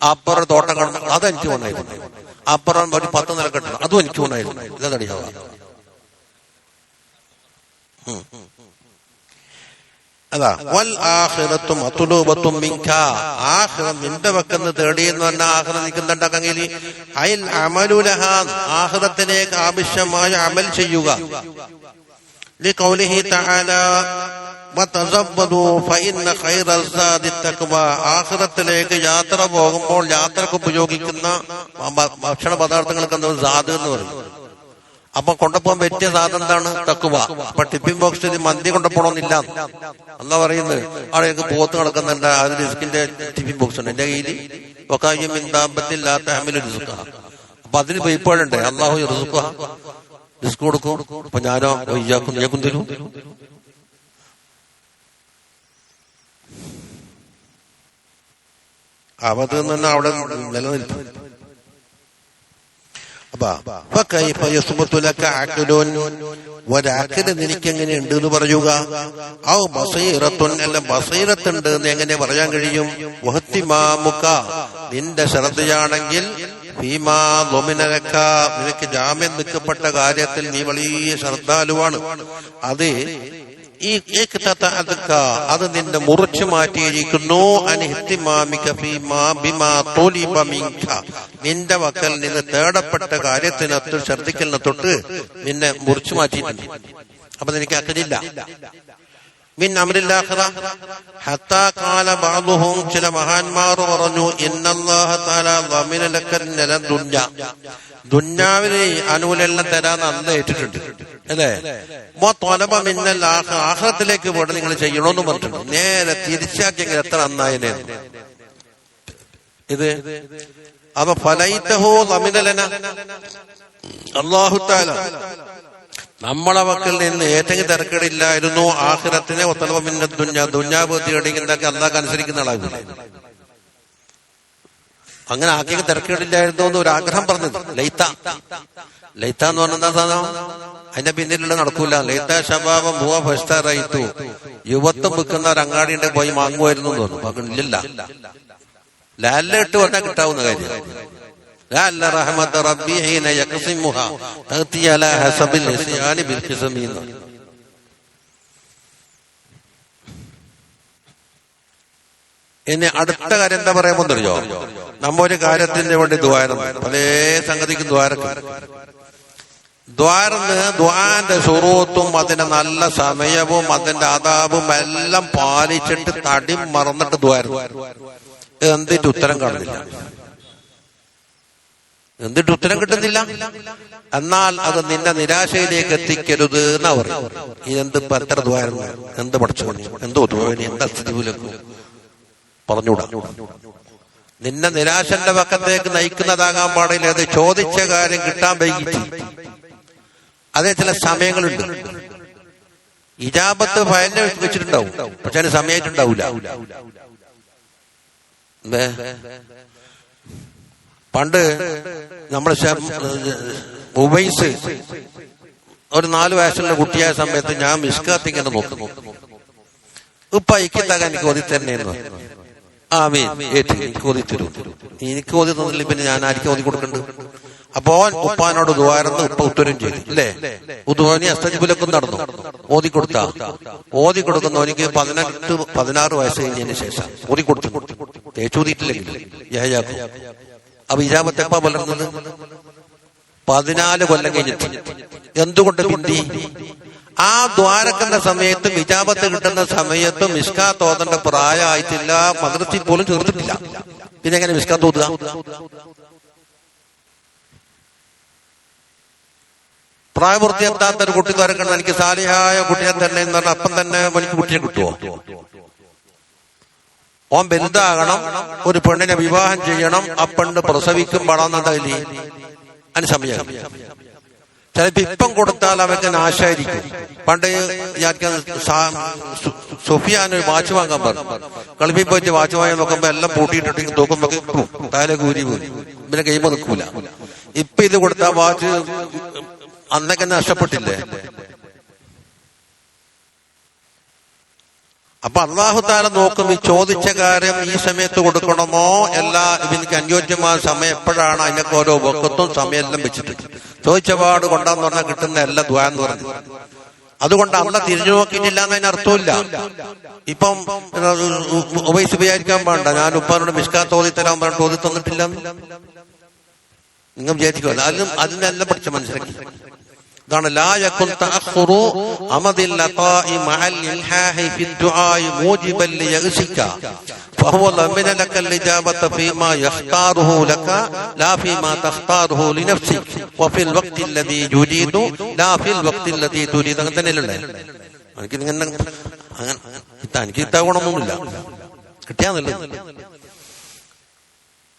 അപ്പുറം തോട്ടം കാണുന്ന അതെനിക്ക് വേണമായിരുന്നു, അപ്പുറം ഒരു 10 നില കെട്ടണം അതും എനിക്ക് വേണമായിരുന്നു. ഇതാ തടിയാവ. അതാ വൽ ആഖിറത്തും മത്ലൂബത്തും മിൻക, ആഖിറം നിന്റെ വക്കെന്ന് തേടിയെന്ന് പറഞ്ഞാൽ ആഖിറം നിൽക്കുന്നുണ്ടാക്കെങ്കിൽ അയൽ അമലുലഹ, ആഖിറത്തിലേക്ക് ആവശ്യമായ അമൽ ചെയ്യുക. ലിഖൗലിഹി തആല വതസവ്വദു ഫഇന്ന ഖൈറൽ സാദി തഖ്വ, ആഖിറത്തിലേക്ക് യാത്ര പോകുമ്പോൾ യാത്രക്ക് ഉപയോഗിക്കുന്ന ഭക്ഷണ പദാർത്ഥങ്ങൾക്ക് എന്താ സാദ് എന്ന് പറയും. അപ്പൊ കൊണ്ടുപോകാൻ പറ്റിയ സാധനം എന്താണ്? തഖ്വ. അപ്പൊ ടിഫിൻ ബോക്സിൽ മന്തി കൊണ്ടുപോകണമെന്നില്ല എന്നാ പറയുന്നത്. അവിടെ എനിക്ക് പോത്ത് കിടക്കുന്നുണ്ട്, അതിന് റിസ്കിന്റെ ടിഫിൻ ബോക്സ് ഉണ്ട് എന്റെ കയ്യിൽ. അപ്പൊ അതിന് പോയിപ്പോഴുണ്ട് അല്ലാഹു യർസുഖുഹ, റിസ്ക് കൊടുക്കും. അപ്പൊ ഞാനോ ഇയ്യാക്കും തരും. അവത് തന്നെ അവിടെ നിലനിൽക്കും. ഒരാക്കിന് നിനക്കെങ്ങനെ ഉണ്ട് എന്ന് പറയുക. ഔ ബസീറത്തുൻ, അല്ല ബസീറത്തുണ്ട് എന്ന് എങ്ങനെ പറയാൻ കഴിയും? വഹ്തിമാമുക, നിന്റെ ശ്രദ്ധയാണെങ്കിൽ ഫീമാ ളുമിനലക, നിനക്ക് ജാമ്യം നിൽക്കപ്പെട്ട കാര്യത്തിൽ നീ വലിയ ശ്രദ്ധാലുവാണ്. അത് അത് നിന്റെ മുറിച്ചു മാറ്റിയിരിക്കുന്നു. നിന്റെ വക്കൽ നിന്ന് തേടപ്പെട്ട കാര്യത്തിനൊത്ത് ശ്രദ്ധിക്കലിനെ തൊട്ട് നിന്നെ മുറിച്ചു മാറ്റിയിട്ടുണ്ട്. അപ്പൊ നിനക്ക് അക്കലില്ല. മിൻ അംരില്ലാഖിറ ഹത്താ ഖാല ബഅദുഹും, ചില മഹാന്മാർ പറഞ്ഞു, ഇന്നല്ലാഹ തആല ളമിന ലക്കൽ ദുനിയ, ദുനിയാവിന് അനുകൂലെല്ലാം തരാന്ന് അന്ന് ഏറ്റിട്ടുണ്ട്, അല്ലേ. ആഖിറത്തിലേക്ക് പോയിട്ട് നിങ്ങൾ ചെയ്യണമെന്ന് പറഞ്ഞിട്ടുണ്ട്. നേരെ തിരിച്ചാക്കിയെങ്കിൽ എത്ര നന്നായനെ ഇത്. അപ്പൊ ഫലൈതഹു ളമിനലന, അല്ലാഹു തആല നമ്മളെ വക്കൽ നിന്ന് ഏറ്റവും തിരക്കേടില്ലായിരുന്നു ആഖിറത്തിനെ. ഒത്തലമിന്ന ദുന്യാവ് തേടിണ്ടാക്കി അല്ലാഹ് അനുസരിക്കുന്ന ആളാകില്ല. അങ്ങനെ ആക്കിയൊക്കെ തിരക്കേടില്ലായിരുന്നു എന്ന് ഒരു ആഗ്രഹം പറഞ്ഞത്. ലൈത്ത എന്ന് പറഞ്ഞാ സാധനം അതിന്റെ പിന്നിലുള്ള നടക്കൂല. ലൈത്ത ശബാബം ഭൂവ ഫസ്തറൈതു, യുവത്വം വിൽക്കുന്ന ഒരു അങ്ങാടിയുടെ പോയി വാങ്ങുമായിരുന്നു എന്ന് തോന്നുന്നു. അപ്പൊ ഇല്ല, ലാലിട്ട് പറഞ്ഞാൽ കിട്ടാവുന്ന കാര്യം. റഹ്മത്ത് റബ്ബി ഹീന യഖ്സിമുഹ തഅതി അലാ ഹസബിൽ ഇസ്യാനി ബിൽ ഖിസ്മീൻ. ഇനി അടുത്ത കാര്യം എന്താ പറയാൻ അറിയോ? നമ്മ ഒരു കാര്യത്തിന് വേണ്ടി ദ്വാരം, പല സംഗതിക്കും ദ്വാന്റെ ശുറൂത്തും അതിന്റെ നല്ല സമയവും അതിന്റെ ആദാബും എല്ലാം പാലിച്ചിട്ട് തടി മറന്നിട്ട് ദ്വാരം. എന്തിട്ട് ഉത്തരം കാണുന്നില്ല, എന്നിട്ട് ഉത്തരം കിട്ടുന്നില്ല. എന്നാൽ അത് നിന്റെ നിരാശയിലേക്ക് എത്തിക്കരുത് എന്നാ പറയും. എന്ത് എത്ര ദ്വാരം, എന്ത് പഠിച്ചു, എന്തോ ദ്വാനി, എന്താ സ്ഥിതിയിലേക്ക് പറഞ്ഞൂടാ. നിന്നെ നിരാശന്റെ പക്കത്തേക്ക് നയിക്കുന്നതാകാൻ പാടില്ല. അത് ചോദിച്ച കാര്യം കിട്ടാൻ വൈകിട്ട് അതേ ചില സമയങ്ങളുണ്ട്. ഇജാബത്ത് ഫയലിനെ വെച്ചിട്ടുണ്ടാവും, പക്ഷെ അതിന് സമയമായിട്ടുണ്ടാവില്ല. പണ്ട് നമ്മുടെ ഉവൈസ് ഒരു 4 വയസ്സുള്ള കുട്ടിയായ സമയത്ത് ഞാൻ മിസ്കാത്ത് ഇങ്ങനെ നോക്കുന്നു. ഉപ്പ ഇക്കിത്താകാൻ എനിക്ക് ഓതി തന്നെയെന്ന്. ആമീൻ, ഏറ്റ് എനിക്ക് ഓതി തരൂ. എനിക്ക് ഓതി തന്നില്ല പിന്നെ ഞാൻ ആർക്ക് ഓതി കൊടുക്കണ്ട്? അപ്പോ ഉപ്പാനോട് ദുആരന്ന് ഉപ്പ ഉത്തരം ചെയ്തു അല്ലേ? ഉദ്വാനി അസ്തജിബിലൊക്കെ നടന്നു. ഓതി കൊടുക്കുന്നവനിക്ക് 18-16 വയസ്സ് കഴിഞ്ഞതിന് ശേഷം ഓതി കൊടുത്തു. തേച്ചൂതിയിട്ടില്ലെങ്കിൽ യായാക്കും. അപ്പൊ ഇജാബത്ത് എപ്പാ വളർന്നത്? 14 കൊല്ലം കഴിഞ്ഞിട്ട്. എന്തുകൊണ്ട് പിന്തി? ആ ദ്വാരക്കുന്ന സമയത്ത് ഇജാബത്ത് കിട്ടുന്ന സമയത്ത് മിസ്കാത്ത് ഓതേണ്ട പ്രായമായിട്ടില്ല, മദ്രസയിൽ പോലും ചേർത്തിട്ടില്ല. പിന്നെ എങ്ങനെ മിസ്കാത്ത് ഓതുക? പ്രായപൂർത്തിയെത്താത്ത ഒരു കുട്ടി ദ്വാരക്കണം, എനിക്ക് സാലിഹായ കുട്ടിയെ തന്നെ എന്ന് പറഞ്ഞാൽ അപ്പം തന്നെ എനിക്ക് കുട്ടിയെ കിട്ടുമോ? ഓൻ വലുതാകണം, ഒരു പെണ്ണിനെ വിവാഹം ചെയ്യണം, ആ പെണ്ണ് പ്രസവിക്കും പാടാന്നതല്ലേ അതിന് സമയം. ചിലപ്പോ ഇപ്പം കൊടുത്താൽ അവർക്ക് നാശായിരിക്കും. പണ്ട് ഞാൻ സുഫിയാൻ ഒരു വാച്ച് വാങ്ങാൻ പറഞ്ഞു. കളിപ്പിൽ പോയിട്ട് വാച്ച് വാങ്ങാൻ നോക്കുമ്പോ എല്ലാം പൂട്ടിയിട്ടിട്ട് നോക്കുമ്പോ താലെ കൂരി പോയി, പിന്നെ കൈമ നിൽക്കൂല. ഇപ്പൊ ഇത് കൊടുത്താൽ വാച്ച് അന്നൊക്കെ നഷ്ടപ്പെട്ടില്ലേ? അപ്പൊ അള്ളാഹു താല നോക്കും ഈ ചോദിച്ച കാര്യം ഈ സമയത്ത് കൊടുക്കണമോ, എല്ലാ ഇതിന് അനുയോജ്യമായ സമയം എപ്പോഴാണ്, അതിനൊക്കെ ഓരോ വക്കത്തും സമയമെല്ലാം വെച്ചിട്ടുണ്ട്. ചോദിച്ച പാട് കൊണ്ടാന്ന് പറഞ്ഞാൽ കിട്ടുന്ന എല്ലാ ദുആ എന്ന് പറഞ്ഞു. അതുകൊണ്ട് അള്ള തിരിഞ്ഞു നോക്കിയിട്ടില്ല എന്നതിന് അർത്ഥമില്ല. ഇപ്പം ഉപയോഗിച്ച് വിചാരിക്കാൻ പാടില്ല, ഞാൻ ഉപ്പാനോട് മിസ്കാത്ത് ഓതി തരാൻ പറഞ്ഞിട്ട് ഓതി തന്നിട്ടില്ല നിങ്ങൾ വിചാരിക്കുമല്ലോ. അതിനെല്ലാം പഠിച്ച മനസ്സിലാക്കി. ഇതാണ് ലാ യകുൻ തഅഖുറു അമദിൽ ലഖാഇ മഅൽ ഇൽഹാഹി ഫി ദുആഇ മൂജിബൻ ലിയഗ്സിക ഫഹുവ ലമിന ലക ഇജാബത ഫീമാ യഖ്താറുഹു ലക ലാ ഫീമാ തഖ്താറുഹു ലിനഫ്സിക വഫിൽ വഖ്തി അല്ലദീ യുരീദു ലാ ഫിൽ വഖ്തി അല്ലദീ തുരീദു. അങ്ങനെ തന്നെയല്ലേ? എനിക്ക് ഇങ്ങനെ എനിക്ക് ഇത്താവണമൊന്നുമില്ല, കിട്ടിയാന്നല്ലേ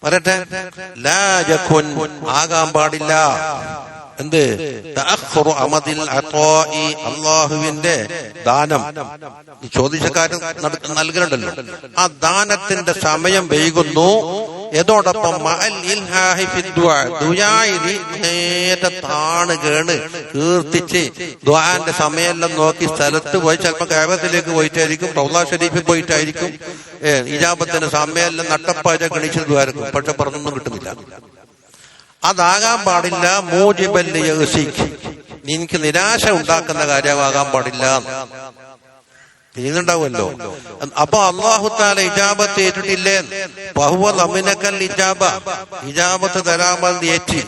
പറയട്ടെ. ലാ യകുൻ ആകാൻ പാടില്ല എന്ത്? തഅഖുറു അമദിൽ അത്വാഇ അല്ലാഹുവിന്റെ ദാനം ചോദിച്ച കാര്യം നൽകലുണ്ടല്ലോ, ആ ദാനത്തിന്റെ സമയം വൈകുന്നു. ഏതോടൊപ്പം മഅൽ ഇൽഹാഹി ഫി ദുആ ദുആയിൽ നേരെ താണ് കേണ് കീർത്തിച്ച് ദുആന്റെ സമയമെല്ലാം നോക്കി സ്ഥലത്ത് പോയി, ചിലപ്പോൾ കഅബത്തിലേക്ക് പോയിട്ടായിരിക്കും, റൗള ഷരീഫിൽ പോയിട്ടായിരിക്കും, ഇജാബത്തിന്റെ സമയമെല്ലാം നട്ടപ്പായ ഗണിച്ച് ദ്വാരക്കും. പക്ഷെ പറഞ്ഞൊന്നും കിട്ടുന്നില്ല. അതാകാൻ പാടില്ല. മൂജിബൻ ലിയഗ്സിക, നിനക്ക് നിരാശ ഉണ്ടാക്കുന്ന കാര്യമാകാൻ പാടില്ല. ചെയ്യുന്നുണ്ടാവുമല്ലോ. അപ്പൊ അല്ലാഹു തആല ഇജാബത്ത് ഏറ്റിട്ടില്ലേ? വഹുവ ലമിനകൽ ഇജാബ, ഇജാബത്ത് തരാമെന്ന് ഏറ്റി.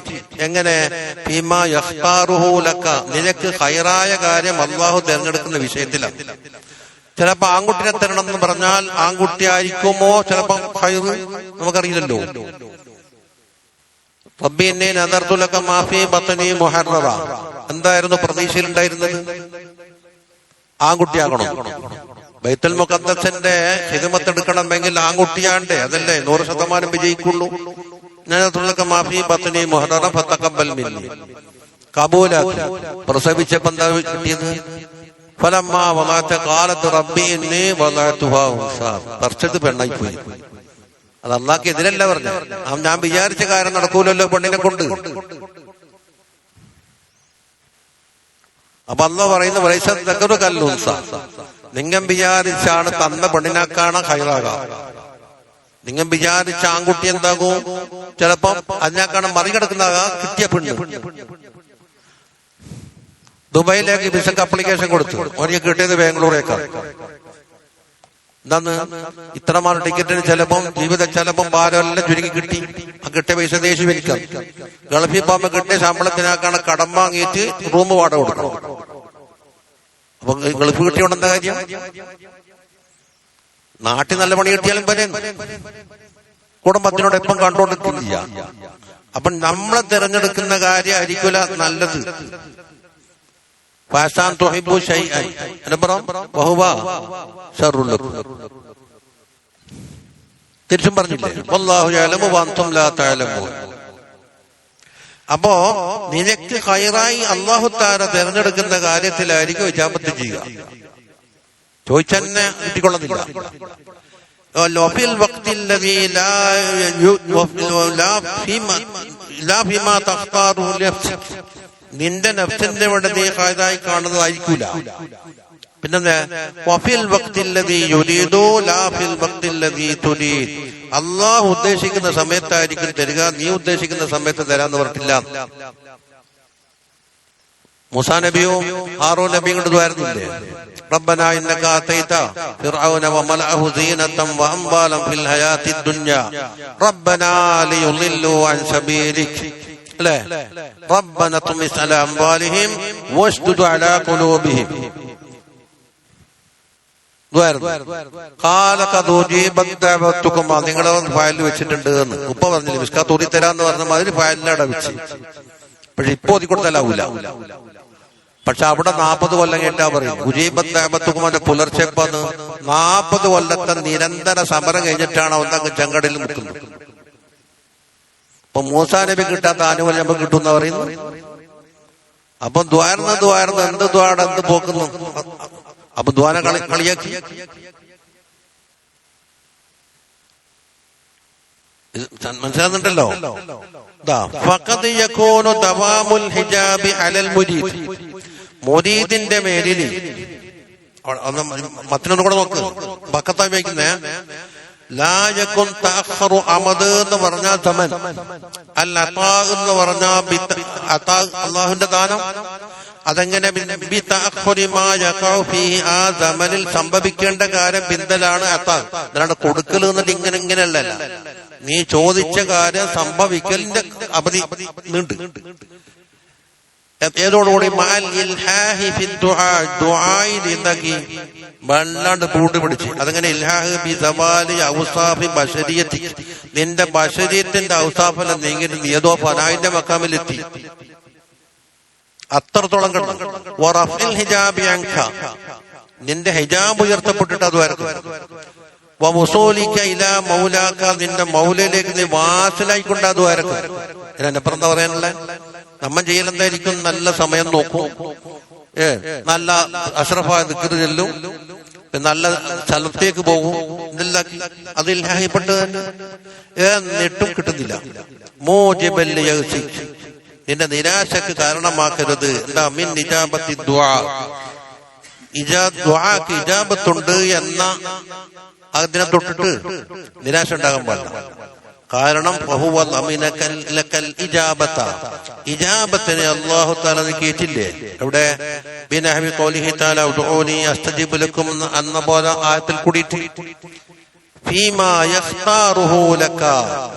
എങ്ങനെ? ഫീമാ യഖ്താറുഹു ലക, നിനക്ക് ഖൈറായ കാര്യം അല്ലാഹു തിരഞ്ഞെടുക്കുന്ന വിഷയത്തിലാണ്. ചിലപ്പോ ആൺകുട്ടിനെ തരണം എന്ന് പറഞ്ഞാൽ ആൺകുട്ടി ആയിരിക്കുമോ ചിലപ്പോ ഖൈറ്, നമുക്കറിയില്ലല്ലോ. റബ്ബി ഇന്നി നദർതു ലക മാ ഫീ ബത്നി മുഹററ, എന്തായിരുന്നു പ്രതീക്ഷയിലുണ്ടായിരുന്നത്? ആൺകുട്ടിയാകണം. ബൈത്തുൽ മുഖദ്ദസിന്റെ ഖിദ്മത്ത് എടുക്കണമെങ്കിൽ ആൺകുട്ടിയാണ്ടേ, അതല്ലേ 100% വിജയിക്കുള്ളൂ. നദർതു ലക മാ ഫീ ബത്നി മുഹററ ഫതഖബ്ബൽ മിന്നി, കബൂലാക്കി. പ്രസവിച്ചപ്പോൾ എന്താ കിട്ടിയത്? ഫലമ്മാ വലഅത ഖാലത് റബ്ബി ഇന്നി വലഅതുഹാ ഉൻസാ, പറിച്ചത് പെണ്ണായി പോയി. അത് അള്ളാഹ്ക്ക് എതിരല്ല പറഞ്ഞു. ഞാൻ വിചാരിച്ച കാര്യം നടക്കൂലല്ലോ പെണ്ണിനെ കൊണ്ട്. അപ്പൊ അള്ളാഹ് പറയുന്ന വലൈസ, നിങ്ങൾ വിചാരിച്ചാണ് തന്ന പെണ്ണിനാക്കാണ് ഖൈറാകാം. നിങ്ങൾ വിചാരിച്ച ആൺകുട്ടി എന്താകും? ചിലപ്പം അതിനേക്കാണ് മറികടക്കുന്നതാകാം കിട്ടിയ പെണ്ണ്. ദുബൈയിലേക്ക് വിസക്ക് അപ്ലിക്കേഷൻ കൊടുത്തു, അവർക്ക് കിട്ടിയത് ബാംഗ്ലൂരേക്കാണ്. എന്താന്ന്? ഇത്രമാത്രം ടിക്കറ്റിന് ചിലപ്പം ചിലപ്പം ഭാരമെല്ലാം ചുരുങ്ങി കിട്ടി. ആ കിട്ടിയ പൈസ ദേശീയ വലിക്കാം. ഗൾഫിൽ പോകുമ്പോ കിട്ടിയ ശമ്പളത്തിനാക്കാണ് കടം വാങ്ങിയിട്ട് റൂം വാടക കൊടുക്കണം. അപ്പൊ ഗൾഫ് കിട്ടിയോണ്ട് എന്താ കാര്യം? നാട്ടിൽ നല്ല പണി കിട്ടിയാലും വരെ കുടുംബത്തിനോട് എപ്പം കണ്ടോണ്ടിരിക്കില്ല. അപ്പൊ നമ്മളെ തിരഞ്ഞെടുക്കുന്ന കാര്യമായിരിക്കില്ല നല്ലത്. തിരിച്ചും പറഞ്ഞില്ലേ? വല്ലാഹു യഅലമു വഅൻതും ലാ തഅലമൂൻ. അപ്പോ നിനക്ക് ഖൈറായി അല്ലാഹു തആല തിരഞ്ഞെടുക്കുന്ന കാര്യത്തിലായിരിക്കും ഇജാബത്ത് ചെയ്യുക. ചോദിച്ചെന്നെ കിട്ടിക്കൊള്ളുന്നില്ല. വഫിൽ വഖ്തിൽ ലദീ ലാ ഫീമാ തഖ്താറു നഫ്സക, നിന്റെ നഫ്സിന്റെ ഇവിടെ നീ ഖൈറായി കാണുന്നതായിരിക്കൂല. പിന്നെന്താ? വഫിൽ വഖ്തില്ലദീ യുരീദു ലാ ഫിൽ വഖ്തില്ലദീ തുരീദ്. അല്ലാഹു ഉദ്ദേശിക്കുന്ന സമയത്തായിരിക്കും തരിക, നീ ഉദ്ദേശിക്കുന്ന സമയത്ത് തരാന്ന് പറഞ്ഞിട്ടില്ല. മൂസാ നബിയും ഹാറൂൻ നബിയും കൊണ്ട് ദ്വാരുന്നില്ലേ? റബ്ബനാ ഇന്നക ആതൈത ഫിർഔന വമലഅഹു സീനതൻ വഅംവാലൻ ഫിൽ ഹയാത്തിദ് ദുനിയ റബ്ബനാ ലിയുളില്ലു അൻ സബീലിക് അല്ലേ? റബ്ബന തുമിസ് അലാ അംവാലിഹിം വസ്ദുദ് അലാ ഖുലൂബിഹിം. നിങ്ങളെ ഫയലിൽ വെച്ചിട്ടുണ്ട് എന്ന് ഉപ്പ പറഞ്ഞില്ലേ? മിസ്കാ തൂരി തരാന്ന് പറഞ്ഞ മാതിരി ഫയലിലട വെച്ച്. പക്ഷെ ഇപ്പൊ ഒതി കൊടുത്താലാവൂല. പക്ഷെ അവിടെ 40 കൊല്ലം കേട്ടാ പറയും ഉജീബത്തുകുമാന്റെ പുലർച്ചെപ്പന്ന് 40 കൊല്ലത്തെ നിരന്തര സമരം കഴിഞ്ഞിട്ടാണ് ഒന്നങ്ങ് ചെങ്കടലിൽ മുക്കുന്നത്. അപ്പൊ മൂസാ നബി കിട്ടാത്ത ആനുകൂല്യം നമുക്ക് കിട്ടുമെന്ന് പറയുന്നു. അപ്പൊ ദ്വാരന്ന് എന്ത് ദ്വാട എന്ത് പോക്കുന്നു. അപ്പൊ ദ്വാന കളിയാക്കി. മനസ്സിലാകുന്നുണ്ടല്ലോ? മുരീദിന്റെ മേലില് മത്തിനൊന്നും കൂടെ നോക്ക്. ബക്കത്തായി വയ്ക്കുന്നേ ലായക്കുൻ തഅഖറു അമദ് എന്ന് പറഞ്ഞാൽ സമൻ, അൽ അതാ എന്ന് പറഞ്ഞാൽ അള്ളാഹുവിന്റെ ദാനം. അതെങ്ങനെ? ആ സമനിൽ സംഭവിക്കേണ്ട കാര്യം ബിന്ദലാണ് അതാ. അതാണ് കൊടുക്കൽ എന്നിട്ട് ഇങ്ങനെയല്ല. നീ ചോദിച്ച കാര്യം സംഭവിക്കലിന്റെ അവധി നീണ്ട്. ഏതോടുകൂടി വല്ലാണ്ട് കൂട്ടുപിടിച്ച്. അതങ്ങനെ ഇൽഹാഹ് ബി സവാലി ഔസാഫി ബശരിയത്തി, നിന്റെ ബശരീയത്തിന്റെ ഔസാഫെല്ലാം നീങ്ങിട്ട് നീ ഏതോ ഫനായിന്റെ മക്കാമിലെത്തി. അത്രത്തോളം കിടന്നു. ഹിജാബി അൻക, നിന്റെ ഹിജാബ് ഉയർത്തപ്പെട്ടിട്ട് അത് വരക്കും. വമുസൂലിക ഇലാ മൗലാക, നിന്റെ മൗലയിലേക്ക് നീ വാസലായിക്കൊണ്ട് അത് വരക്കും. ഇതിനപ്പുറം എന്താ പറയാനുള്ള? നമ്മൾ ചെയ്യലെന്തായിരിക്കും? നല്ല സമയം നോക്കും, നല്ല അഷ്റഫായ ദിക്ർ ചെല്ലും, നല്ല സ്ഥലത്തേക്ക് പോകും. ഇതെല്ലാക്കി അത് ഇൽഹാഹിപ്പെട്ട് തന്നെ എന്നിട്ടും കിട്ടുന്നില്ല. മൂജിബൽ യഗ്സിക്, നിന്റെ നിരാശക്ക് കാരണമാക്കരുത്. എന്താ? മിൻ ഇജാബത്തി ദുആ, ദുആക്ക് ഇജാബത്തുണ്ട് എന്ന അതിനെ തൊട്ടിട്ട് നിരാശ ഉണ്ടാകാൻ പാടില്ല. കാരണം ഇജാബത്തിനെ അല്ലാഹു തആല കേട്ടില്ലേ? എവിടെ? ബിനഹ്വി ഖൗലിഹി തആല ഉദ്ഊനി അസ്തജിബ് ലക്കും എന്ന പോലെ ആയത്തിൽ കൂടിയിട്ട് ഫീമാ യഖ്താറുഹു ലക,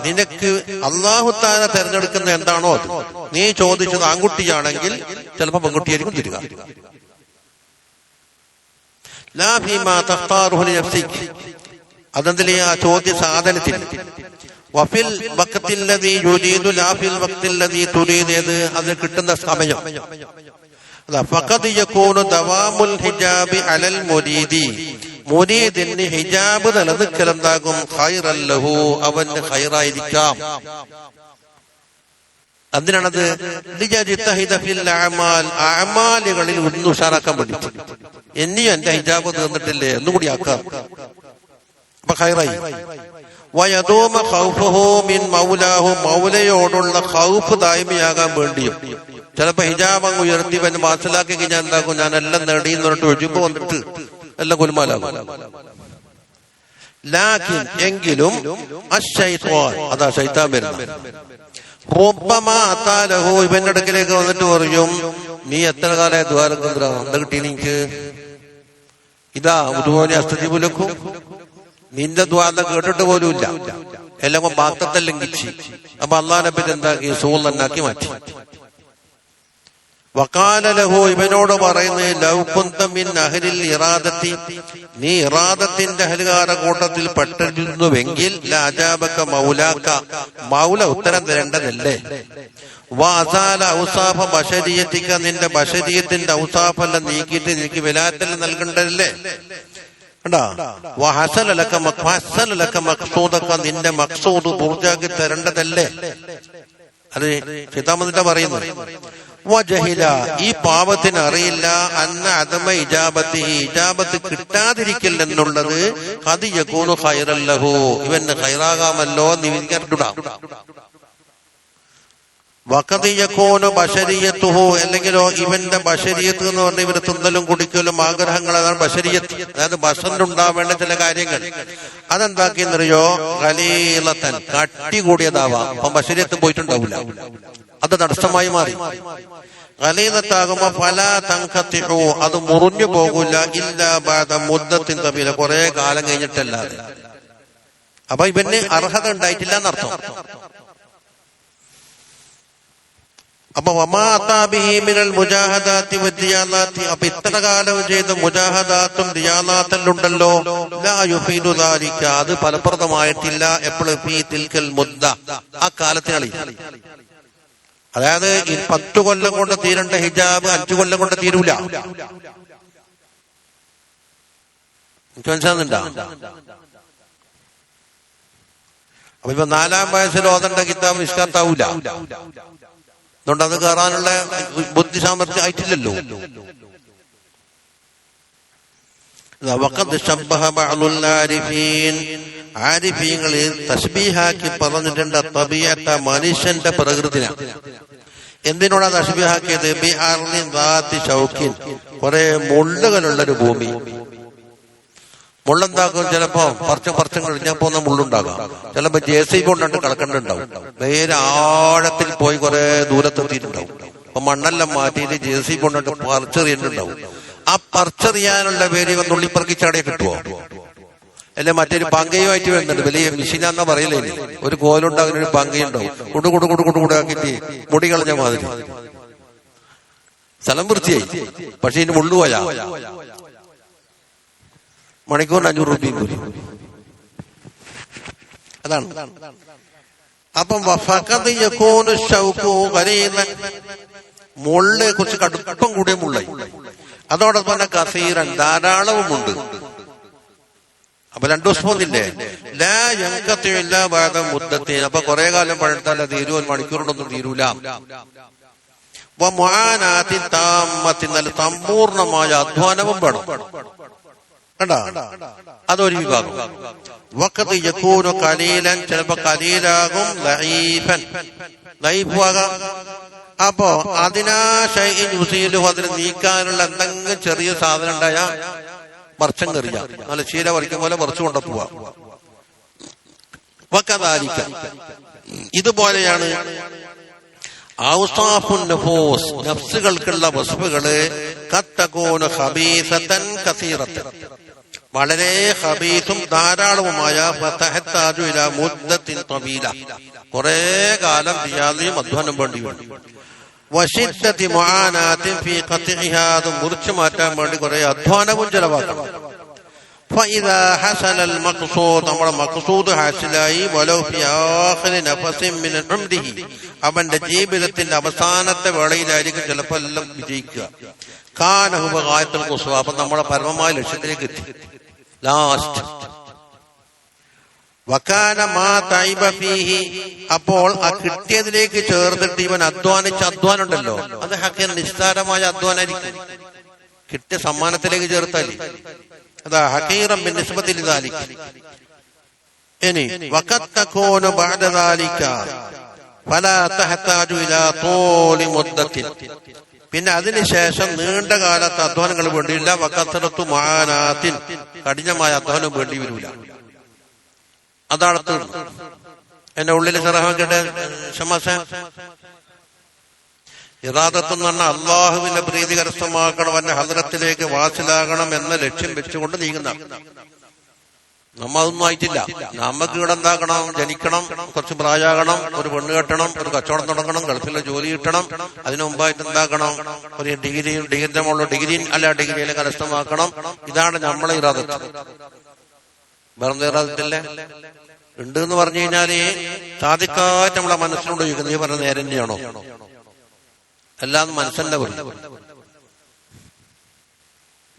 നിനക്ക് അല്ലാഹു തആല തിരഞ്ഞെടുക്കുന്ന എന്താണോ അത്. നീ ചോദിച്ചത് ആൺകുട്ടിയാണെങ്കിൽ ചിലപ്പോൾ പെൺകുട്ടിയായിരിക്കും തരിക. ലാ ഫീമാ തഖ്താറുഹു ലിനഫ്സിക്, അതെന്തിലെ ആ ചോദ്യ സാധനത്തിന്. വഫിൽ വഖ്തില്ലദീ യുരീദു ലാ ഫിൽ വഖ്തില്ലദീ തുരീദ്, അത് കിട്ടുന്ന സമയം. ഫഖദ് യകൂനു ദവാമുൽ ഹിജാബി അലൽ മുരീദി, മുരീദിന് ഹിജാബ് നിലനിൽക്കലെന്താകും? ഖൈറൻ ലഹു, അവന് ഖൈറായിരിക്കാം. അതിനാണത് അമാലുകളിൽ ഒന്ന് ഉഷാറാക്കാൻ വേണ്ടി. ഇനിയും എന്റെ ഹിജാബ് തീർന്നിട്ടില്ലേ, ഒന്നും കൂടി ആക്കാം, അപ്പൊ ഖൈറായി. വയദൂമ ഖൗഫുഹു മിൻ മൗലാഹു, മൗലയോടുള്ള ഖൗഫ് ദായിമിയാകാൻ വേണ്ടിയും. ചിലപ്പോ ഹിജാബ് അങ്ങ് ഉയർത്തി പിന്നെ മനസ്സിലാക്കി കഴിഞ്ഞാൽ എന്താക്കും? ഞാൻ എല്ലാം നേടിയെന്ന് പറഞ്ഞിട്ട് ഒഴിമ്പ് വന്നിട്ട് എല്ലാം കുലുമാലാകും. ലാകിൻ, എങ്കിലും അശ്ശൈത്വാൻ, അതാ ശൈത്താൻ വരുന്നത്. ഇവന്റെ അടുക്കിലേക്ക് വന്നിട്ട് പറയും, നീ എത്ര കാലമായി ദ്വാരകന്ദ്ര, എന്താ കിട്ടി നിനക്ക്? ഇതാ ഉദുവോനെ അസ്തജിബുലക്കും, നിന്റെ ദ്വാര കേട്ടിട്ട് പോലുമില്ല, എല്ലാം ബാക്കത്തെല്ലാം കിച്ചി. അപ്പൊ അള്ളാഹിനെ പറ്റി എന്താക്കി? സൂൾ തന്നാക്കി മാറ്റി. വഖാല ലഹു, ഇവനോട് പറയുന്നത്, ലൗ കുന്ത മിൻ അഹ്ലിൽ ഇറാദത്തി, നീ ഇറാദത്തിന്റെ അഹ്ലുകാര കൂട്ടത്തിൽ പെട്ടിരുന്നുവെങ്കിൽ ലഅജാബക മൗലാക, മൗല ഉത്തരം തരേണ്ടതല്ലേ? വഅസാല ഔസാഫ ബശരിയതിക, നിന്റെ ബശരിയത്തിന്റെ ഔസാഫെല്ലാം നീക്കിയിട്ട് നിനക്ക് വിലായത്തെല്ലാം നൽകേണ്ടതല്ലേ? കണ്ടാ? വഹസല ലക മഖ്സൂദക, നിന്റെ മഖ്സൂദ് പൂർത്തിയാക്കി തരേണ്ടതല്ലേ? അത് ചിതാമതിന്റെ പറയുന്നു. വജഹില, ഈ പാപത്തിന് അറിയില്ല, അന്ന അദമ ഇജാബത്തിഹി, ഇജാബത്ത് കിട്ടാതിരിക്കൽ എന്നുള്ളത് ഖദ് യകൂനു ഖൈറൻ ലഹു, ഇവന് ഖൈറാകാമല്ലോ എന്ന് വിചാരിച്ചുടാ. വഖദിയകൂനു ബശരിയത്തുഹു, അല്ലെങ്കിലോ ഇവന്റെ ബശരിയത്ത് എന്ന് പറഞ്ഞ ഇവര് തിന്നലും കുടിക്കലും ആഗ്രഹങ്ങൾ, അതാണ് ബശരിയത്ത്. അതായത് ബസറിലുണ്ടാവേണ്ട ചില കാര്യങ്ങൾ അതെന്താക്കിയെന്നറിയോ, ഖലീലത്തൻ കട്ടി കൂടിയതാവാം. അപ്പം ബശരിയത്ത് പോയിട്ടുണ്ടാവില്ല, അത് തടസ്സമായി മാറി. ഖലീലത്താകുമ്പോ ഫലാ തൻഖതിഉ, അത് മുറിഞ്ഞു പോകില്ല. ഇല്ലാ ബഅദ മുദ്ദത്തിൻ തബീല, കുറെ കാലം കഴിഞ്ഞിട്ടല്ലാതെ. അപ്പൊ ഇവന് അർഹത ഉണ്ടായിട്ടില്ല എന്നർത്ഥം. അപ്പൊ വമാ അതാബിഹി മിനൽ മുജാഹദാത്തി വദ്ദിയാലാത്തി, അപ്പൊ ഇത്ര കാലം ചെയ്ത മുജാഹദാത്തും ദിയാലാത്തുണ്ടല്ലോ, ലാ യുഫീദു ദാലിക, അത് ഫലപ്രദമായിട്ടില്ല. എപ്പോഴും ഫീ തിൽക്കൽ മുദ്ദ, ആ കാലത്തിനളി. അതായത് 10 കൊല്ലം കൊണ്ട് തീരേണ്ട ഹിജാബ് 5 കൊല്ലം കൊണ്ട് തീരൂല. എനിക്ക് മനസ്സിലാകുന്നുണ്ടോ? അപ്പൊ ഇപ്പൊ 4-ാം വയസ്സിൽ ഓതേണ്ട കിതാബ് നിഷ്കാത്താവൂല. അതുകൊണ്ട് അത് കയറാനുള്ള ബുദ്ധി സാമർഥ്യം ആയിട്ടില്ലല്ലോ. ആരിഫീങ്ങളിൽ തശ്ബീഹാക്കി പറഞ്ഞിട്ടുണ്ട് തബീഅത്ത, മനുഷ്യന്റെ പ്രകൃതിന. എന്തിനോടാ തശ്ബീഹാക്കിയത്? ബി അർളിൻ ദാത്തി ശൗക്കിൻ, കുറെ മുള്ളുകളുള്ളൊരു ഭൂമി. മുള്ളുണ്ടാക്കും, ചിലപ്പോ പറച്ചും കഴിഞ്ഞാൽ പോകുന്ന മുള്ളുണ്ടാകാം. ചിലപ്പോ JCB കൊണ്ടിട്ട് കളക്കണ്ടുണ്ടാവും. നേരെ ആഴത്തിൽ പോയി കുറെ ദൂരത്തെത്തിയിട്ടുണ്ടാവും. അപ്പൊ മണ്ണെല്ലാം മാറ്റിയിട്ട് JCB കൊണ്ടിട്ട് പറിച്ചെറിയുന്നുണ്ടാവും. ആ പറിച്ചെറിയാനുള്ള പേര് നുള്ളിപ്പറക്കിച്ചാടിയെ കിട്ടുവോ? അല്ലെ മറ്റൊരു പങ്കയുമായിട്ട് വരുന്നുണ്ട്, വലിയ മിഷീനാന്നാ പറയില്ലേ. ഒരു കോലുണ്ടാകുന്ന ഒരു പങ്കയുണ്ടാവും, കുടുകുടുകുടുകുടാക്കിട്ട് മുടി കളഞ്ഞ മാതിരി. സ്ഥലം വൃത്തിയായി, പക്ഷെ ഇതിന് മുള്ളുപോയാ മണിക്കൂറിന് 500 രൂപയും കൂലി. അതാണ്. അപ്പം മുള്ളിനെ കുറിച്ച് കടുപ്പം കൂടിയ മുള്ളായി. അതോടൊപ്പം തന്നെ കസീറൻ, ധാരാളവുമുണ്ട്. അപ്പൊ 2 ദിവസം ഒന്നില്ലേ, ലാ യൻഖതിഇല്ല ബഅദ മുദ്ദത്തിൻ, അപ്പൊ കുറെ കാലം പഴത്താൽ തീരൂ, 1 മണിക്കൂറിനൊന്നും തീരൂല. വമുആനാത്തിൻ താമ്മത്തിൻ, നല്ല സമ്പൂർണമായ അധ്വാനവും വേണം. കണ്ടാ, അതൊരു വിഭാഗം. വഖദ് യകൂനു ഖലീലൻ, ചിലപ്പോ ഖലീലാകും. ലഈഫൻ, ലഈഫാകാം. അപ്പോ അതിനാ ശൈഇൻ യുസീലുഹു, അതിന് നീക്കാനുള്ള എന്തെങ്കിലും ചെറിയ സാധനം ഉണ്ടായാ വർഷം കറിയ, നല്ല ശീല പറിക്കും പോലെ വറച്ചു കൊണ്ടു പോവാ. വകദാലിക, ഇതുപോലെയാണ് ഔസാഫുൻ നുഫൂസ്, നഫ്സുകൾക്കുള്ള വസ്ഫുകള് ഖത്തകൂന ഖബീസതൻ കസീറതൻ, വളരെ ഖബീസും ധാരാളവുമായ ഫതഹ്താജു ഇലാ മുദ്ദത്തിൻ തവീല, കുറെ കാലം റിയാദിയും അധ്വാനം വേണ്ടി വരും. വശിദ്ദതി മുആനാത്തിൻ ഫീ ഖത്ഇഹാ, അത് മുറിച്ചു മാറ്റാൻ വേണ്ടി കുറെ അധ്വാനവും ചെലവാക്കണം. ഫഇദാ ഹസലൽ മഖ്സൂദ്, നമ്മുടെ മഖ്സൂദ് ഹാസിലായി. വലൗ ഫീ ആഖിരി നഫസിൻ മിൻ ഉംരിഹി, അവന്റെ ജീവിതത്തിന്റെ അവസാനത്തെ വേളയിലായിരിക്കും ചിലപ്പോൾ എല്ലാം വിജയിക്കുക. കാന ഹുവ ഗായത്തുൽ ഖുസ്വ, അപ്പൊ നമ്മുടെ പരമമായ ലക്ഷ്യത്തിലേക്ക് എത്തി. ലാസ്റ്റ് വകാന മാ തൈബ ഫീഹി, അപ്പോൾ ആ കിട്ടിയതിലേക്ക് ചേർത്തിട്ട് ഇവൻ അധ്വാനിച്ച അധ്വാനം ഉണ്ടല്ലോ, അത് ഹഖീർ നിസ്സാരമായ അധ്വാനായിരിക്കും. കിട്ടിയ സമ്മാനത്തിലേക്ക് ചേർത്താൽ അതാ ഹഖീറൻ ബിനിസ്ബതി ലിദാലിക. ഇനി വഖദ് തകൂനു ബഅദ ദാലിക ഫലാ തഹ്താജു ഇലാ തൂലി മുദ്ദത്തിൻ, പിന്നെ അതിനുശേഷം നീണ്ട കാലത്ത് അധ്വാനങ്ങൾ വേണ്ടിയില്ല. വകസറത്തു മുആനാത്തിൻ, കഠിനമായ അധ്വാനം വേണ്ടി വരില്ല. അതാണ് എന്റെ ഉള്ളിൽ സറഹാക്കേണ്ട ഷമാസ. ഇറാദത്ത് എന്ന് പറഞ്ഞാൽ അള്ളാഹുവിന്റെ പ്രീതി കരസ്ഥമാക്കണം, അവന്റെ ഹദ്റത്തിലേക്ക് വാസിലാകണം എന്ന ലക്ഷ്യം വെച്ചുകൊണ്ട് നീങ്ങുന്ന. നമ്മ അതൊന്നും ആയിട്ടില്ല. നമുക്ക് ഇവിടെ എന്താക്കണം, ജനിക്കണം, കുറച്ച് പ്രായമാകണം, ഒരു പെണ്ണ് കെട്ടണം, ഒരു കച്ചവടം തുടങ്ങണം, ഗൾഫിലെ ജോലി കിട്ടണം. അതിനു മുമ്പായിട്ട് എന്താക്കണം, ഒരു ഡിഗ്രിന്റെ മുകളിൽ ഡിഗ്രിയിലെ കരസ്ഥമാക്കണം. ഇതാണ് നമ്മളെ ഇറാദത്ത്. വേറെ ഇറാദത്തില്ലേ ഉണ്ട് എന്ന് പറഞ്ഞു കഴിഞ്ഞാല് സാധിക്കാറ്റ് നമ്മളെ മനസ്സിനോട് ചോദിക്കുന്നത്, നീ പറഞ്ഞ നേരം തന്നെയാണോ? എല്ലാം മനസ്സന്നെ പറയും.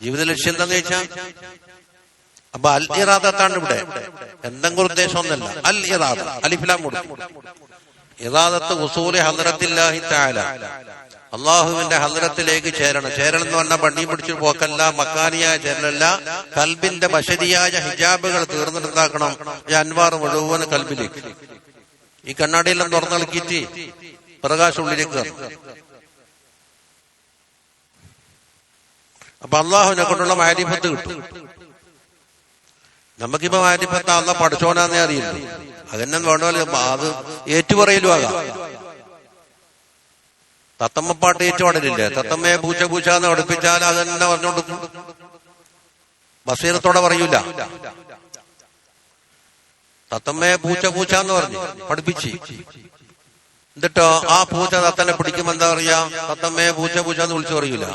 ജീവിത ലക്ഷ്യം എന്താന്ന് ചോദിച്ചാൽ അപ്പൊ അൽ ഇറാദത്താണ് ഇവിടെ. എന്തെങ്കിലും ഉദ്ദേശം ഒന്നല്ല. അൽ ഇറാദ, അലിഫ്ലാം കൊടുക്കും. ഇറാദത്ത് ഉസൂലി ഹദ്റത്തില്ലാഹി തആല, അള്ളാഹുവിന്റെ ഹദ്റത്തിലേക്ക് ചേരണം. ചേരണം എന്ന് പറഞ്ഞാൽ വണ്ടി പിടിച്ചു പോക്കല്ല, മക്കാനിയായ ചേരലല്ല. കൽബിന്റെ ബശരിയായ ഹിജാബുകൾ തീർന്നിട്ടുണ്ടാക്കണം. ഈ അൻവാർ മുഴുവൻ കൽബിലേക്ക്. ഈ കണ്ണാടിയെല്ലാം തുറന്നു കളിക്കിട്ട് പ്രകാശം ഉള്ളിലേക്ക് കയറും. അപ്പൊ അള്ളാഹുവിനെ കൊണ്ടുള്ള മാരിഫത്ത് കിട്ടും. നമുക്കിപ്പോ മാരിഫത്ത് അള്ളാഹ് പഠിച്ചോനാന്നേ അറിയില്ല. അതെന്നെ വേണ്ട പോലെ അത് ഏറ്റുപറയലും ആകാം. തത്തമ്മപ്പാട്ട് ഏറ്റുപാടലില്ലേ? തത്തമ്മയെ പൂച്ച പൂച്ച എന്ന് പഠിപ്പിച്ചാൽ അതെന്നെ പറഞ്ഞോണ്ടിരിക്കും. ബസീറത്തോടെ പറയൂല. തത്തമ്മയെ പൂച്ച പൂച്ച എന്ന് പറഞ്ഞു പഠിപ്പിച്ച്, എന്നിട്ടോ ആ പൂച്ച തത്തനെ പിടിക്കുമ്പോ എന്താ പറയാ? തത്തമ്മയെ പൂച്ച പൂച്ച എന്ന് വിളിച്ചു പറയൂല.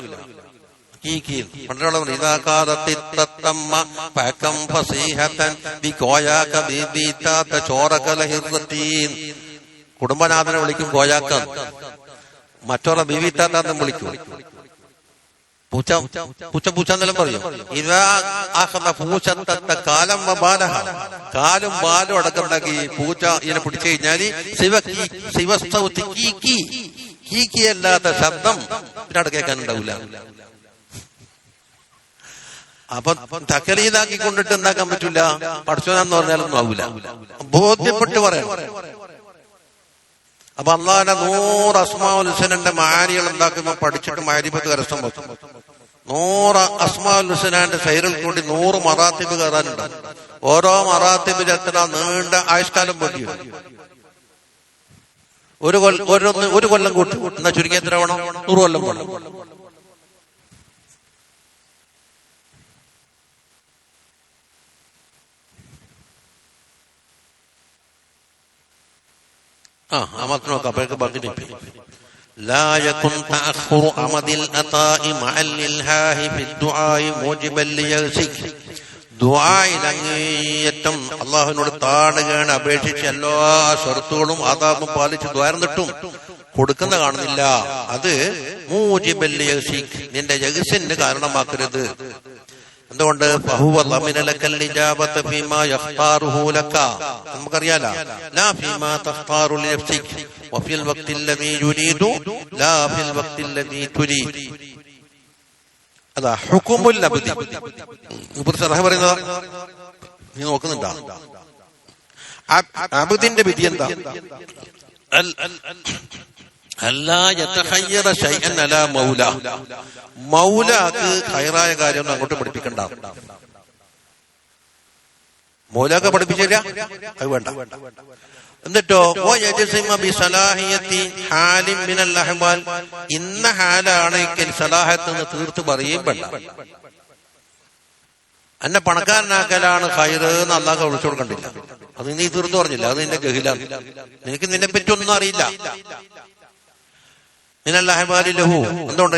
പണ്ടുള്ള ഇതാക്കാതത്തിത്തമ്മ പക്കം ഫസീഹത്തൻ ബി കോയാക്ക ബീബീത്താത്ത ചോറകലഹിർത്തീൻ. കുടുംബനാഥനെ വിളിക്കും കോയാക്ക, മറ്റോറെ ബീബീത്താത്താന്നും വിളിക്കും. പൂച്ച പൂച്ച പൂച്ച എന്നെല്ലാം പറയും. ഇതാ പൂച്ചത്ത കാലം ബാലഹ, കാലും ബാലും അടക്കമുണ്ടാക്കി പൂച്ച ഇതിനെ പിടിച്ചു കഴിഞ്ഞാല് ശിവസ്തൗത്തി കീക്കിയല്ലാത്ത ശബ്ദം ഇതിനോട് കേൾക്കാനുണ്ടാവില്ല. അപ്പൊ തക്കലീതാക്കി കൊണ്ടിട്ട് എന്താക്കാൻ പറ്റൂല? പഠിച്ചോനാന്ന് പറഞ്ഞാലൊന്നും ആവൂല. ബോധ്യപ്പെട്ട് പറയാം. അപ്പൊ അള്ളാഹുവിന്റെ 100 അസ്മാഉൽ ഹുസ്നന്റെ മാരികൾ ഉണ്ടാക്കുമ്പോ പഠിച്ചിട്ട് മാരിഫത്ത് കരസ്ഥം വെക്കും. 100 അസ്മാഉൽ ഹുസ്നന്റെ സൈറിൽ കൂടി 100 മറാത്തിബ് കയറാനുണ്ട്. ഓരോ മറാത്തിബിൽ എത്ര നീണ്ട ആയുഷ്കാലം വേണ്ടി വരും. ഒരു കൊല്ലം കൂട്ടി എന്നാ ചുരുങ്ങി എത്ര വേണം? 100 കൊല്ലം വേണം. നോക്കാം. അപ്പോഴൊക്കെ പറഞ്ഞിട്ട് لا يكن تأخر أمد الأطاء مع الإلهاه في الدعاء موجبا ليغسك. ദുആയിലങ്ങേയറ്റം അള്ളാഹുവിനോട് താടുകയാണ്, അപേക്ഷിച്ച് എല്ലാ ഷർത്തുകളും ആദാബും പാലിച്ച് ദ്വാരന്നിട്ടും കൊടുക്കുന്ന കാണുന്നില്ല. അത് മൂജിബൽ ലിയഗ്സിക്, നിന്റെ യഗ്സിന് കാരണമാക്കരുത്. എന്തുകൊണ്ട്? നമുക്കറിയാലോ, അതാ ഹുകുമുൽ അബ്ദി പറയുന്നതാ. നീ നോക്കുന്നുണ്ടാ? അബ്ദിന്റെ വിധി എന്താ? മൗലാക്ക് ഖൈറായ കാര്യമൊന്നും അങ്ങോട്ട് പഠിപ്പിക്കണ്ട. മൗലാക്ക് പഠിപ്പിച്ചില്ല, അത് വേണ്ട. എന്നിട്ടോ ഇന്ന ഹാലാണ് സലാഹത്ത് എന്ന് തീർത്ത് പറയുകയും വേണ്ട. എന്നെ പണക്കാരനാക്കലാണ് ഖൈറ് എന്ന് അള്ളാഹ് വിളിച്ചു കൊടുക്കണ്ടില്ല. അത് നീ തീർത്ത് പറഞ്ഞില്ല, അത് നിന്റെ ഗഹിലാണ്. നിനക്ക് നിന്നെ പറ്റി ഒന്നും അറിയില്ല. എന്തുകൊണ്ട്?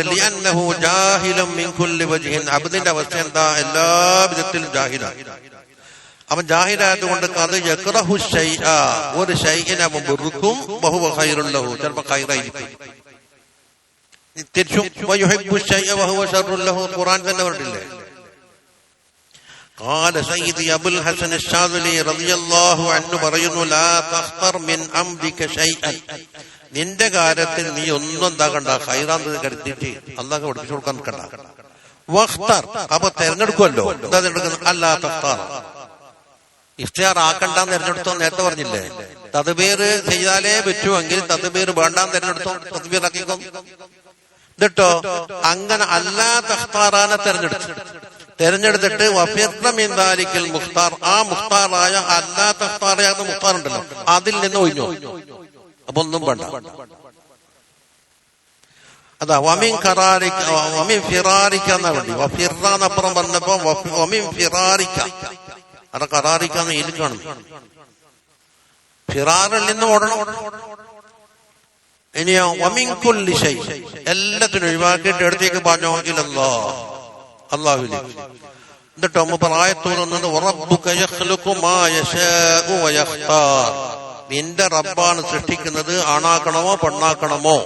അബ്ദിന്റെ അവസ്ഥ എന്താ? എല്ലാ വിധത്തിലും ജാഹിലാണ്. അവൻ ജാഹിലായത് കൊണ്ട് ഒരു ഷൈഇനെ അവൻ വെറുക്കും. ബഹുവ ഖൈറുൻ ലഹു, ചിലപ്പോ ഖൈറായിരിക്കും. തിരിച്ചും ഖുർആൻ തന്നെ പറഞ്ഞില്ലേ? قال سيدي ابو الحسن الشاذلي رضي الله عنه പറയുന്നു, لا تختر من امرك شيئا. നിന്റെ കാര്യത്തിൽ നീ ഒന്നും എന്താകണ്ട, ഖൈറാന്ന് കരുതിയിട്ട് അള്ളാഹ് പഠിപ്പിച്ചു കൊടുക്കാൻ നിൽക്കണ്ട. വഖ്തർ, അപ്പൊ തെരഞ്ഞെടുക്കുമല്ലോ. എന്താ തെരഞ്ഞെടുക്കുന്നത്? അല്ലാ തഖ്താർ, ഇഖ്തിയാർ ആക്കണ്ടാന്ന് തെരഞ്ഞെടുത്തോ. നേരത്തെ പറഞ്ഞില്ലേ, തദ്ബീർ ചെയ്താലേ പറ്റുമെങ്കിൽ തദ്ബീർ വേണ്ടാന്ന് തെരഞ്ഞെടുത്തോ, തദ്ബീർ ആക്കിക്കോ. എന്നിട്ടോ അങ്ങനെ അല്ലാ തഖ്താറാനെ തെരഞ്ഞെടുത്തിട്ട് വഫിർമിന്ദാലിക്കൽ മുഖ്താർ, ആ മുഖ്താറായ അല്ലാ തഖ്താറായ മുഖ്താർ ഉണ്ടല്ലോ, അതിൽ നിന്ന് ഒഴിഞ്ഞോ. അപ്പൊ ഒന്നും വേണ്ട. അതാ വമിൻ ഖറാരിക വമിൻ ഫിറാരിക എന്നാ വേണ്ടി. വഫിറാന്നപ്പുറം പറഞ്ഞപ്പോ വമിൻ ഫിറാരിക, അത് ഖറാരിക്കാന്ന് ഇതിൽ കാണുന്നു. ഫിറാറിൽ നിന്ന് ഓടണം. ഇനിയോ വമിൻ കുല്ലി ശൈ, എല്ലാത്തിനും ഒഴിവാക്കിയിട്ട് എടുത്തേക്ക് പറഞ്ഞോ ഇല്ലല്ലോ അല്ലാഹുവിലേക്ക്. എന്നിട്ടോ പ്രായത്തോന്നുന്നത് റബ്ബുക യഖ്ലുഖു മാ യശാഉ വയഖ്താർ, നിന്റെ റബ്ബാണ് സൃഷ്ടിക്കുന്നത്. ആണാക്കണമോ പെണ്ണാക്കണമോ,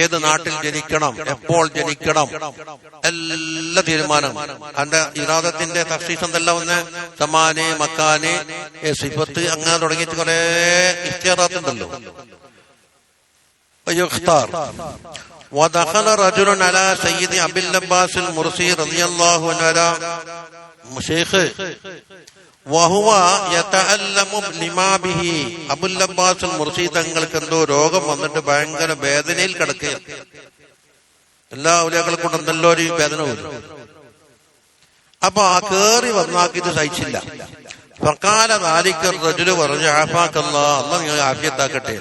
ഏത് നാട്ടിൽ ജനിക്കണം, എപ്പോൾ ജനിക്കണം, എല്ലാ തീരുമാനം. അതിന്റെ ഇറാദത്തിന്റെ തഖ്സീസ് എന്തെല്ലാം വന്ന് സമാന് മക്കാന് സിഫത്ത് അങ്ങനെ തുടങ്ങിയിട്ട് കുറെ ഇഖ്തിയാറാത്തുണ്ടല്ലോ. ودخل رجل على سيد ابي العباس المرسي رضي الله عنه شيخ വഹുവ യതഅല്ലമു ലിമാ ബിഹി. അബുൽ അബ്ബാസ് മുർസി തങ്ങൾക്ക് എന്തോ രോഗം വന്നിട്ട് ഭയങ്കര വേദനയിൽ കിടക്കുകയാണ്. എല്ലാ ഔലിയാക്കളെ കൊണ്ട് നല്ലൊരു വേദന വരും. അപ്പൊ ആ കേറി വന്നാക്കി ഇത് സഹിച്ചില്ല. ഫഖാല ദാലിക റജുലു പറഞ്ഞു ആഫാക്കല്ലാഹ്, അല്ലാഹ് നിങ്ങൾ ആഫിയത്താക്കട്ടെ.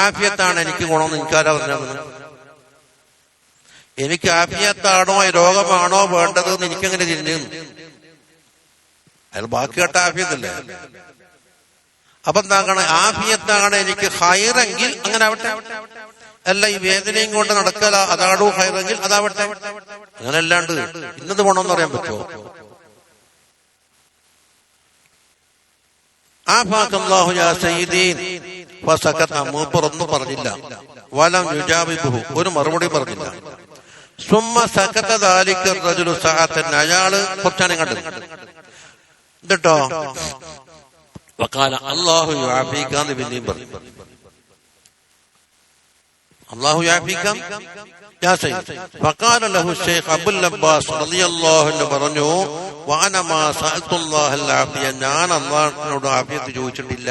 ആഫിയത്താണ് എനിക്ക് ഗുണമെന്ന് എനിക്കാരാ പറഞ്ഞത്? എനിക്ക് ആഫിയത്താണോ രോഗമാണോ വേണ്ടതെന്ന് എനിക്കെങ്ങനെ തിരിഞ്ഞു? അയാൾ ബാക്കി കേട്ട ആഫിയത്തല്ലേ. അപ്പൊ എന്താക്കണം? ആഫിയത്താണ് എനിക്ക് ഹൈറെങ്കിൽ അങ്ങനെ ആവട്ടെ, അല്ല ഈ വേദനയും കൊണ്ട് നടക്കല അതാണോ ഹൈറെങ്കിൽ അതാവട്ടെ. അങ്ങനെ അല്ലാണ്ട് ഇന്നത് ഗുണമെന്ന് പറയാൻ പറ്റുമോ? ആഫാക്കല്ലാഹു യാ സയ്യിദീൻ ഫസകത. മൂപ്പറൊന്നും പറഞ്ഞില്ല. വലം യുജാബിബുഹു, ഒരു മറുപടി പറഞ്ഞില്ല. സുമ്മ സകത ദാലിക റജുലു സഅതൻ, അയാള് കുറച്ചാണ് കണ്ടത് എന്നിട്ടോ വഖാല അല്ലാഹു യുആഫീക എന്ന് പിന്നെയും പറഞ്ഞു. അല്ലാഹു യുആഫീക യാ സയ്യിദ്. ഫഖാല ലഹു ശൈഖ് അബുൽ അബ്ബാസ് റളിയല്ലാഹു അൻഹു പറഞ്ഞു വഅന മാ സഅൽതുല്ലാഹൽ ആഫിയ, ഞാൻ അല്ലാഹുവിനോട് ആഫിയത്ത് ചോദിച്ചിട്ടില്ല.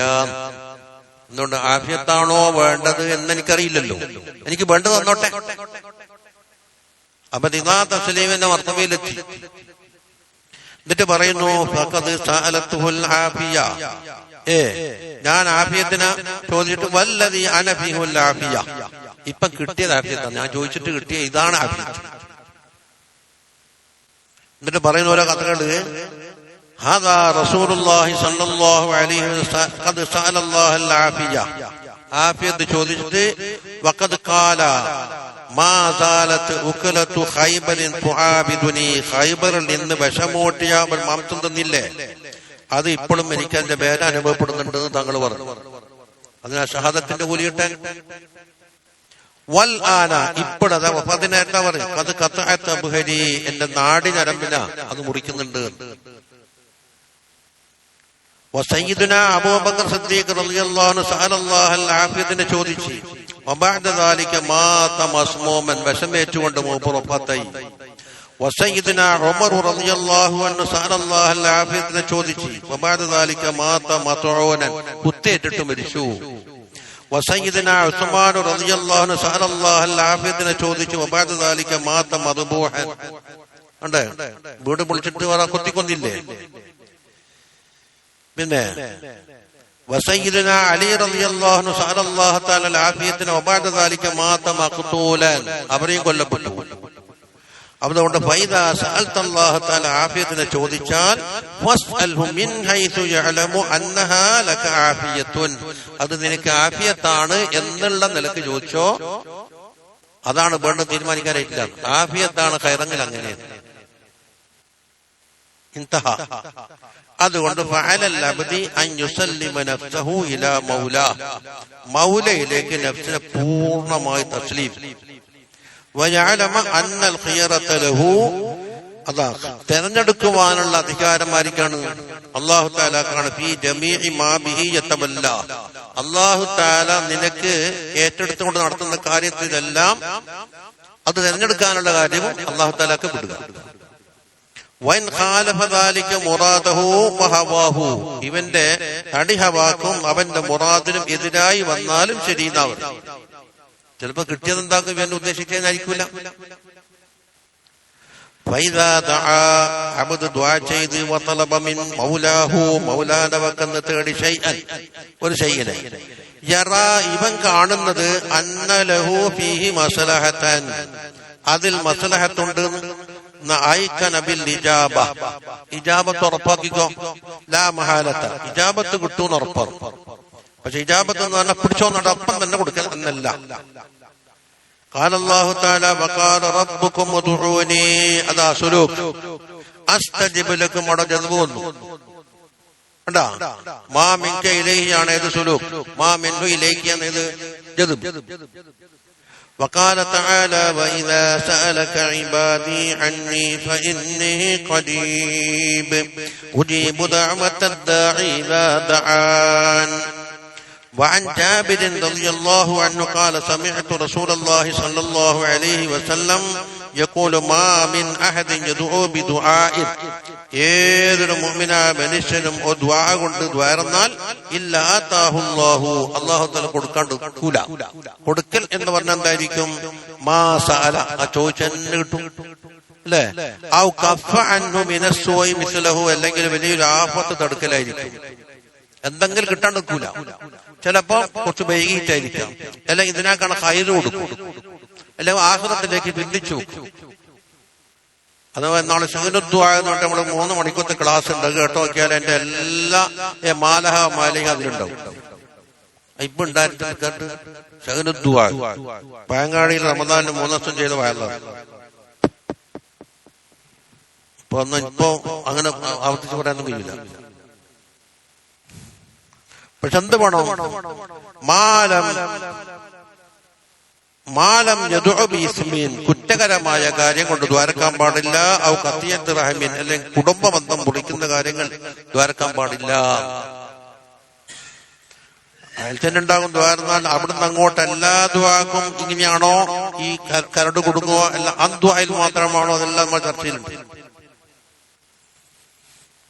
എന്തുകൊണ്ട്? ആഫിയത്താണോ വേണ്ടത് എന്ന് എനിക്കറിയില്ലല്ലോ, എനിക്ക് വേണ്ടത് തന്നോട്ടെ. അപ്പൊ നിദാ തസ്ലീമിന്റെ മർത്തബയിലെത്തി. എന്നിട്ട് പറയുന്നു ഫഖദ് സഅലതുൽ ആഫിയ, ഞാൻ ആഫിയത്തിനെ ചോദിച്ചിട്ട് വല്ലദി അന ഫീഹുൽ ആഫിയ, ഇപ്പം കിട്ടിയത് ആഫിയത്താണ്, ഞാൻ ചോദിച്ചിട്ട് കിട്ടിയ ഇതാണ് ആഫിയത്ത്. എന്നിട്ട് പറയുന്ന ഓരോ കഥകള് ഹാദാ റസൂലുള്ളാഹി സ്വല്ലല്ലാഹു അലൈഹി വസല്ലം ഖദ് സഅലല്ലാഹൽ ആഫിയ, ആഫിയത്ത് ചോദിച്ചിട്ട് വഖദ് ഖാല മാ സാലത്ത് ഉഖലത്തു ഖൈബറിൻ തുആബിദുനി, ഖൈബറിൽ നിന്ന് വിഷമൂട്ടിയ ഒരു മാംസം തന്നില്ലേ, അത് ഇപ്പോഴും എനിക്ക് അതിന്റെ വേദന അനുഭവപ്പെടുന്നുണ്ടെന്ന് താങ്കൾ പറഞ്ഞു. അതിനാ ഷഹാദത്തിന്റെ കൂലി കിട്ടാൻ. വൽ ആന, ഇപ്പോഴതാ വഫാത്തിനേരത്താ പറയും അത് ഖത്അഅത അബ്ഹരി, എന്റെ നാടി ഞരമ്പിന അത് മുറിക്കുന്നുണ്ട്. വസയ്യിദുനാ അബൂബക്കർ സിദ്ദീഖ് റളിയല്ലാഹു അൻഹു സഅലല്ലാഹൽ ആഫിയത്തിനെ ചോദിച്ചു. വബഅദ ദാലിക മാത മസ്മൂമൻ, വിഷമേറ്റുകൊണ്ട് മൂപ്പർ വഫാത്തായി. വസയ്യിദുനാ ഉമർ റളിയല്ലാഹു അൻഹു സഅലല്ലാഹൽ ആഫിയത്തിനെ ചോദിച്ചു. വബഅദ ദാലിക മാത മത്ഊനൻ, കുത്തേറ്റിട്ട് മരിച്ചു. വസയ്യിദുനാ ഉസ്മാൻ റളിയല്ലാഹു അൻഹു സഅലല്ലാഹൽ ആഫിയത്തിനെ ചോദിച്ചു. വബഅദ ദാലിക മാത മദ്ബൂഹൻ, ഉണ്ട് വീട് പൊളിച്ചിട്ട് വേറെ കൊത്തിക്കൊന്നില്ലേ. പിന്നെ വസയ്യിദുനാ അലി റളിയല്ലാഹു അൻഹു സഅലല്ലാഹു തആല ആഫിയത്തിനെ വബഅദ ദാലിക മാത മഖ്തൂലൻ, അവരെയും കൊല്ലപ്പെട്ടു. അതുകൊണ്ട് ഫൈദാ സഅൽതല്ലാഹു തആല ആഫിയത്തിനെ ചോദിച്ചാൽ ഫസ്അൽഹു മിൻ ഹൈസു യഅലമു അന്നഹാ ലക ആഫിയത്തുൻ, അത് നിനക്ക് ആഫിയത്താണ് എന്നുള്ള നിലക്ക് ചോദിച്ചോ. അതാണ് വേണ്ടത്, തീരുമാനിക്കാനായിട്ടില്ല. ആഫിയത്താണ് ഖൈറെങ്കിൽ അങ്ങനെ ഇൻതഹ. അതുകൊണ്ട് ഫഅലൽ അബ്ദി അൻ യുസല്ലിമ നഫ്സഹു ഇലാ മൗലാ, മൗലയിലേക്ക് നഫ്സിനെ പൂർണ്ണമായി തസ്ലീം. വയഅലമ അന്നൽ ഖിയറത ലഹു, അതാ തെരഞ്ഞെടുക്കുവാനുള്ള അധികാരം ആർക്കാണ്? അല്ലാഹു തആലക്കാണ്. ഫീ ജമീഇ മാ ബിഹി യതവല്ല, അല്ലാഹു തആല നിനക്ക് ഏറ്റെടുത്തുകൊണ്ട് നടത്തുന്ന കാര്യത്തിലെല്ലാം അത് തെരഞ്ഞെടുക്കാനുള്ള കാര്യവും അല്ലാഹു തആലക്ക് വിടുക. വൻ ഖാലഫ ദാലിക മുറാദഹു വഹവാഹു, ഇവന്റെ തടിഹവാക്കും അവന്റെ മുറാദിനും എതിരായി വന്നാലും ശരിയെന്നാവും. ചിലപ്പോ കിട്ടിയത് എന്താക്കും ഇവൻ ഉദ്ദേശിക്കാനായിരിക്കില്ല. ഫൈദാ ദഅ, അബ്ദു ദുആ ചെയ്ത് വതലബ മിൻ മൗലാഹു, മൗലാന്റെ വക്കന്ന് തേടി ഷൈഅൻ, ഒരു ഷൈഇനെ യറാ, ഇവൻ കാണുന്നത് അന്ന ലഹു ഫീഹി മസ്ലഹതൻ, അതിൽ മസ്ലഹത്തുണ്ട്. ഇജാബത്ത് ഉറപ്പാക്കിക്കോ, ലാ മഹാലത്ത, ഇജാബത്ത് കിട്ടൂന്ന് ഉറപ്പാണ്. പക്ഷെ ഇജാബത്ത് എന്ന് പറഞ്ഞാൽ പിടിച്ചോന്നോണ്ട് അപ്പം തന്നെ കൊടുക്കാൻ എന്നല്ല. ഖാല അല്ലാഹു തആല വഖാല റബ്ബുകും ഉദ്ഉനി, അതാ സുലൂക്ക്. അസ്തജിബ് ലക്കും, അവിടെ ജദ്ബ് വന്നു. കണ്ടാ, മാ മിൻക ഇലൈഹി ആണ് ഏത് സുലൂക്ക്, മാ മിൻഹു ഇലൈഹി ആണ് ഏത് ജദ്ബ്. وقال تعالى وإذا سألك عبادي عني فإني قريب أجيب دعوة الداعي إذا دعان. وعن جابر رضي الله عنه قال سمعت رسول الله صلى الله عليه وسلم يقول ما من أحد يدعو بدعاء ഏതൊരു മുഅ്മിനായ മനുഷ്യനും ഒരു ദുആ കൊണ്ട് ദ്വാരന്നാൽ ഇല്ലാ ആതാഹുല്ലാഹു, അല്ലാഹു തആല കൊടുക്കാണ്ടിരിക്കൂല. കൊടുക്കൽ എന്ന് പറഞ്ഞാൽ എന്തായിരിക്കും? മാ സഅല, ആ ചോദിച്ചെന്നെ കിട്ടും അല്ലേ? ഔ കഫ അൻഹു മിനസ്സുഇ മിസ്ലഹു, അല്ലെങ്കിൽ വലിയൊരു ആഫത്ത് തടുക്കലായിരിക്കും. എന്തെങ്കിലും കിട്ടാണ്ടിരിക്കൂല. ചിലപ്പോ കുറച്ച് വൈകിട്ടായിരിക്കാം, അല്ലെങ്കിൽ ഇതിനേക്കാണ് ഖൈറ് കൊടുക്കും, അല്ലെങ്കിൽ ആഖിറത്തിലേക്ക് ബന്ധിച്ചു വെക്കും. അഥവാ എന്നാളെ ശഹനുദ്ദുആ എന്ന് പറഞ്ഞിട്ട് നമ്മള് 3 മണിക്കൂറത്തെ ക്ലാസ് ഉണ്ട്, കേട്ടോ നോക്കിയാൽ എന്റെ എല്ലാ മാലഹ മാലിക അതിലുണ്ടാവും. ഇപ്പൊ ഉണ്ടായിട്ട് കേട്ട് ശഹനുദ്ദുആ പയങ്ങാടിയിൽ റമദാനിന് 3 ദിവസം ചെയ്ത വയലാണ്. ഇപ്പൊ അങ്ങനെ ആവർത്തിച്ച് പറയാനൊന്നും കഴിയില്ല. പക്ഷെ എന്ത് വേണം? മാലം യദുഉ ബിഇസ്മിൻ, കുറ്റകരമായ കാര്യം കൊണ്ട് ദ്വാരക്കാൻ പാടില്ല. ഔ ഖതിയത്ത് റഹമിൻ, അല്ലെങ്കിൽ കുടുംബ ബന്ധം മുറിക്കുന്ന കാര്യങ്ങൾ ദ്വാരക്കാൻ പാടില്ല. അയൽച്ചനുണ്ടാകും ദ്വാരന്നാൽ അവിടുന്ന് അങ്ങോട്ട് എല്ലാ ദ്വാക്കും ഇങ്ങനെയാണോ? ഈ കരട് കൊടുങ്ങുക അല്ല, അദ്വായിൽ മാത്രമാണോ? അതെല്ലാം നമ്മൾ ചർച്ച ചെയ്യുന്നുണ്ട്.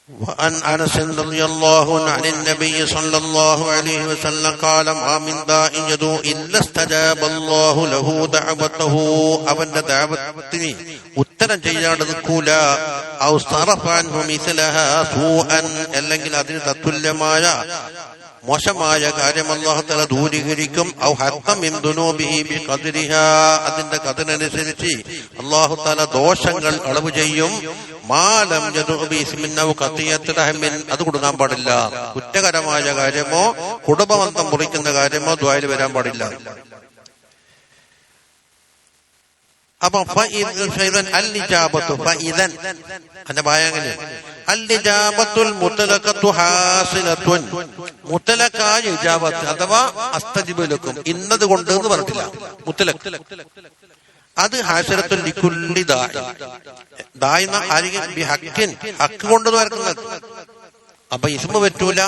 وعن أنس رضي الله عنه عن النبي صلى الله عليه وسلم قال ما من داء يدعو إلا استجاب الله له دعوته, അവന്റെ ദഅവത്തിന് ഉത്തരം ചെയ്യാതെ നിൽക്കൂല. ഔ സറഫ അൻഹു മിസ്ലഹാ സൂഅൻ, അല്ലെങ്കിൽ അതിന് തത്തുല്യമായ മോശമായ കാര്യം അല്ലാഹു തആല ദൂരീകരിക്കും. ഔ ഹത്ത മിൻ ദുനൂബിഹി ബിഖദ്രിഹാ, അതിന്റെ കഥനനുസരിച്ച് അല്ലാഹു തആല ദോഷങ്ങൾ അളവ് ചെയ്യും. മാലം യദഉ ബിഇസ്മിൻ ഔ ഖതിയത്ത് റഹമിൻ, അത് കൊടുക്കാൻ പാടില്ല. കുറ്റകരമായ കാര്യമോ കുടുംബബന്ധം മുറിക്കുന്ന കാര്യമോ ദുആയിൽ വരാൻ പാടില്ല. അപ്പൊ ഫഇദൻ അൽഇജാബത്തു, ഫഇദൻ അന്റെ ഭയങ്ങനെ അൽഇജാബത്തുൽ മുതലഖത്തു ഹാസിലത്തുൻ, മുതലഖായ ഇജാബത്ത് അഥവാ അസ്തജിബു ലക്കും, ഇന്നത് കൊണ്ട് എന്ന് പറഞ്ഞിട്ടില്ല. മുതലഖ് അത് ഹാസിലത്തുൽ ലികുല്ലി ദാഇ ആരിക്കും ബിഹഖിൻ, ഹക്ക് കൊണ്ട് ദ്വാരക്കുന്നത്. അപ്പൊ ഇസ്മ പറ്റൂല.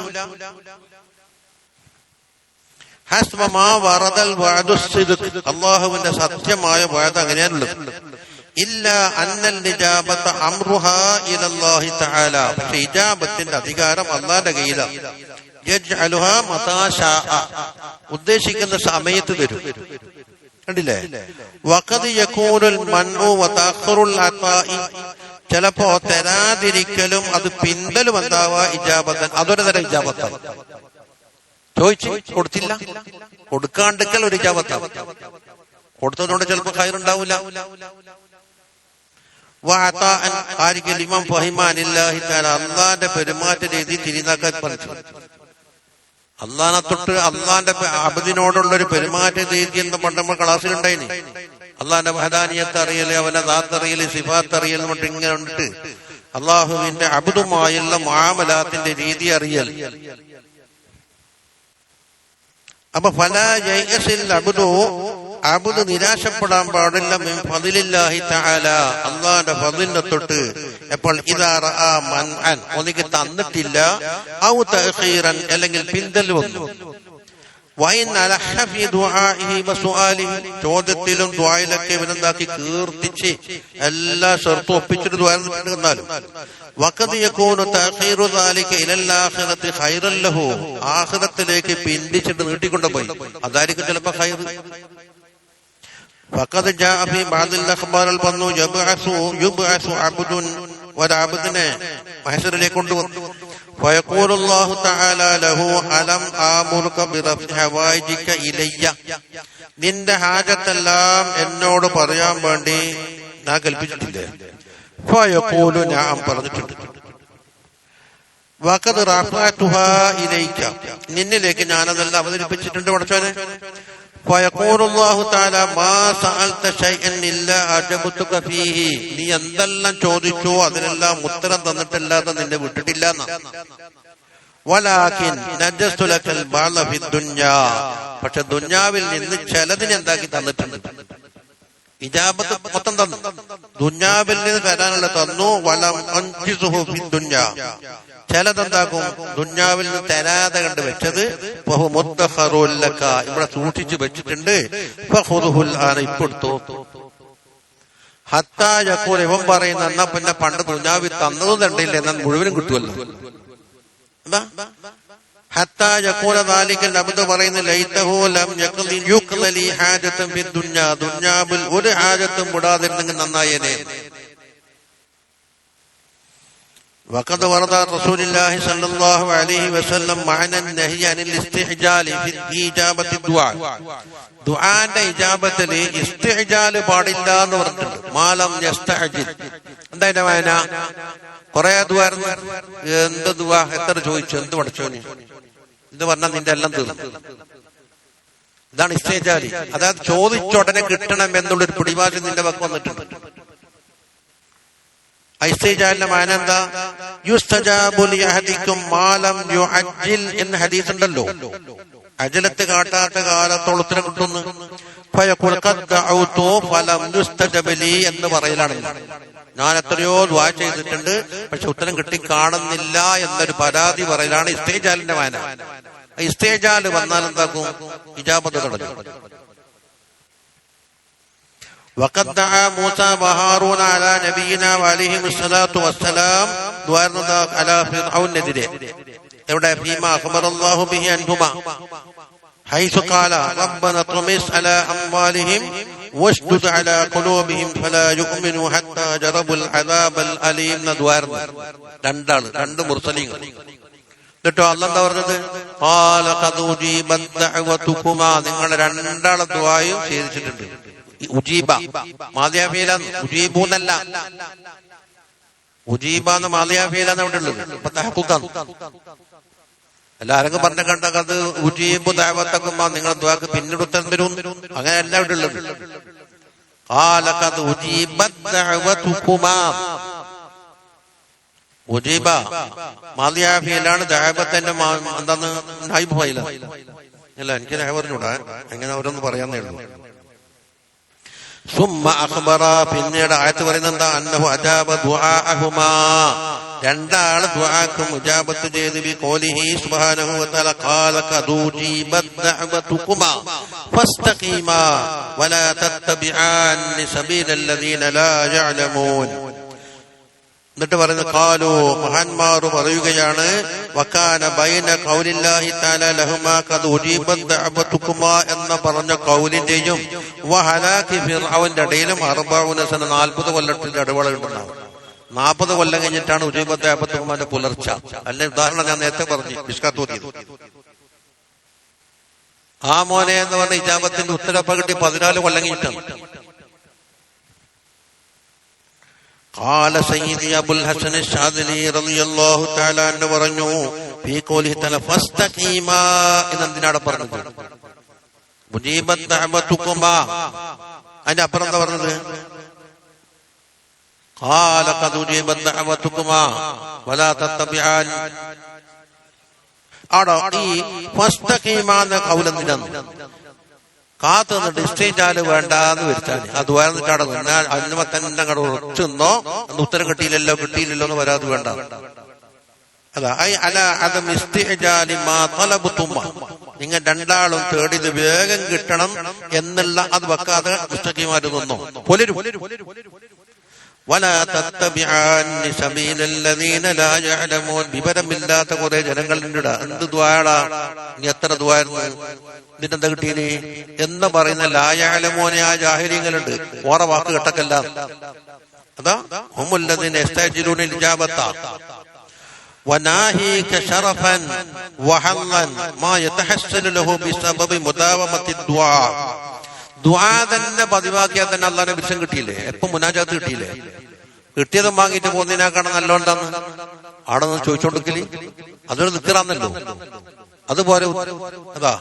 അള്ളാഹുവിന്റെ സത്യമായ വഅദ് അങ്ങനെയാണുള്ളത്. ഇല്ല അന്നൽ ഇജാബത അംറുഹാ ഇലല്ലാഹി തആല, പക്ഷെ ഇജാബത്തിന്റെ അധികാരം അല്ലാഹുവിന്റെ കയ്യിലാണ്. യജ്അലുഹാ മതാ ശാഅ, ഉദ്ദേശിക്കുന്ന സമയത്ത് തരും. കണ്ടില്ലേ? വഖദ് യകൂനുൽ മൻഉ വതഅഖറുൽ അതാഇ, ചിലപ്പോ തരാതിരിക്കലും അത് പിന്തലും എന്താവാ ഇജാബത്തൻ, അതൊരു തരം ഇജാബത്താണ്. ചോദിച്ചു കൊടുത്തില്ല, കൊടുക്കാണ്ടിക്കൽ ഒരു ഇജാബത്താണ്. കൊടുത്തതുകൊണ്ട് ചിലപ്പോ ഖൈറുണ്ടാവില്ല. ആരിക്കൽ ഇമാം ഫഹിമാനില്ലാഹി തആല, അള്ളാന്റെ പെരുമാറ്റ രീതി തിരിനാക്കാൻ പറഞ്ഞു. അള്ളാനെ തൊട്ട് അള്ളാന്റെ അബ്ദിനോടുള്ളൊരു പെരുമാറ്റ രീതി എന്ന് പണ്ട് നമ്മൾ ക്ലാസ്സിലുണ്ടായിന്. അള്ളാന്റെ വഹദാനിയത്ത് അറിയല്, അവന്റെ ദാത്ത് അറിയല്, സിഫാത്ത് അറിയൽ എന്ന് പറഞ്ഞിട്ട് ഇങ്ങനെ ഉണ്ട്. അള്ളാഹുവിന്റെ അബ്ദുമായുള്ള മുആമലാത്തിന്റെ രീതി അറിയൽ. അപ്പൊ ഫലാ യയസിൽ അബ്ദു, അബ്ദു നിരാശപ്പെടാൻ പാടില്ല. മിൻ ഫളില്ലാഹി തആല, അല്ലാഹുവിന്റെ ഫളിനെ തൊട്ട്. എപ്പോൾ ഇദാ റആ മൻഅൻ, ഒന്നിക്ക് തന്നിട്ടില്ല, ഔ തഅഖീറൻ, അല്ലെങ്കിൽ പിന്തൽ വന്നു. വഇൻ അലഹ ഫീ ദുആഇഹി വസുആലിഹി, ചോദ്യത്തിലും ദുആയിലൊക്കെ ഇവനെന്താക്കി കീർത്തിച്ച് എല്ലാ ഷർത്തും ഒപ്പിച്ചിട്ട് ദുആ നടന്നാലും. വഖദ് യകൂനു തഅഖീറു ദാലിക ഇലൽ ആഖിറതി ഖൈറൻ ലഹു, ആഖിറത്തിലേക്ക് പിന്തിച്ചിട്ട് നീട്ടിക്കൊണ്ടുപോയി, അതായിരിക്കും ചിലപ്പോ ഖൈർ. ഫഖദ് ജാഅ ഫീ ബഅദിൽ അഖ്ബാറിൽ വന്നു യുബ്അസു അബ്ദുൻ, ഒരബ്ദിനെ മഹ്ശറിലേക്ക് കൊണ്ടുവന്നു. ഫയഖൂലുല്ലാഹു തആല ലഹു അലം ആമുറുക ബിറഫ്ഇ ഹവായിജിക ഇലയ്യ, നിന്റെ ഹാജത്തെല്ലാം എന്നോട് പറയാൻ വേണ്ടി ഞാൻ കൽപ്പിച്ചിട്ടില്ലേ? ഫയഖൂലു, ഞാൻ പറഞ്ഞിട്ടുണ്ട്. വഖദ് റഫഅതുഹാ ഇലൈക, നിന്നിലേക്ക് ഞാനതെല്ലാം അവതരിപ്പിച്ചിട്ടുണ്ട് പടച്ചോനെ. ഫയഖൂലുല്ലാഹു തആല മാ സഅൽത ശൈഅൻ ഇല്ലാ അജബതുക ഫീഹി, നീ എന്തെല്ലാം ചോദിച്ചോ അതിനെല്ലാം ഉത്തരം തന്നിട്ടില്ലാതെ നിന്നെ വിട്ടിട്ടില്ല. വലാകിൻ നജസ്തു ലകൽ ബഅല ഫി ദുനിയാ, പക്ഷെ ദുനിയാവിൽ നിന്ന് ചിലതിനെ എന്താക്കി തന്നിട്ടുണ്ട്. ഇജാബത്ത് മൊത്തം തന്നു, ദുനിയാവിൽ നിന്ന് തരാനുള്ള തന്നു. വലം അൻജിസുഹു ഫി ദുനിയാ, ചിലതെന്താക്കും ദുനിയാവിൽ നിന്ന് തരാതെ കണ്ട് വെച്ചത് ഇവിടെ സൂക്ഷിച്ചു വെച്ചിട്ടുണ്ട്. ഇപ്പൊ എടുത്തോ. ഹത്താ യഖൂൽ ഇവൻ പറയുന്ന എന്നാ പിന്നെ പണ്ട് ദുനിയാവിൽ തന്നതും തണ്ടില്ല എന്നാൽ മുഴുവനും കിട്ടുമല്ലോ. എന്താ ഹത്താ യഖൂല ദാലിക അബ്ദു പറയുന്നു ലൈതഹു ലം യുഖ്ലി ഹാജത്തുൻ ഫി ദുനിയ, ദുനിയാവിൽ ഒരു ഹാജത്തും വിടാതിരുന്നെങ്കിൽ നന്നായേനെ. وقد ورد رسول الله صلى الله عليه وسلم معنى النهي عن الاستعجال في إجابة الدعاء. ദുആന്റെ ഇജാബത്തിൽ ഇസ്തിഅജാൽ പാടില്ല എന്ന് പറഞ്ഞിട്ടുണ്ട്. മാലം യസ്തഅജിൽ. എന്താ അതിന്റെ വായന? കുറെ ദുആ, എന്ത് ദുആ, എത്ര ചോദിച്ചു, എന്ത് പഠിച്ചോന് എന്ന് പറഞ്ഞാൽ നിന്റെ എല്ലാം തീർന്നു. ഇതാണ് ഇസ്തിഅജാൽ. അതായത് ചോദിച്ചുടനെ കിട്ടണം എന്നുള്ളൊരു പിടിവാശി നിന്റെ പക്കം വന്നിട്ടുണ്ട്. ഇസ്തിഅജാലിന്റെ മാന എന്താ? യുസ്തജാബു ലിഅഹദികും മാലം യുഅജ്ജിൽ എന്ന ഹദീസ് ഉണ്ടല്ലോ. അജലത്ത് കാട്ടാത്ത കാലത്തോളം ഉത്തരം കിട്ടുന്നു. എന്ന് പറയലാണ്. ഞാൻ എത്രയോ ദുആ ചെയ്തിട്ടുണ്ട്, പക്ഷെ ഉത്തരം കിട്ടി കാണുന്നില്ല എന്നൊരു പരാതി പറയലാണ് ഇസ്തിഅജാലിന്റെ മാന. ഇസ്തിഅജാൽ വന്നാൽ എന്താക്കും? ഇജാബത്ത് തുടങ്ങും. وقد دعا موسى وهارون على نبينا وعليهم الصلاة والسلام دعاء على فرعون നെതിരെ. എവിടെ? فيما أخبر الله به عنهما حيث قال ربنا اطمس على أموالهم واشدد على قلوبهم فلا يؤمنوا حتى يروا العذاب الأليم. രണ്ടാണ്, രണ്ട് മുർസലീങ്ങൾ. എന്നിട്ടോ അല്ലാഹ് എന്താ പറഞ്ഞത്? قال قد أجيبت دعوتكما, നിങ്ങളുടെ രണ്ടാളെ ദുആയും ചെയ്തിട്ടുണ്ട്. ഉജീബ മാദിയാഫിയിലാണ്, ഉജീബൂന്നല്ല. ഉജീബാന്ന് മാദിയാഫിയിലാണ് അവിടെ ഉള്ളത്. ഇപ്പൊ തഹഖുഖാണ്. എല്ലാരും പറഞ്ഞ കണ്ടത് ഉജീബു ദഅവതകുമാ, നിങ്ങളുടെ ദുആക്ക് പിന്നീട് ഉത്തരം തരും, അങ്ങനെയല്ല അവിടെ ഉള്ളത്. ഖാല ഖദ് ഉജീബത് ദഅവതുകുമാ. ഉജീബ മാദിയാഫിയിലാണ്, ദഅവത്തിന്റെ എന്താണ് നൈബ് ഫൈലാണ്. അല്ല, എനിക്ക് ഞാൻ പറഞ്ഞൂടാ, എങ്ങനെ അവരൊന്ന് പറയാന്നേ ഉള്ളൂ. സുമ്മ അഖ്ബറ, പിന്നീട് ആയത്ത് പറയുന്നത് എന്താ? അന്നഹു അജാബ ദുആഅഹുമാ, രണ്ടാള് ദുആക്ക് മുജാബത്ത് ചെയ്തു. ബി ഖൗലിഹി സുബ്ഹാനഹു വ തആല ഖാല ഖദൂജിബത് ദഅവതുകുമാ ഫസ്തഖീമാ വലാ തത്തബിആനി സബീലല്ലദീന ലാ യഅലമൂൻ. എന്നിട്ട് പറയുന്നത് ഖാലു, മഹാന്മാർ പറയുകയാണ്, വകാന ബൈന ഖൗലില്ലാഹി തആല ലഹുമാ ഖദ് ഉജീബത് ദഅവതുകുമാ എന്ന പറഞ്ഞ ഖൗലിന്റെയും വഹലാകി ഫിർഔന്റെ ഇടയിലും 40 സന 40 കൊല്ലത്തിന്റെ ഇടവേളയുണ്ടാവും. 40 കൊല്ലം കഴിഞ്ഞിട്ടാണ് ഉജീബത് ദഅവതുകുമാന്റെ പുലർച്ച. അല്ലെ ഉദാഹരണം ഞാൻ നേരത്തെ പറഞ്ഞു, മിഷ്കാത്ത്. ആ മോനെ എന്ന് പറഞ്ഞ ഇജാബത്തിന്റെ ഉത്തരപ്പ കിട്ടി 14 കൊല്ലം കഴിഞ്ഞിട്ടാണ്. قال سيدي ابو الحسن الشاذلي رضي الله تعالى عنه പറഞ്ഞു في قوله تعالى فاستقيما എന്നതിനാണ് പറഞ്ഞത് മുജീബത് ദഅവതുകുമാ. അതിന്റെ അപ്പുറം എന്താ പറഞ്ഞത്? قال قد اجيبت دعوتكما ولا تتبعان. ആടോ ഈ ഫസ്തഖീമാ എന്ന ഖൗലെന്തിനാണ്? കാത്തു നിന്നിട്ട് ഇസ്തിഅജാൽ വേണ്ടാന്ന് വരുത്താൻ. അത് വേർന്നിട്ടാണ് അതിന് തന്നെ അങ്ങോട്ട് ഉറച്ചെന്നോ അന്ന് ഉത്തരം കിട്ടിയില്ലല്ലോ എന്ന് വരാതെ വേണ്ട. അതാ അല അതും ഇസ്തിഅജാലി മാ തലബുതുമാ, നിങ്ങൾ രണ്ടാളും തേടിയത് വേഗം കിട്ടണം എന്നുള്ള അത് വെക്കാതെ മുസ്തഖീമാര് നിന്നോ പുലരും. വലാ തത്തബിആനി സബീലല്ലദീന ലാ യഅലമൂൻ, വിവരമില്ലാത്ത കുറെ ജനങ്ങളുടെ എന്ത് ദുആടാ, ഇനി എത്ര ദുആയിരുന്നു, ഇതിനെന്താ കിട്ടീനി എന്ന് പറയുന്ന ലാ യഅലമൂന ആ ജാഹിലീങ്ങളുണ്ട്. ഓറ വാക്ക് കേട്ടക്കല്ല. അതാ ഹുമുല്ലദീന യസ്തഅജിലൂന ഇജാബത വനാഹീക ശറഫൻ വഹല്ലൻ മാ യതഹസ്സലു ലഹു ബിസബബി മുദാവമത്തി ദുആ. ദുആ തന്നെ പതിവാക്കിയാൽ തന്നെ അല്ലാഹുവിന്റെ വിഷയം കിട്ടിയില്ലേ? എപ്പം മുനാജാത്ത് കിട്ടിയില്ലേ? കിട്ടിയതും വാങ്ങിയിട്ട് പോകുന്നതിനാക്കാണ് നല്ലോണ്ടാന്ന് അവിടെ നിന്ന് ചോദിച്ചോണ്ടിരിക്കല്. അതൊരു ദിക്റാന്നല്ലോ. അതുപോലെ അതാ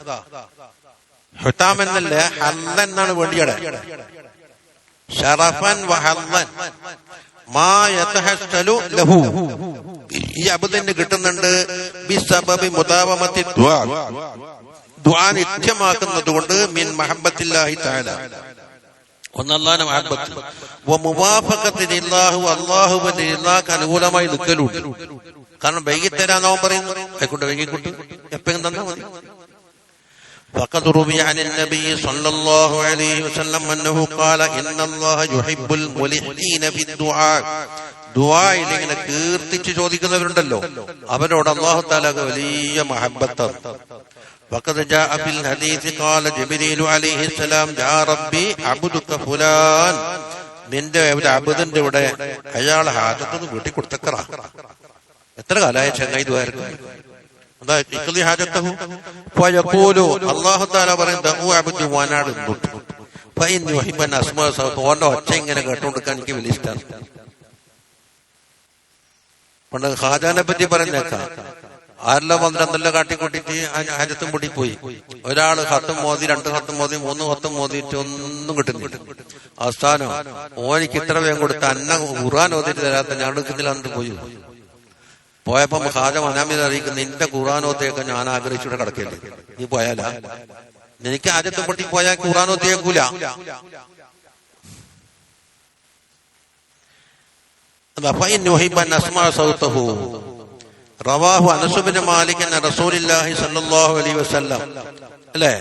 ഹുതാം എന്നല്ലേ, ഹല്ലൻ എന്നാണ് വേണ്ടിയുടെ. ശറഫൻ വഹല്ലൻ മാ യതഹസ്സലു ലഹു, ഈ അബ്ദിന് കിട്ടുന്നുണ്ട് ബിസബബി മുദാവമത്തി ദുആ, ദുആ നിത്യമാക്കുന്നത് കൊണ്ട് മിൻ മഹബ്ബത്തില്ലാഹി തആല, ഒന്നല്ലാഹുവിന്റെ മഹബ്ബത്ത്, വമുവാഫഖത്തിലില്ലാഹി, അല്ലാഹുവിന്റെ റിളാക്ക് അനുകൂലമായി നിൽക്കലുണ്ട്. കാരണം വൈകിത്തരാന്നവൻ പറയുന്നു, ആയിക്കോട്ടെ വൈകിക്കൂട്ട്, എപ്പോഴും തന്നാ മതി. فقد روي عن النبي صلى الله عليه وسلم أنه قال إن الله يحب الملحين في الدعاء. ദുആയിൽ ഇങ്ങനെ കീർത്തിച്ച് ചോദിക്കുന്നവരുണ്ടല്ലോ, അവരോട് അല്ലാഹു തആലക്ക് വലിയ മഹബ്ബത്താണ്. وقد جاء في الحديث قال جبريل عليه السلام يا ربي عبدك فلان. നിന്റെ ഒരു അബുദന്റെ ഇവിടെ അയാളെ ഹാജത്തൊന്ന് വീട്ടിൽ കൊടുത്തക്കറ. എത്ര കാലമായ ചങ്ങായി ദ്വാരക്കും അല്ലാഹു തആല പറയുന്നത് ഓന്റെ ഒച്ച ഇങ്ങനെ കേട്ടോണ്ടിരിക്കാൻ എനിക്ക് വലിയ ഇഷ്ടമാണ്. പണ്ട് ഖാജാനെ പറ്റി പറഞ്ഞേക്കാം, ആരെല്ലാം വന്നിട്ടെന്തെല്ലാം കാട്ടിക്കൂട്ടിട്ട് ഹാജത്തും പൊടി പോയി. ഒരാള് ഹത്തും മോദി, 2 ഹത്തും മോദി, 3 ഹത്തും മോദിയിട്ട് ഒന്നും കിട്ടുന്നില്ല. അവസാനം ഓനിക്ക് ഇത്ര വേഗം കൊടുത്ത അന്ന ഖുർആൻ ഓതിട്ട് തരാത്ത ഞാൻ എടുക്കുന്നില്ലാണ്ട് പോയപ്പം ഖാജ മനാമിൽ അറിയിക്കുന്ന നിന്റെ ഖുർആനോത്തേക്ക് ഞാൻ ആഗ്രഹിച്ചിട്ട് കിടക്കില്ലേ, നീ പോയാലാ? എനിക്ക് ആദ്യത്തെ പൊട്ടി പോയാൽ ഖുർആനോത്തേക്കൂല. റവാഹു അനസ് ബിൻ മാലിക് അൻ റസൂലുള്ളാഹി സ്വല്ലല്ലാഹു അലൈഹി വസല്ലം. അല്ലേ?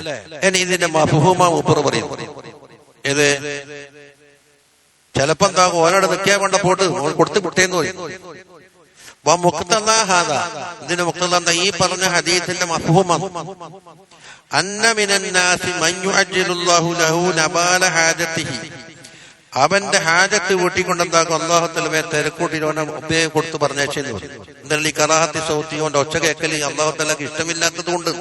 ഇനി ഇതിന്റെ മഫ്ഹൂമ മൂപ്പർ പറയും. ഇത് ചിലപ്പോ എന്താ ഓരോട് നിൽക്കാൻ വേണ്ട പോട്ട് കൊടുത്ത് വിട്ടേന്ന് പറയും. ഇതിന്റെ മുക്തദ എന്താ? ഈ പറഞ്ഞ ഹദീസിന്റെ മഫ്ഹൂമ അന്ന മിനൻ നാസി മൻ യുഅജ്ജിലുല്ലാഹു ലഹു നബാല ഹാജതിഹി. അവന്റെ ഹാജത്ത് വീട്ടിക്കൊണ്ടെന്താക്കും അല്ലാഹു തആല തിരക്കൂട്ടിനോനെ ഉപയോഗം കൊടുത്ത് പറഞ്ഞേച്ചെന്ന് പറയും. എന്തായാലും ഈ കറാഹത്തി സൗത്തി കൊണ്ട് ഒച്ച കേക്കല് അല്ലാഹു തആലക്ക് ഇഷ്ടമില്ലാത്തത് കൊണ്ട്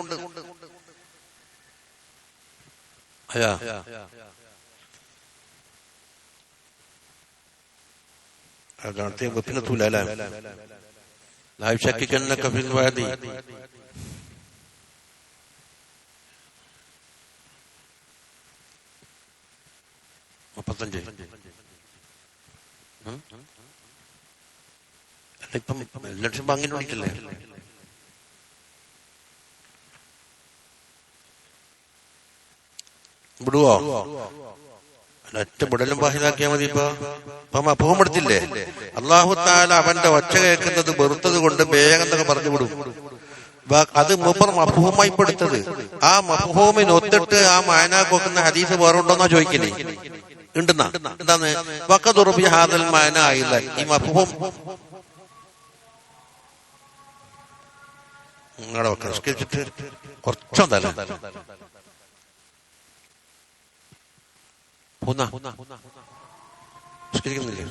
വെപ്പിനെത്തൂല. ലായിഷക്കിക്കന്നക ഫിൽ വാദി. ഇപ്പം ലക്ഷം ബാങ്കിനോടിക്കല്ലേ? വിടുവോ? ഒറ്റ വിടലും ബാഹിതാക്കിയാൽ മതി. ഇപ്പം അപ്പവും എടുത്തില്ലേ? അല്ലാഹു തആല അവന്റെ ഒച്ച കേൾക്കുന്നത് വെറുത്തത് കൊണ്ട് വേഗം എന്നൊക്കെ പറഞ്ഞു വിടും. അത് മൂപ്പർ മഫ്ഹൂമായി പെടുത്തത്. ആ മഫ്ഹൂമിന് ഒത്തിട്ട് ആ മായനാക്കൊക്കുന്ന ഹദീസ് വേറെ ഉണ്ടോന്നാ ചോദിക്കലേ? ഉണ്ടെന്നാ. എന്താന്ന് വഖദുർബി ഹാദൽ മായന ആയില്ല. ഈ മഫ്ഹൂം നിങ്ങളുടെ നിസ്കരിച്ചിട്ട് കുറച്ചൊന്നല്ല നിസ്കരിക്കുന്നില്ലേ?